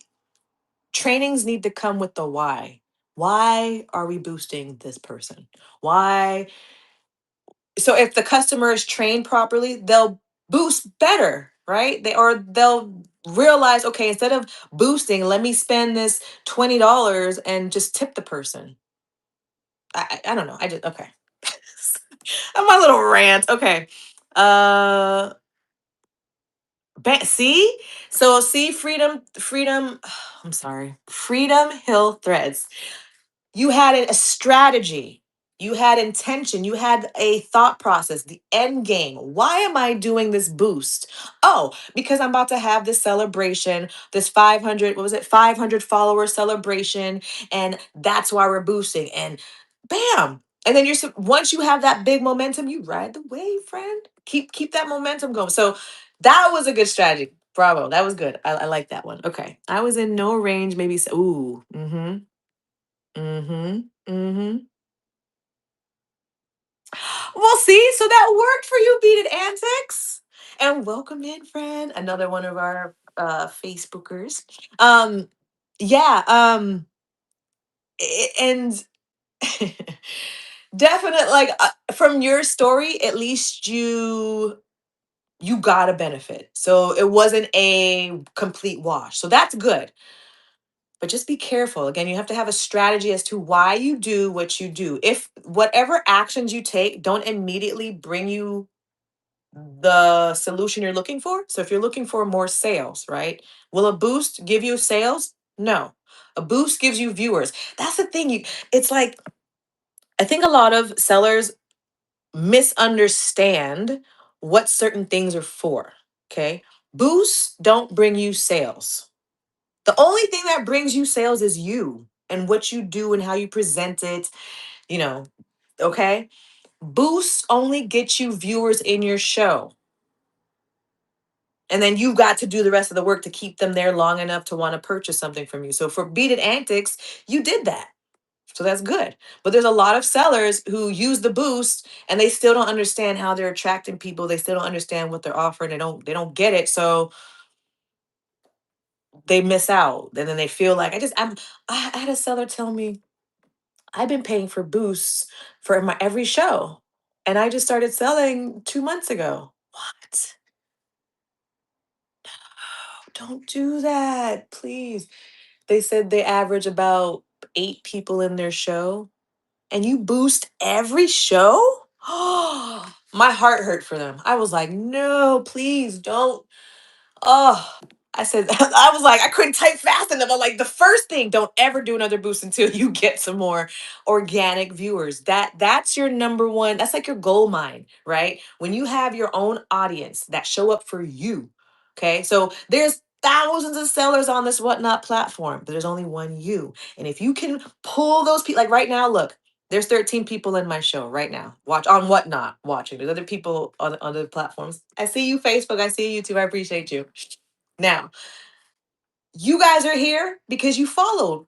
trainings need to come with the why. Why are we boosting this person? Why? So if the customer is trained properly, they'll boost better, right? They'll realize, okay, instead of boosting, let me spend this $20 and just tip the person. I don't know. I just okay. I'm my little rant. Okay. Uh see? So see freedom I'm sorry. Freedom Hill Threads. You had a strategy, you had intention, you had a thought process, the end game. Why am I doing this boost? Oh, because I'm about to have this celebration, this 500, what was it, 500 follower celebration, and that's why we're boosting. And bam. And then once you have that big momentum, you ride the wave, friend. Keep that momentum going. So that was a good strategy. Bravo. That was good. I like that one. Okay. I was in no range, maybe. Ooh. Mm-hmm. Mm-hmm. Mm-hmm. Well, see, so that worked for you, Beat It Antics. And welcome in, friend. Another one of our Facebookers. Um, yeah, and definitely like from your story, at least you got a benefit. So it wasn't a complete wash. So that's good. But just be careful. Again, you have to have a strategy as to why you do what you do. If whatever actions you take don't immediately bring you the solution you're looking for. So if you're looking for more sales, right? Will a boost give you sales? No. A boost gives you viewers. That's the thing. It's like I think a lot of sellers misunderstand what certain things are for. Okay? Boosts don't bring you sales. The only thing that brings you sales is you and what you do and how you present it, you know, okay? Boosts only get you viewers in your show. And then you've got to do the rest of the work to keep them there long enough to want to purchase something from you. So for Beat It Antics, you did that. So that's good. But there's a lot of sellers who use the boost and they still don't understand how they're attracting people. They still don't understand what they're offering. They don't get it. So they miss out. And then they feel like I had a seller tell me, I've been paying for boosts for my every show. And I just started selling 2 months ago. What? Don't do that, please. They said they average about 8 people in their show, and you boost every show? My heart hurt for them. I was like, "No, please don't." Oh, I said, I was like, I couldn't type fast enough. I'm like, the first thing, don't ever do another boost until you get some more organic viewers. That's your number one. That's like your gold mine, right? When you have your own audience that show up for you. Okay. So there's thousands of sellers on this whatnot platform, but there's only one you. And if you can pull those people, like right now, look, there's 13 people in my show right now. Watch on whatnot watching. There's other people on other platforms. I see you, Facebook. I see you, YouTube. I appreciate you. Now, you guys are here because you followed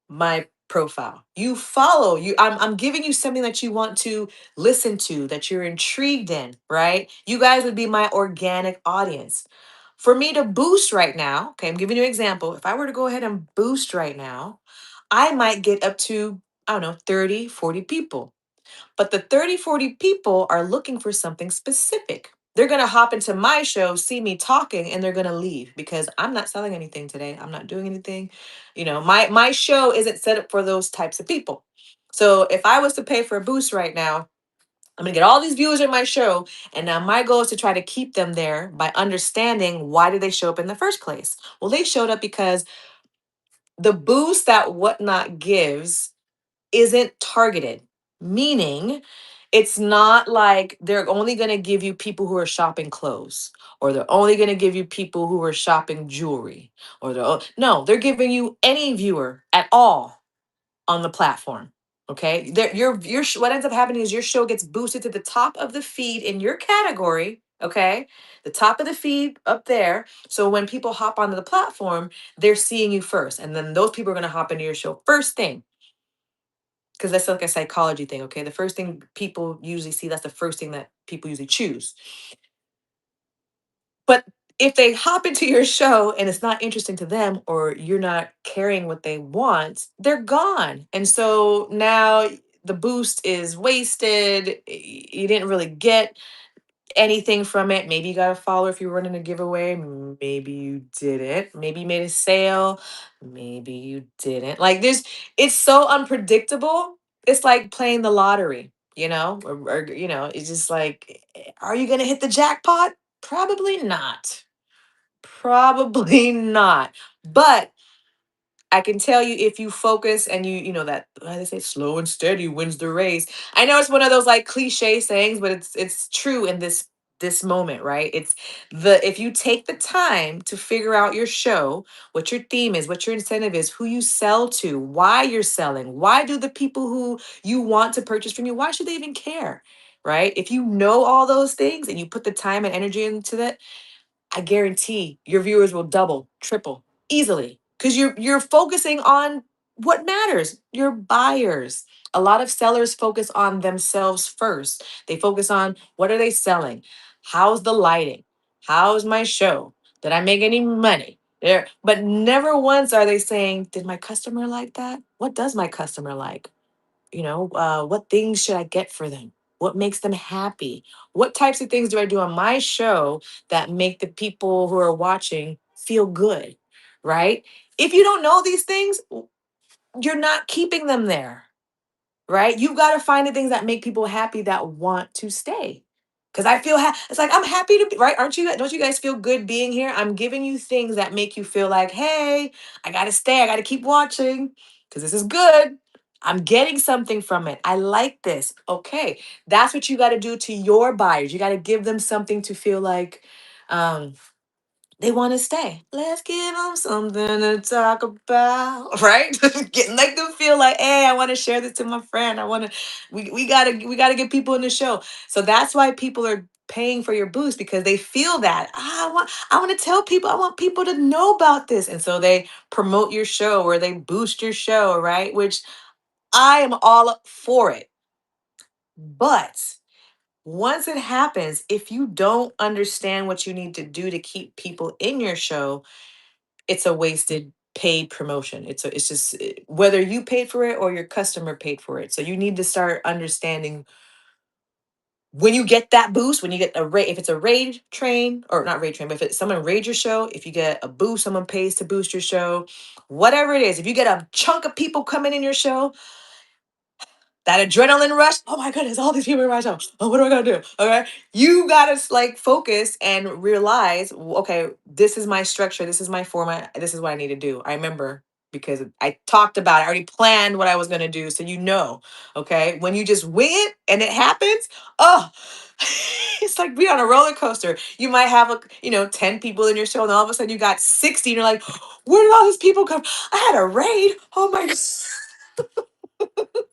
my profile. You follow you. I'm giving you something that you want to listen to, that you're intrigued in, right? You guys would be my organic audience. For me to boost right now, okay, I'm giving you an example. If I were to go ahead and boost right now, I might get up to, I don't know, 30, 40 people. But the 30, 40 people are looking for something specific. They're going to hop into my show, see me talking, and they're going to leave because I'm not selling anything today. I'm not doing anything. My show isn't set up for those types of people. So if I was to pay for a boost right now, I'm going to get all these viewers in my show. And now my goal is to try to keep them there by understanding, why did they show up in the first place? Well, they showed up because the boost that Whatnot gives isn't targeted, meaning it's not like they're only going to give you people who are shopping clothes, or they're only going to give you people who are shopping jewelry, or no, they're giving you any viewer at all on the platform. Okay, what ends up happening is your show gets boosted to the top of the feed in your category. Okay, the top of the feed up there. So when people hop onto the platform, they're seeing you first, and then those people are going to hop into your show first thing, because that's like a psychology thing. Okay, the first thing people usually see, that's the first thing that people usually choose. But if they hop into your show and it's not interesting to them, or you're not carrying what they want, they're gone. And so now the boost is wasted. You didn't really get anything from it. Maybe you got a follower if you were running a giveaway. Maybe you didn't. Maybe you made a sale. Maybe you didn't. Like this, it's so unpredictable. It's like playing the lottery, or it's just like, are you gonna hit the jackpot? Probably not. Probably not. But I can tell you, if you focus and you know that, how they say, slow and steady wins the race. I know it's one of those like cliche sayings, but it's true in this moment, right? It's the if you take the time to figure out your show, what your theme is, what your incentive is, who you sell to, why you're selling, why do the people who you want to purchase from you, why should they even care? Right? If you know all those things and you put the time and energy into that, I guarantee your viewers will double, triple easily, because you're focusing on what matters, your buyers. A lot of sellers focus on themselves first. They focus on, what are they selling? How's the lighting? How's my show? Did I make any money? There, but never once are they saying, did my customer like that? What does my customer like? What things should I get for them? What makes them happy? What types of things do I do on my show that make the people who are watching feel good? Right? If you don't know these things, you're not keeping them there, right? You've got to find the things that make people happy, that want to stay. Because I feel it's like, I'm happy to be, right. Aren't you? Don't you guys feel good being here? I'm giving you things that make you feel like, hey, I got to stay. I got to keep watching because this is good. I'm getting something from it. I like this. Okay. That's what you got to do to your buyers. You got to give them something to feel like, um, they want to stay. Let's give them something to talk about, right? Make them feel like, hey, I want to share this to my friend. We gotta get people in the show. So that's why people are paying for your boost, because they feel that, I want to tell people, I want people to know about this. And so they promote your show, or they boost your show, right? Which I am all for it. But once it happens, if you don't understand what you need to do to keep people in your show, it's a wasted paid promotion. It's just, whether you paid for it or your customer paid for it. So you need to start understanding, when you get that boost, when you get a raid, if it's a raid train, or not raid train, but if it's someone raid your show, if you get a boost, someone pays to boost your show, whatever it is, if you get a chunk of people coming in your show, that adrenaline rush, oh my goodness, all these people in my show, oh, what am I gonna do? Okay, you gotta like focus and realize, okay, this is my structure, this is my format, this is what I need to do. I remember, because I talked about it, I already planned what I was gonna do, so okay, when you just wing it and it happens, oh, it's like being on a roller coaster. You might have 10 people in your show, and all of a sudden you got 60, and you're like, where did all these people come? I had a raid, oh my god.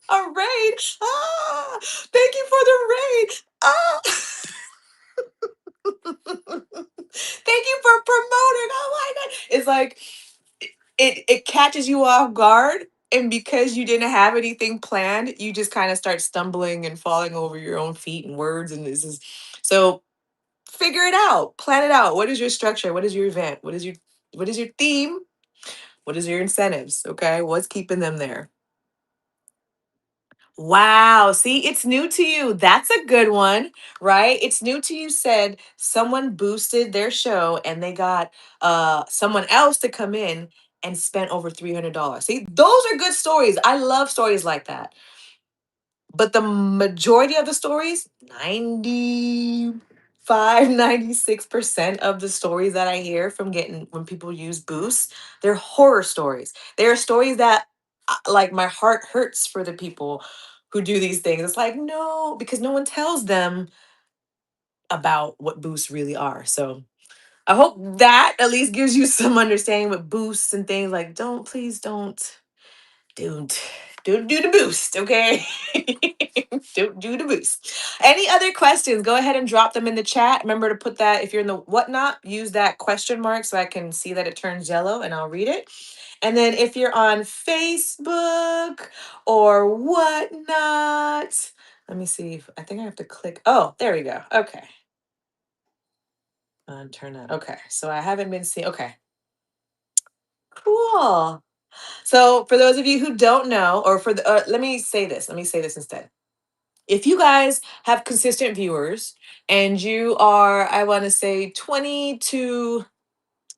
A raid. Ah, thank you for the raid. Ah, thank you for promoting. Oh my god. It's like, it catches you off guard. And because you didn't have anything planned, you just kind of start stumbling and falling over your own feet and words. And this is so, figure it out, plan it out. What is your structure? What is your event? What is your theme? What is your incentives? Okay. What's keeping them there? Wow. See, it's new to you. That's a good one, right? It's new to you. Said someone boosted their show and they got someone else to come in and spent over $300. See, those are good stories. I love stories like that. But the majority of the stories, 96% of the stories that I hear from getting when people use boosts, they're horror stories. They're stories that, like, my heart hurts for the people who do these things. It's like, no, because no one tells them about what boosts really are. So I hope that at least gives you some understanding with boosts and things. Like, please don't don't do the boost, okay? Don't do the boost. Any other questions, go ahead and drop them in the chat. Remember to put that, if you're in the whatnot, use that question mark so I can see that it turns yellow and I'll read it. And then if you're on Facebook or whatnot, let me see if I think I have to click. Oh, there we go. Okay. Turn that. Okay. So I haven't been seeing. Okay. Cool. So for those of you who don't know, or for the, let me say this. Let me say this instead. If you guys have consistent viewers and you are, I want to say 20 to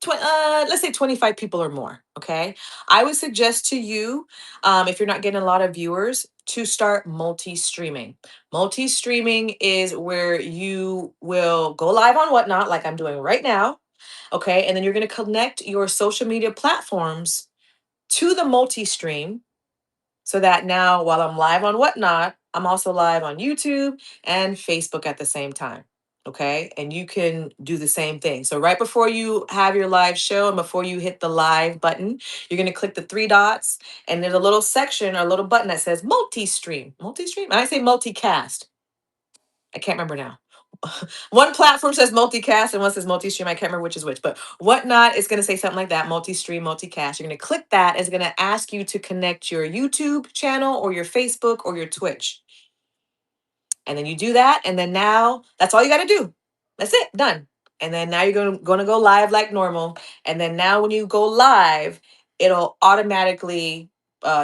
let's say 25 people or more. Okay. I would suggest to you, if you're not getting a lot of viewers, to start multi-streaming. Multi-streaming is where you will go live on Whatnot, like I'm doing right now. Okay. And then you're going to connect your social media platforms to the multi-stream so that now while I'm live on Whatnot, I'm also live on YouTube and Facebook at the same time. Okay. And you can do the same thing. So, right before you have your live show and before you hit the live button, you're going to click the three dots and there's a little section or a little button that says multi stream. Multi stream? I say multicast. I can't remember now. One platform says multicast and one says multi-stream. I can't remember which is which, but Whatnot is going to say something like that: multi-stream, multicast. You're going to click that. It's going to ask you to connect your YouTube channel or your Facebook or your Twitch. And then you do that, and then now that's all you got to do. That's it, done. And then now you're going to go live like normal. And then now when you go live, it'll automatically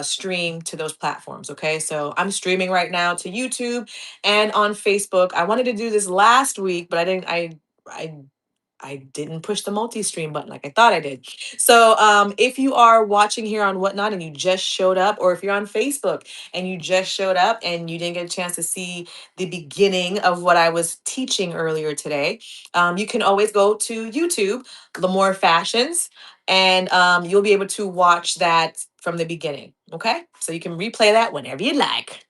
stream to those platforms. Okay, so I'm streaming right now to YouTube and on Facebook. I wanted to do this last week, but I didn't. I didn't push the multi-stream button like I thought I did. So if you are watching here on Whatnot and you just showed up, or if you're on Facebook and you just showed up and you didn't get a chance to see the beginning of what I was teaching earlier today, you can always go to YouTube, Lamor Fashions, and you'll be able to watch that from the beginning. Okay, so you can replay that whenever you like.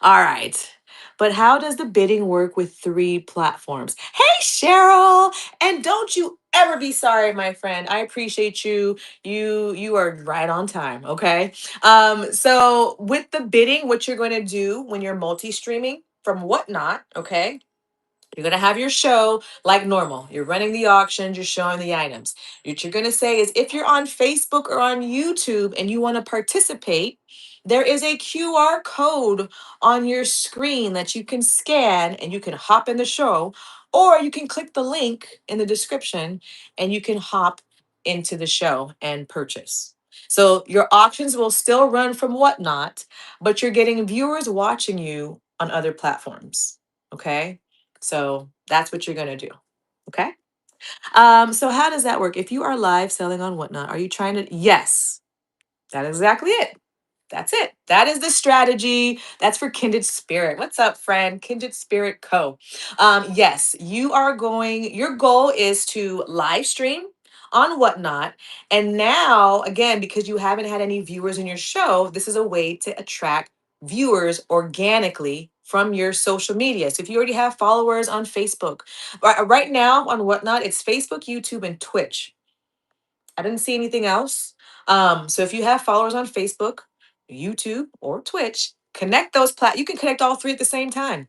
All right. But how does the bidding work with three platforms? Hey, Cheryl. And don't you ever be sorry, my friend. I appreciate you. You are right on time, okay? So with the bidding, what you're going to do when you're multi-streaming from Whatnot, okay? You're going to have your show like normal. You're running the auctions, you're showing the items. What you're going to say is if you're on Facebook or on YouTube and you want to participate, there is a QR code on your screen that you can scan and you can hop in the show, or you can click the link in the description and you can hop into the show and purchase. So your auctions will still run from Whatnot, but you're getting viewers watching you on other platforms. Okay. So that's what you're going to do. Okay. So how does that work? If you are live selling on Whatnot, are you trying to? Yes, that's exactly it. That's it. That is the strategy. That's for Kindred Spirit. What's up, friend? Kindred Spirit Co. Yes, you are going, your goal is to live stream on Whatnot. And now, again, because you haven't had any viewers in your show, this is a way to attract viewers organically from your social media. So if you already have followers on Facebook, right now on Whatnot, it's Facebook, YouTube, and Twitch. I didn't see anything else. So if you have followers on Facebook, YouTube, or Twitch, connect those you can connect all three at the same time.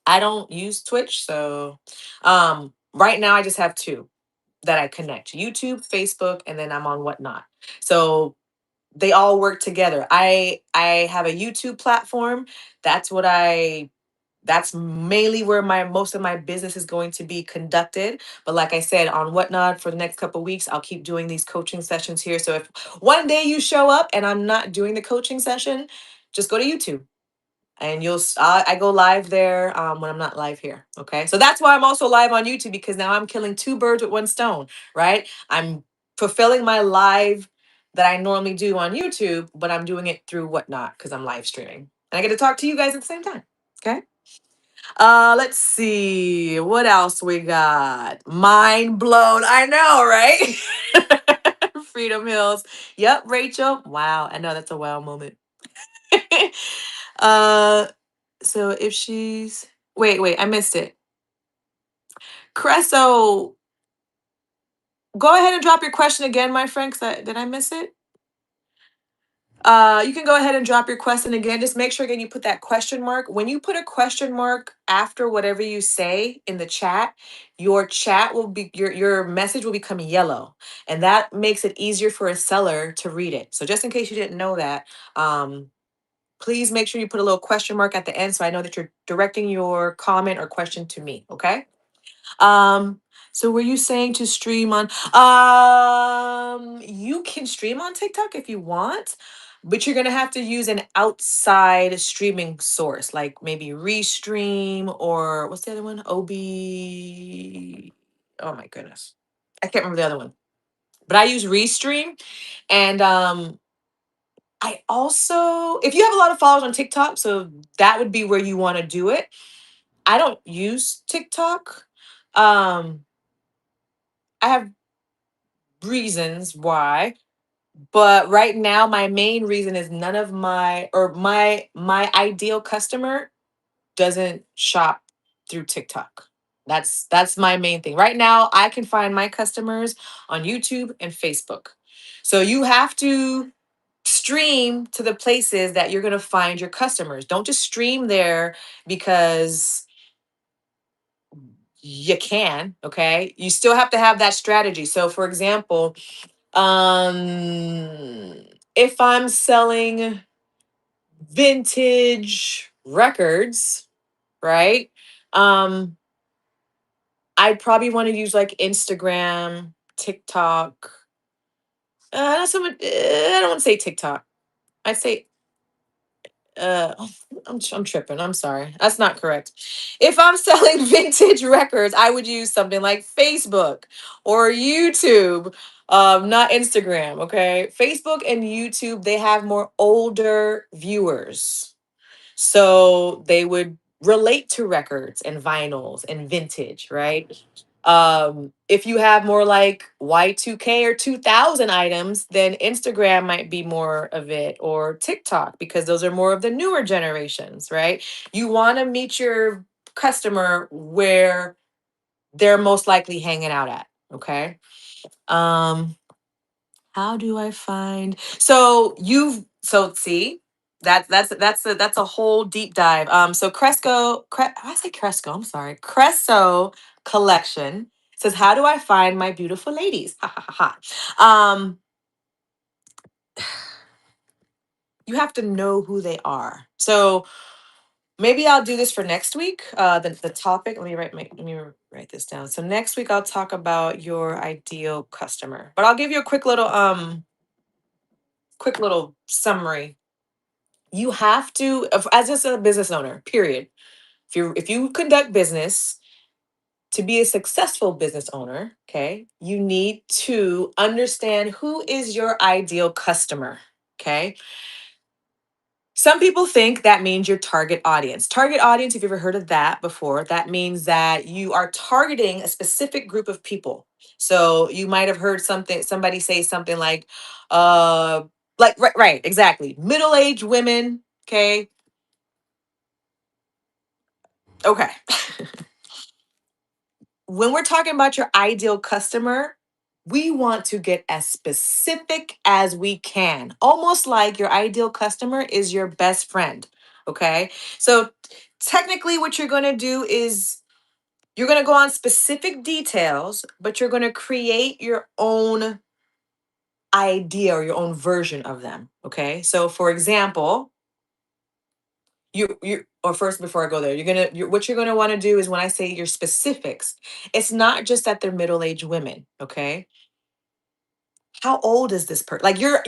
I don't use Twitch, so right now I just have two that I connect: YouTube, Facebook, and then I'm on Whatnot. So they all work together. I have a YouTube platform. That's what I that's mainly where my most of my business is going to be conducted. But like I said, on Whatnot for the next couple of weeks, I'll keep doing these coaching sessions here. So if one day you show up and I'm not doing the coaching session, just go to YouTube and I go live there when I'm not live here. Okay, so that's why I'm also live on YouTube, because now I'm killing two birds with one stone. Right, I'm fulfilling my live that I normally do on YouTube, but I'm doing it through Whatnot because I'm live streaming and I get to talk to you guys at the same time. Okay. Let's see what else we got. Mind blown. I know, right? Freedom Hills. Yep, Rachel. Wow, I know that's a wow moment. uh, so if she's wait, I missed it. Cresso, go ahead and drop your question again, my friend. Did I miss it? You can go ahead and drop your question again. Just make sure again you put that question mark. When you put a question mark after whatever you say in the chat will be your message will become yellow, and that makes it easier for a seller to read it. So just in case you didn't know that, please make sure you put a little question mark at the end so I know that you're directing your comment or question to me. Okay. Um, So were you saying to stream on you can stream on TikTok if you want, but you're going to have to use an outside streaming source like maybe Restream or what's the other one? OB. Oh my goodness. I can't remember the other one. But I use Restream and I also if you have a lot of followers on TikTok, so that would be where you want to do it. I don't use TikTok. Um I have reasons why, but right now my main reason is none of my ideal customer doesn't shop through TikTok. That's my main thing. Right now I can find my customers on YouTube and Facebook. So you have to stream to the places that you're going to find your customers. Don't just stream there because you can, okay? You still have to have that strategy. So for example, if I'm selling vintage records, right? Um, I'd probably want to use like Instagram, TikTok. Not so much, I don't want to say TikTok. I'd say I'm tripping. I'm sorry. That's not correct. If I'm selling vintage records, I would use something like Facebook or YouTube, not Instagram. Okay, Facebook and YouTube, they have more older viewers, so they would relate to records and vinyls and vintage, right? If you have more like Y2K or 2000 items, then Instagram might be more of it, or TikTok, because those are more of the newer generations, right? You want to meet your customer where they're most likely hanging out at. Okay. um how do I find? So you've so see that's a whole deep dive. So I say Cresco. I'm sorry, Cresso collection says, "How do I find my beautiful ladies?" Ha ha ha ha. You have to know who they are. So maybe I'll do this for next week. The topic. Let me write this down. So next week I'll talk about your ideal customer, but I'll give you a quick little summary. You have to, as just a business owner, period. If you conduct business, to be a successful business owner, okay, you need to understand who is your ideal customer. Okay. Some people think that means your target audience. Target audience, if you've ever heard of that before, that means that you are targeting a specific group of people. So you might have heard somebody say something like right, exactly. Middle-aged women, okay? Okay. When we're talking about your ideal customer, we want to get as specific as we can, almost like your ideal customer is your best friend. Okay. So, technically, what you're going to do is you're going to go on specific details, but you're going to create your own idea or your own version of them. Okay. So, for example, or first before I go there, what you're gonna want to do is when I say your specifics, it's not just that they're middle-aged women, okay? How old is this person? Like you're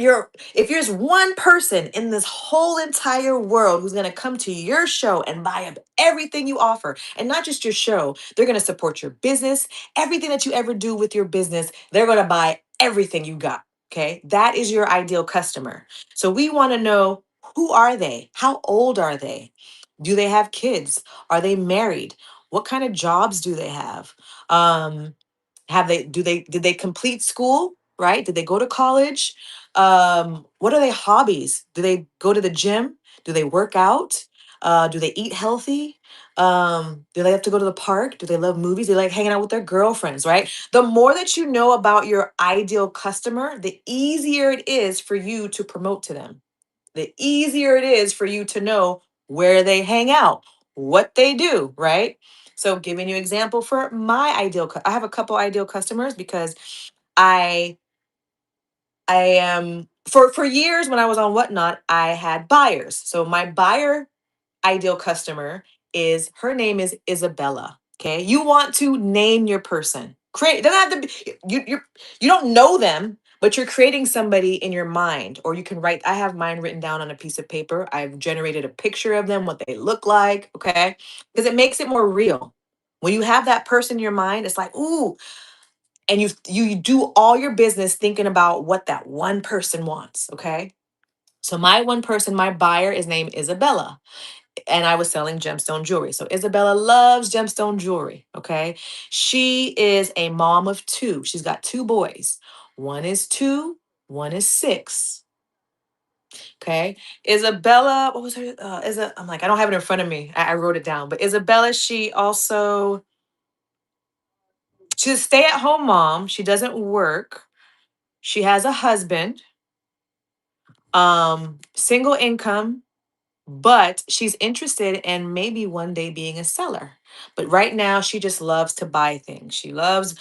if there's one person in this whole entire world who's gonna come to your show and buy up everything you offer, and not just your show, they're gonna support your business, everything that you ever do with your business, they're gonna buy everything you got. Okay. That is your ideal customer. So we want to know, who are they? How old are they? Do they have kids? Are they married? What kind of jobs do they have? Um, did they complete school, right? Did they go to college? What are their hobbies? Do they go to the gym? Do they work out? Do they eat healthy? Do they have to go to the park? Do they love movies? They like hanging out with their girlfriends, right? The more that you know about your ideal customer, the easier it is for you to promote to them. The easier it is for you to know where they hang out, what they do, right? So giving you example for my I have a couple ideal customers because I I am for years when I was on Whatnot, I had buyers. So my buyer ideal customer is her name is Isabella. Okay. You want to name your person. Create, doesn't have to be, you don't know them, but you're creating somebody in your mind. Or you can write, I have mine written down on a piece of paper. I've generated a picture of them, what they look like, okay? Because it makes it more real. When you have that person in your mind, it's like, ooh, and you do all your business thinking about what that one person wants, okay? So my one person, my buyer is named Isabella, and I was selling gemstone jewelry. So Isabella loves gemstone jewelry, okay? She is a mom of two. She's got two boys. One is 2, one is 6. Okay. Isabella, what was her I'm like, I don't have it in front of me. I wrote it down. But Isabella, she's a stay-at-home mom. She doesn't work. She has a husband, single income, but she's interested in maybe one day being a seller. But right now, she just loves to buy things. She loves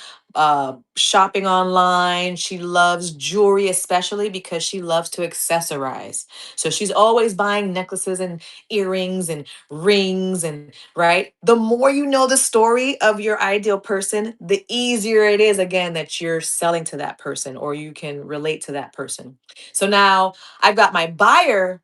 shopping online. She loves jewelry, especially because she loves to accessorize. So she's always buying necklaces and earrings and rings. And right, the more you know the story of your ideal person, the easier it is, again, that you're selling to that person or you can relate to that person. So now I've got my buyer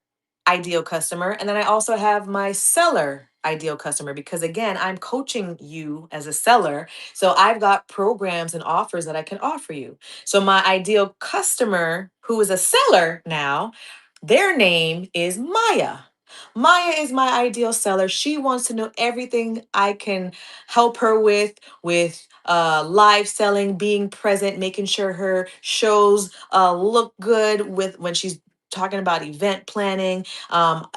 ideal customer. And then I also have my seller ideal customer because, again, I'm coaching you as a seller. So I've got programs and offers that I can offer you. So my ideal customer, who is a seller now, their name is Maya. Maya is my ideal seller. She wants to know everything I can help her with live selling, being present, making sure her shows look good with when she's talking about event planning.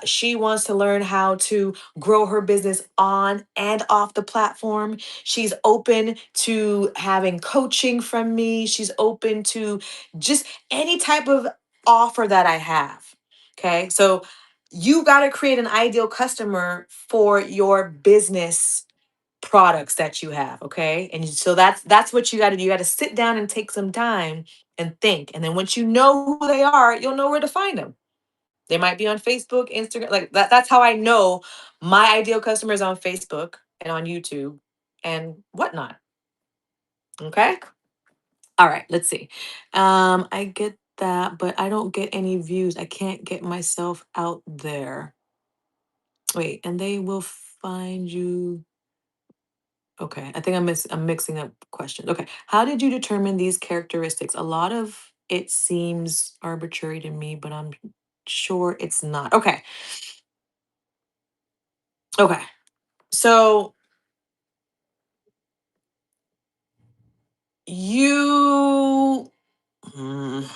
She wants to learn how to grow her business on and off the platform. She's open to having coaching from me. She's open to just any type of offer that I have. Okay. So you got to create an ideal customer for your business products that you have. Okay. And so that's what you got to do. You got to sit down and take some time and think. And then once you know who they are, you'll know where to find them. They might be on Facebook, Instagram, like that. That's how I know my ideal customer is on Facebook and on YouTube and whatnot. Okay. All right. Let's see. I get that, but I don't get any views. I can't get myself out there. Wait, and they will find you. Okay. I think I'm mixing up questions. Okay. How did you determine these characteristics? A lot of it seems arbitrary to me, but I'm sure it's not. Okay. Okay. So you mm,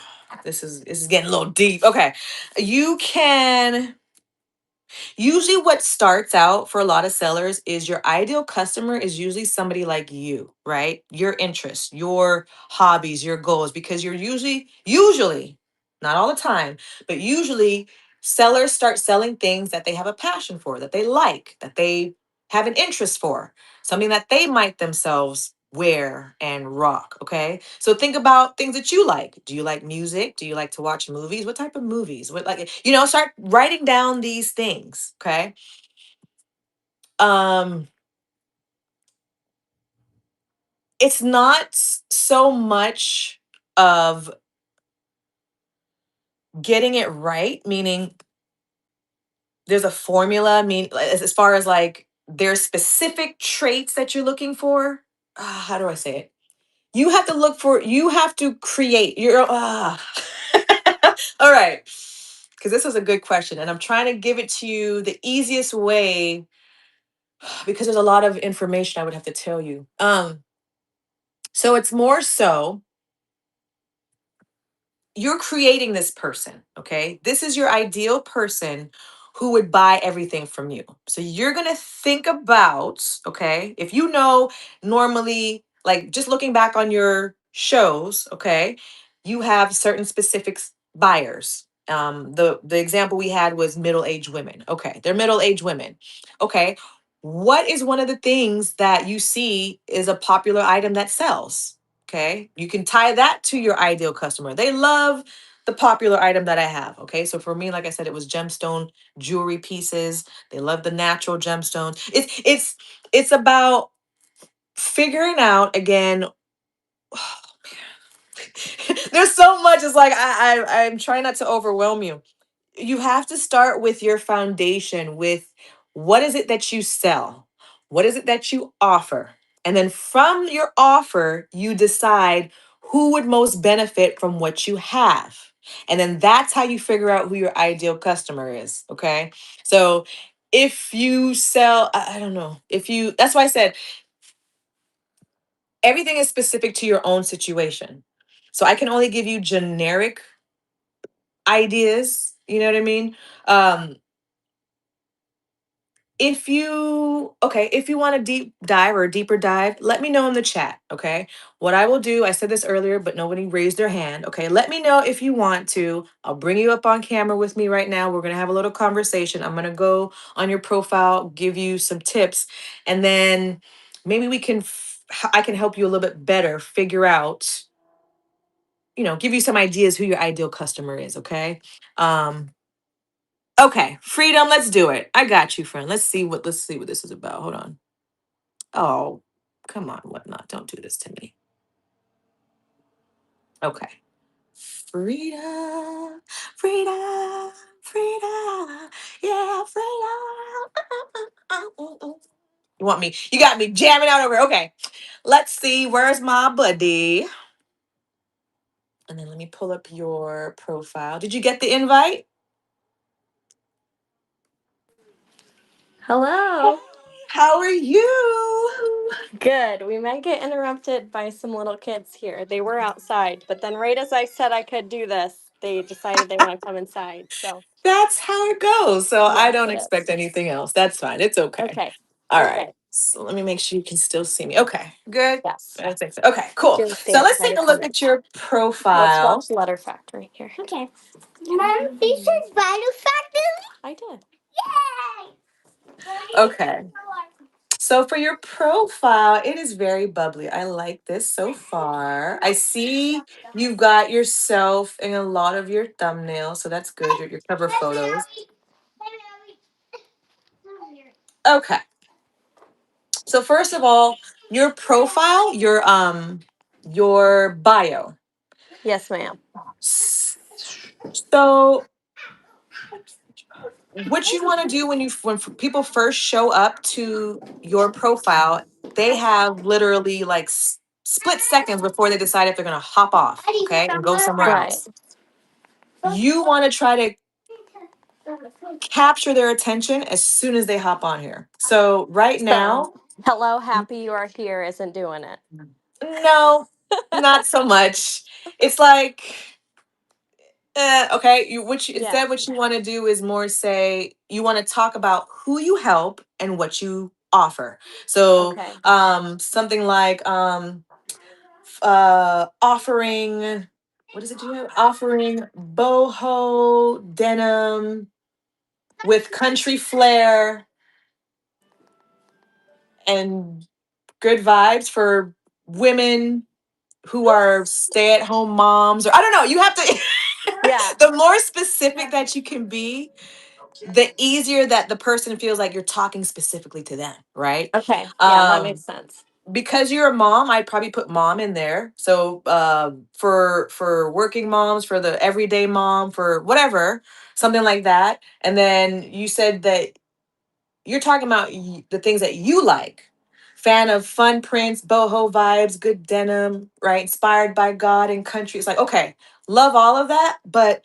this is getting a little deep. Okay. You can usually what starts out for a lot of sellers is your ideal customer is usually somebody like you, right? Your interests, your hobbies, your goals, because you're usually, not all the time, but usually sellers start selling things that they have a passion for, that they like, that they have an interest for, something that they might themselves wear and rock. Okay. So think about things that you like. Do you like music? Do you like to watch movies? What type of movies? What, like, start writing down these things. Okay. Um, it's not so much of getting it right, meaning there's a formula, as far as like there's specific traits that you're looking for. How do I say it? You have to create your all right, because this was a good question and I'm trying to give it to you the easiest way because there's a lot of information I would have to tell you. So it's more so you're creating this person, okay? This is your ideal person who would buy everything from you. So you're going to think about, okay, if you know normally, like just looking back on your shows, okay, you have certain buyers. The example we had was middle-aged women. Okay, they're middle-aged women. Okay, what is one of the things that you see is a popular item that sells? Okay. You can tie that to your ideal customer. They love the popular item that I have. Okay. So for me, like I said, it was gemstone jewelry pieces. They love the natural gemstones. It's about figuring out again There's so much. It's like I'm trying not to overwhelm you. You have to start with your foundation with what is it that you sell? What is it that you offer? And then from your offer, you decide who would most benefit from what you have. And then that's how you figure out who your ideal customer is. Okay. So if you sell, I don't know, if you, that's why I said everything is specific to your own situation. So I can only give you generic ideas. You know what I mean? Um, if you want a deep dive or a deeper dive, let me know in the chat. Okay. What I will do, I said this earlier, but nobody raised their hand. Okay. Let me know if you want to. I'll bring you up on camera with me right now. We're going to have a little conversation. I'm going to go on your profile, give you some tips, and then maybe I can help you a little bit better figure out, give you some ideas who your ideal customer is. Okay. Um, okay. Freedom. Let's do it. I got you, friend. Let's see what this is about. Hold on. Oh, come on, whatnot. Don't do this to me. Okay. Freedom, freedom, freedom. Yeah, freedom. You got me jamming out over. Okay. Let's see. Where's my buddy? And then let me pull up your profile. Did you get the invite? Hello. How are you? Good. We might get interrupted by some little kids here. They were outside, but then right as I said I could do this, they decided they want to come inside. So, That's how it goes. So I yes, don't it is. expect anything else. That's fine. It's okay. Okay. All right. Okay. So let me make sure you can still see me. Okay. Good. Yes. I think so. Okay, cool. Soon as they So let's decide take to a come look in. at your Let's profile. watch Letter Factory here. Okay. Mom, this is Value Factory. I did. Yay! Okay. So for your profile, it is very bubbly. I like this so far. I see you've got yourself in a lot of your thumbnails, so that's good. Your cover photos. Okay. So first of all, your profile, your bio. Yes, ma'am. So what you want to do when people first show up to your profile, they have literally like split seconds before they decide if they're going to hop off, okay, and go somewhere Right. else. You want to try to capture their attention as soon as they hop on here. So right So, now, hello, happy you are here isn't doing it. no, not so much. It's like okay, Yeah. instead what you want to do is more say you want to talk about who you help and what you offer. So Okay. something like offering, what is it you have? Offering boho denim with country flair and good vibes for women who are stay-at-home moms, or I don't know, you have to Yeah. the more specific that you can be, the easier that the person feels like you're talking specifically to them, right? Okay. Yeah, that Um, makes sense. because you're a mom, I'd probably put mom in there. So for working moms, for the everyday mom, for whatever, something like that. And then you said that you're talking about the things that you like. Fan of fun prints, boho vibes, good denim, right? Inspired by God and country. It's like, okay, love all of that, but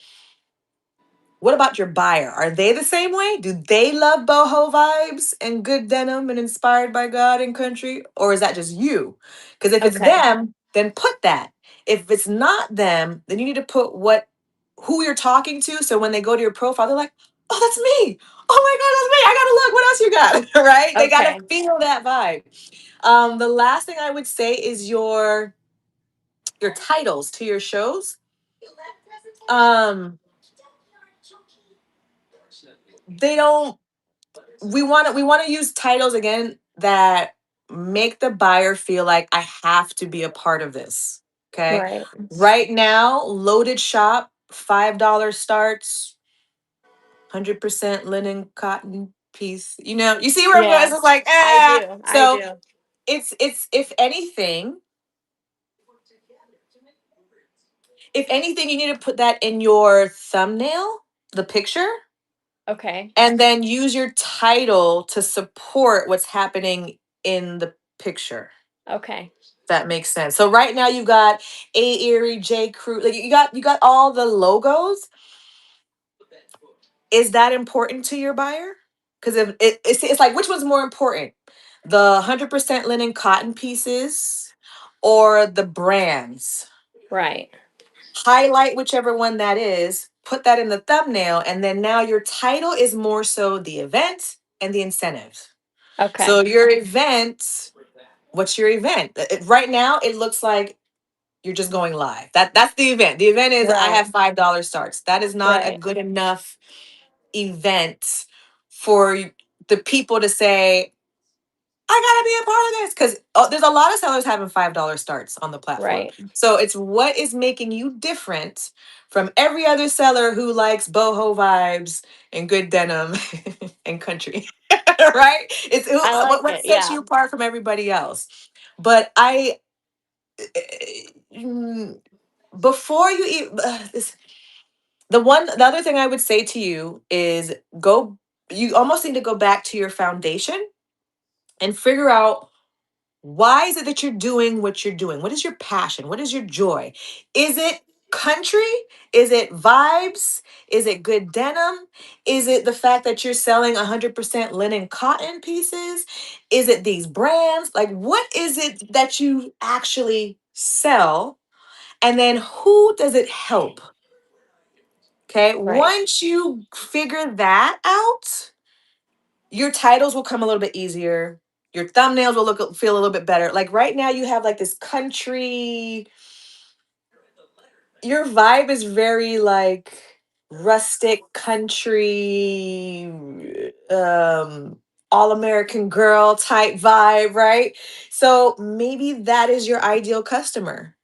what about your buyer? Are they the same way? Do they love boho vibes and good denim and inspired by God and country? Or is that just you? Because if it's Okay. them, then put that. If it's not them, then you need to put who you're talking to. So when they go to your profile, they're like, oh, that's me. Oh my God, that's me. I gotta look. What else you got? Right? They gotta Okay. feel that vibe. The last thing I would say is your titles to your shows. Um, they don't we want to use titles again that make the buyer feel like I have to be a part of this. Okay. Right. Right now, loaded shop, $5 starts, 100% linen cotton piece. You see where I'm going? It's Yeah. just like, I ah. do. I So do. it's if anything, If anything, you need to put that in your thumbnail, the picture, Okay. and then use your title to support what's happening in the picture. Okay. That makes sense. So right now you got A Erie, J Crew, like you got all the logos. Is that important to your buyer? Because if it's like, which one's more important, the 100% linen cotton pieces or the brands? Right. Highlight whichever one that is, put that in the thumbnail, and then now your title is more so the event and the incentives. Okay. So your event, what's your event? Right now it looks like you're just going live. That's the event. The event is I Right. have $5 starts. That is not a Right. good enough event for the people to say, I gotta be a part of this, because there's a lot of sellers having $5 starts on the platform. Right. So it's what is making you different from every other seller who likes boho vibes and good denim and country, right? It's I like what it. sets Yeah. you apart from everybody else. But mm, before you eat this, the other thing I would say to you is go. You almost need to go back to your foundation and figure out, why is it that you're doing what you're doing? What is your passion? What is your joy? Is it country? Is it vibes? Is it good denim? Is it the fact that you're selling 100% linen cotton pieces? Is it these brands? Like, what is it that you actually sell? And then who does it help? Okay. Right. Once you figure that out, your titles will come a little bit easier. Your thumbnails will feel a little bit better. Like right now, you have like this country. Your vibe is very like rustic country, all American girl type vibe, right? So maybe that is your ideal customer,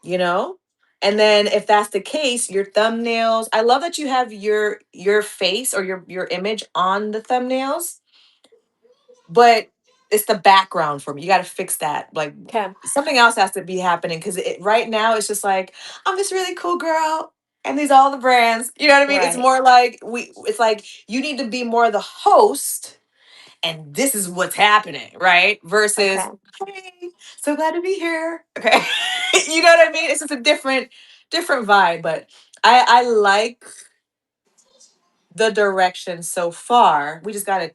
you know. And then if that's the case, your thumbnails. I love that you have your face or your image on the thumbnails, but it's the background for me. You got to fix that. Like Okay. something else has to be happening, because right now it's just like, I'm this really cool girl and these are all the brands. You know what I mean? It's Right. more like it's like you need to be more the host, and this is what's happening, right? Okay. Versus, hey, so glad to be here. Okay. You know what I mean? It's just a different vibe, but I like the direction so far. We just got to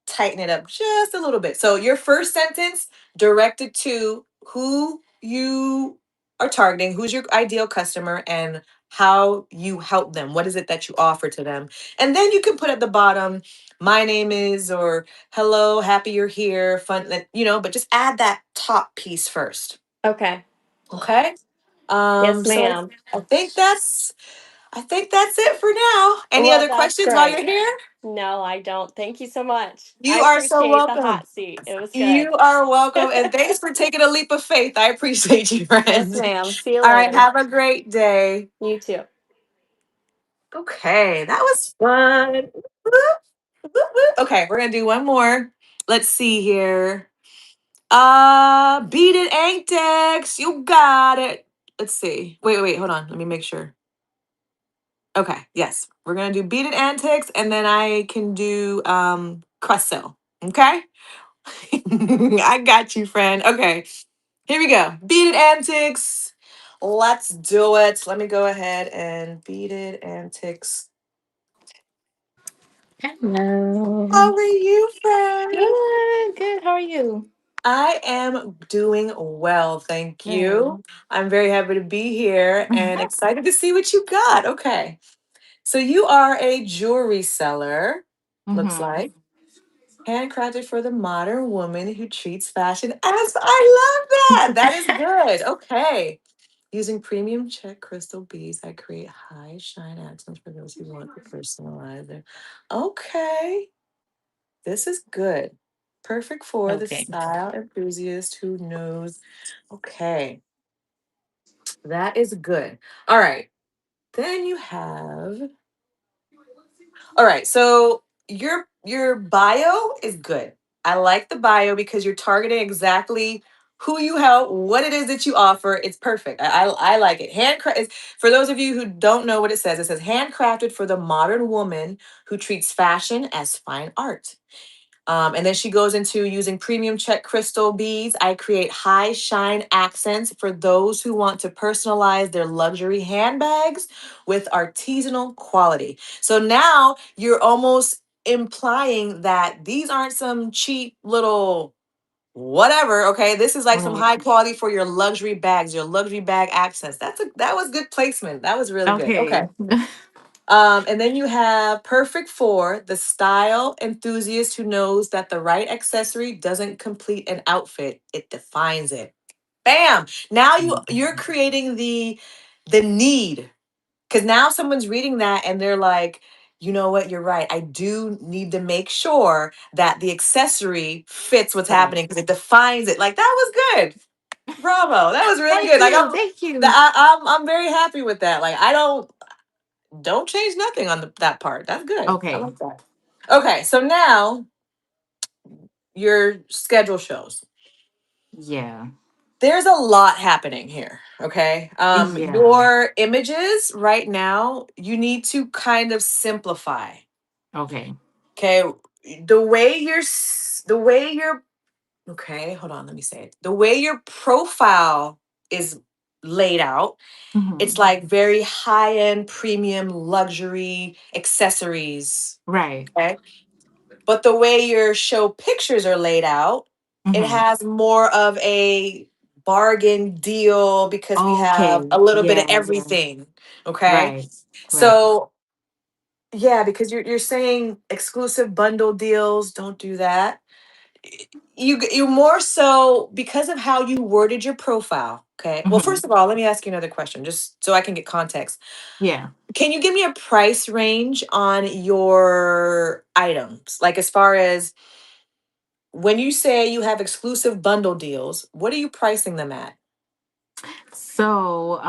tighten it up just a little bit. So your first sentence directed to who you are targeting, who's your ideal customer, and how you help them. What is it that you offer to them? And then you can put at the bottom, my name is, or hello, happy you're here, fun, but just add that top piece first. Okay. Okay. Yes, So ma'am. I think that's it for now. Any Well, other that's questions while great. you're here? No, I don't. Thank you so much. I You are so appreciate the welcome. hot seat. It was good. You are welcome. And thanks for taking a leap of faith. I appreciate you, Yes, friend. ma'am. See you All right. later. Have a great day. You too. Okay. That was fun. Whoop, whoop, whoop. Okay. We're going to do one more. Let's see here. Beat it, Anktex. You got it. Let's see. Wait. Hold on. Let me make sure. Okay. Yes. We're going to do beat it, antics. And then I can do cross sell. Okay. I got you, friend. Okay. Here we go. Beat it antics. Let's do it. Let me go ahead and beat it antics. Hello. How are you, friend? Good, good. How are you? I am doing well, thank you. Good. I'm very happy to be here and excited to see what you got. Okay. So you are a jewelry seller, looks Mm-hmm. like. Handcrafted for the modern woman who treats fashion as, I love that. That is good. Okay. Using premium check crystal beads that create high shine accents for those who want to personalize it. Okay. This is good. Perfect for the Okay. style enthusiast who knows. Okay. That is good. All right. Then you have. All right. So your bio is good. I like the bio because you're targeting exactly who you help, what it is that you offer. It's perfect. I like it. For those of you who don't know what it says handcrafted for the modern woman who treats fashion as fine art. And then she goes into using premium check crystal beads. I create high shine accents for those who want to personalize their luxury handbags with artisanal quality. So now you're almost implying that these aren't some cheap little whatever. Okay, this is like some Right. high quality for your luxury bags, your luxury bag accents. That was good placement. That was really good. Okay. Okay. And then you have perfect for the style enthusiast who knows that the right accessory doesn't complete an outfit, it defines it. Bam! Now you're creating the need. Because now someone's reading that and they're like, you know what, you're right. I do need to make sure that the accessory fits what's Right. happening because it defines it. Like that was good. Bravo. That was really Thank good. Like you. Thank you. I'm very happy with that. Like I don't change nothing on that part. That's good. I Okay. like that. Okay, so now your schedule shows. Yeah. There's a lot happening here. Okay. Yeah. Your images right now, you need to kind of simplify. Okay. Okay. The way you're okay, hold on, let me say it. The way your profile is laid out, it's Hmm. like very high-end premium luxury accessories. Right. Okay. But the way your show pictures are laid out, it Hmm. has more of a bargain deal because we have Okay. a little bit of Yeah. Yeah. everything. Okay. Right. Right. So yeah, because you're saying exclusive bundle deals, don't do that. You more so because of how you worded your profile. Okay. Well, Hmm. first of all, let me ask you another question, just so I can get context. Yeah. Can you give me a price range on your items? Like as far as when you say you have exclusive bundle deals, what are you pricing them at? So,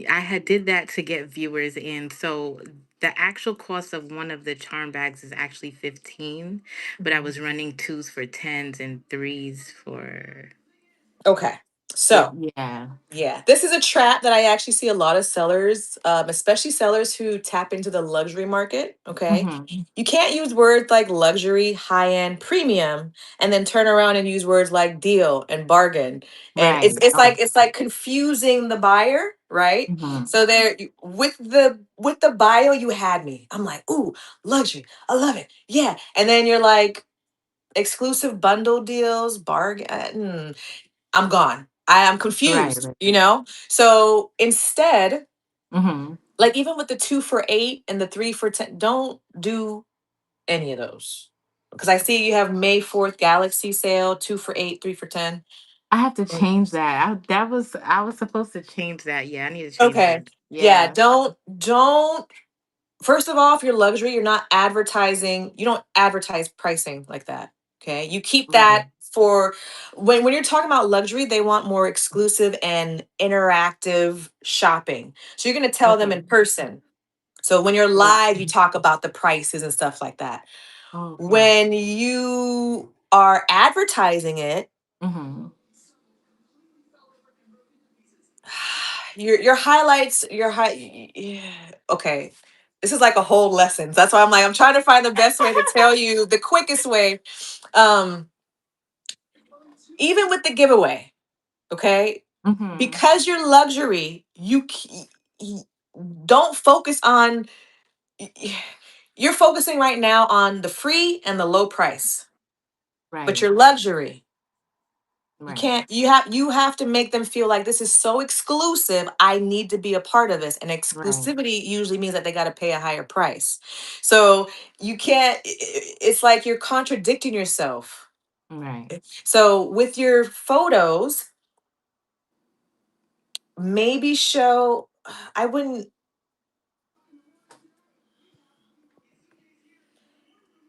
I had did that to get viewers in. So the actual cost of one of the charm bags is actually 15, but I Mhm. was running twos for tens and threes for Okay. it. So, Yeah. yeah, this is a trap that I actually see a lot of sellers, especially sellers who tap into the luxury market. Okay. Hmm. You can't use words like luxury, high end, premium, and then turn around and use words like deal and bargain. And it's Right. it's Okay. like it's like confusing the buyer, right? Hmm. So there with the bio, you had me. I'm like, ooh, luxury. I love it. Yeah. And then you're like, exclusive bundle deals, bargain. I'm gone. I am Right. confused, Right. you know? So instead, Hmm. like even with the 2 for 8 and the 3 for 10, don't do any of those. Because I see you have May 4th Galaxy sale, 2 for 8, 3 for 10. I have to Mm. change that. I was supposed to change that. Yeah, I need to change Okay. that. Yeah, Yeah. don't first of all, if you're luxury, you're not advertising, you don't advertise pricing like that. Okay. You keep Right. that for when you're talking about luxury, they want more exclusive and interactive shopping. So you're gonna tell them Okay. in person. So when you're live, you Okay. talk about the prices and stuff like that. Okay. When you are advertising it, Hmm. your highlights, your high yeah, okay. This is like a whole lesson. That's why I'm like, I'm trying to find the best way to tell you the quickest way. Um, even with the giveaway, okay? Hmm. Because you're luxury, y- don't focus on you're focusing right now on the free and the low price. But Right. you're luxury. You Right. can't you have to make them feel like this is so exclusive. I need to be a part of this. And Right. exclusivity usually means that they got to pay a higher price. So you can't it's like you're contradicting yourself. Right. So with your photos, maybe show I wouldn't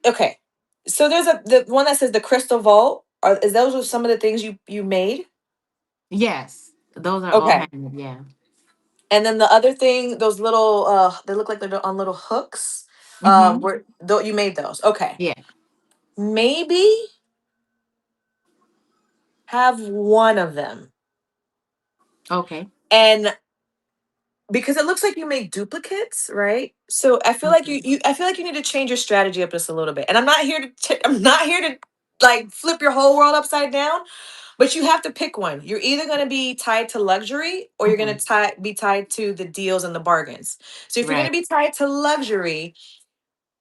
okay. So there's the one that says the crystal vault. Is those are some of the things you made? Yes. Those are all Okay. handmade. Yeah. And then the other thing, those little they look like they're on little hooks. Hmm. Where though you made those. Okay. Yeah. Maybe have one of them. Okay. And because it looks like you make duplicates, right? So I feel like Okay. I feel like you need to change your strategy up just a little bit. And I'm not here to I'm not here to like flip your whole world upside down, but you have to pick one. You're either going to be tied to luxury or you're going Hmm. to be tied to the deals and the bargains. So if you're going Right. to be tied to luxury,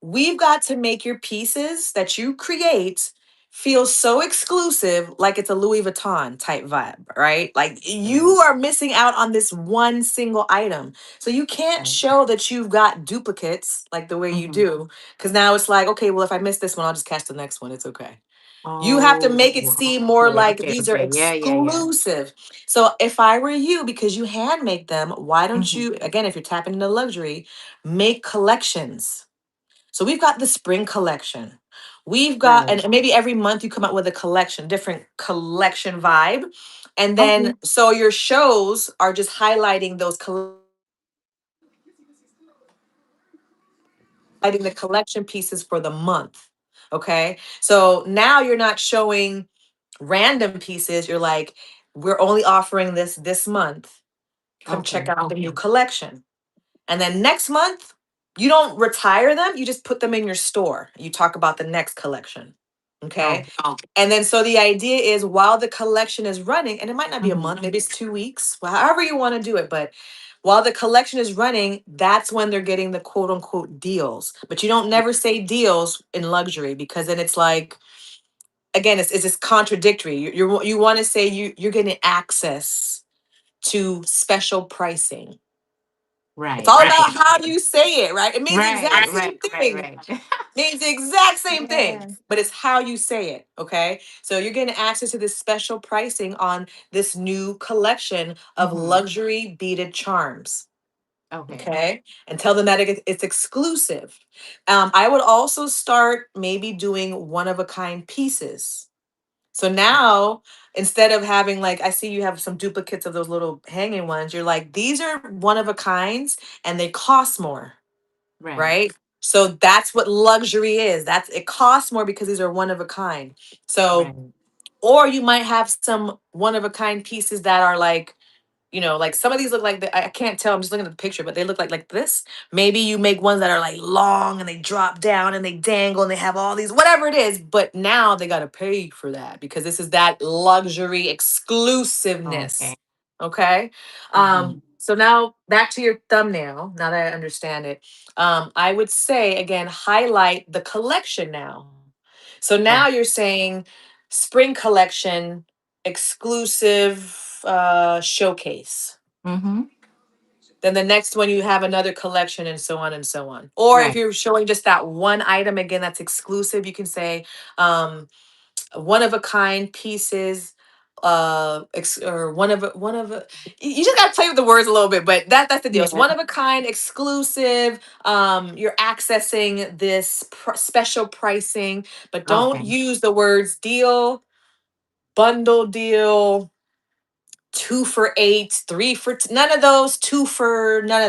we've got to make your pieces that you create feel so exclusive, like it's a Louis Vuitton type vibe, right? Like you Right. are missing out on this one single item. So you can't Right. show that you've got duplicates like the way you Hmm. do. Because now it's like, okay, well, if I miss this one, I'll just catch the next one. It's okay. You have to make it Oh, seem more okay. like Okay. these are Okay. Yeah. Yeah. Yeah. exclusive. So if I were you, because you hand make them, why don't Hmm. you, again, if you're tapping into luxury, make collections. So we've got the spring collection. We've got, Right. and maybe every month you come out with a collection, different collection vibe. And then, Okay. so your shows are just highlighting those, highlighting the collection pieces for the month. Okay. So now you're not showing random pieces. You're like, we're only offering this month. Come check Okay. out the new collection. And then next month, you don't retire them, you just put them in your store. You talk about the next collection. Okay. Okay. And then so the idea is while the collection is running, and it might not be a Hmm. month, maybe it's 2 weeks, well, however you want to do it, but while the collection is running, that's when they're getting the quote unquote deals. But you don't never say deals in luxury because then it's like, again, it's just contradictory. You want to say you're getting access to special pricing. It's Right. all Right. about how you say it, right? It means the Right. exact Right. same Right. thing. Right. Means the exact same thing, Yeah. but it's how you say it. Okay. So you're getting access to this special pricing on this new collection of Hmm. luxury beaded charms. Okay. Okay. And tell them that it's exclusive. I would also start maybe doing one of a kind pieces. So now, instead of having like, I see you have some duplicates of those little hanging ones, you're like, these are one of a kinds and they cost more, Right. right? So that's what luxury is. That's it costs more because these are one of a kind. So, Right. or you might have some one of a kind pieces that are like, like some of these look like I can't tell. I'm just looking at the picture, but they look like this. Maybe you make ones that are like long and they drop down and they dangle and they have all these whatever it is. But now they got to pay for that because this is that luxury exclusiveness. Okay. Okay. Hmm. So now back to your thumbnail. Now that I understand it, I would say again highlight the collection now. So now Oh. you're saying spring collection exclusive showcase. Hmm. Then the next one you have another collection and so on and so on. Or if Right. you're showing just that one item again that's exclusive, you can say um one of a kind pieces or you just got to play with the words a little bit, but that's the deal. It's Yeah. one of a kind exclusive. You're accessing this special pricing, but don't Okay. use the words deal, bundle deal, 2 for 8, 3 for none of those, 2 for none of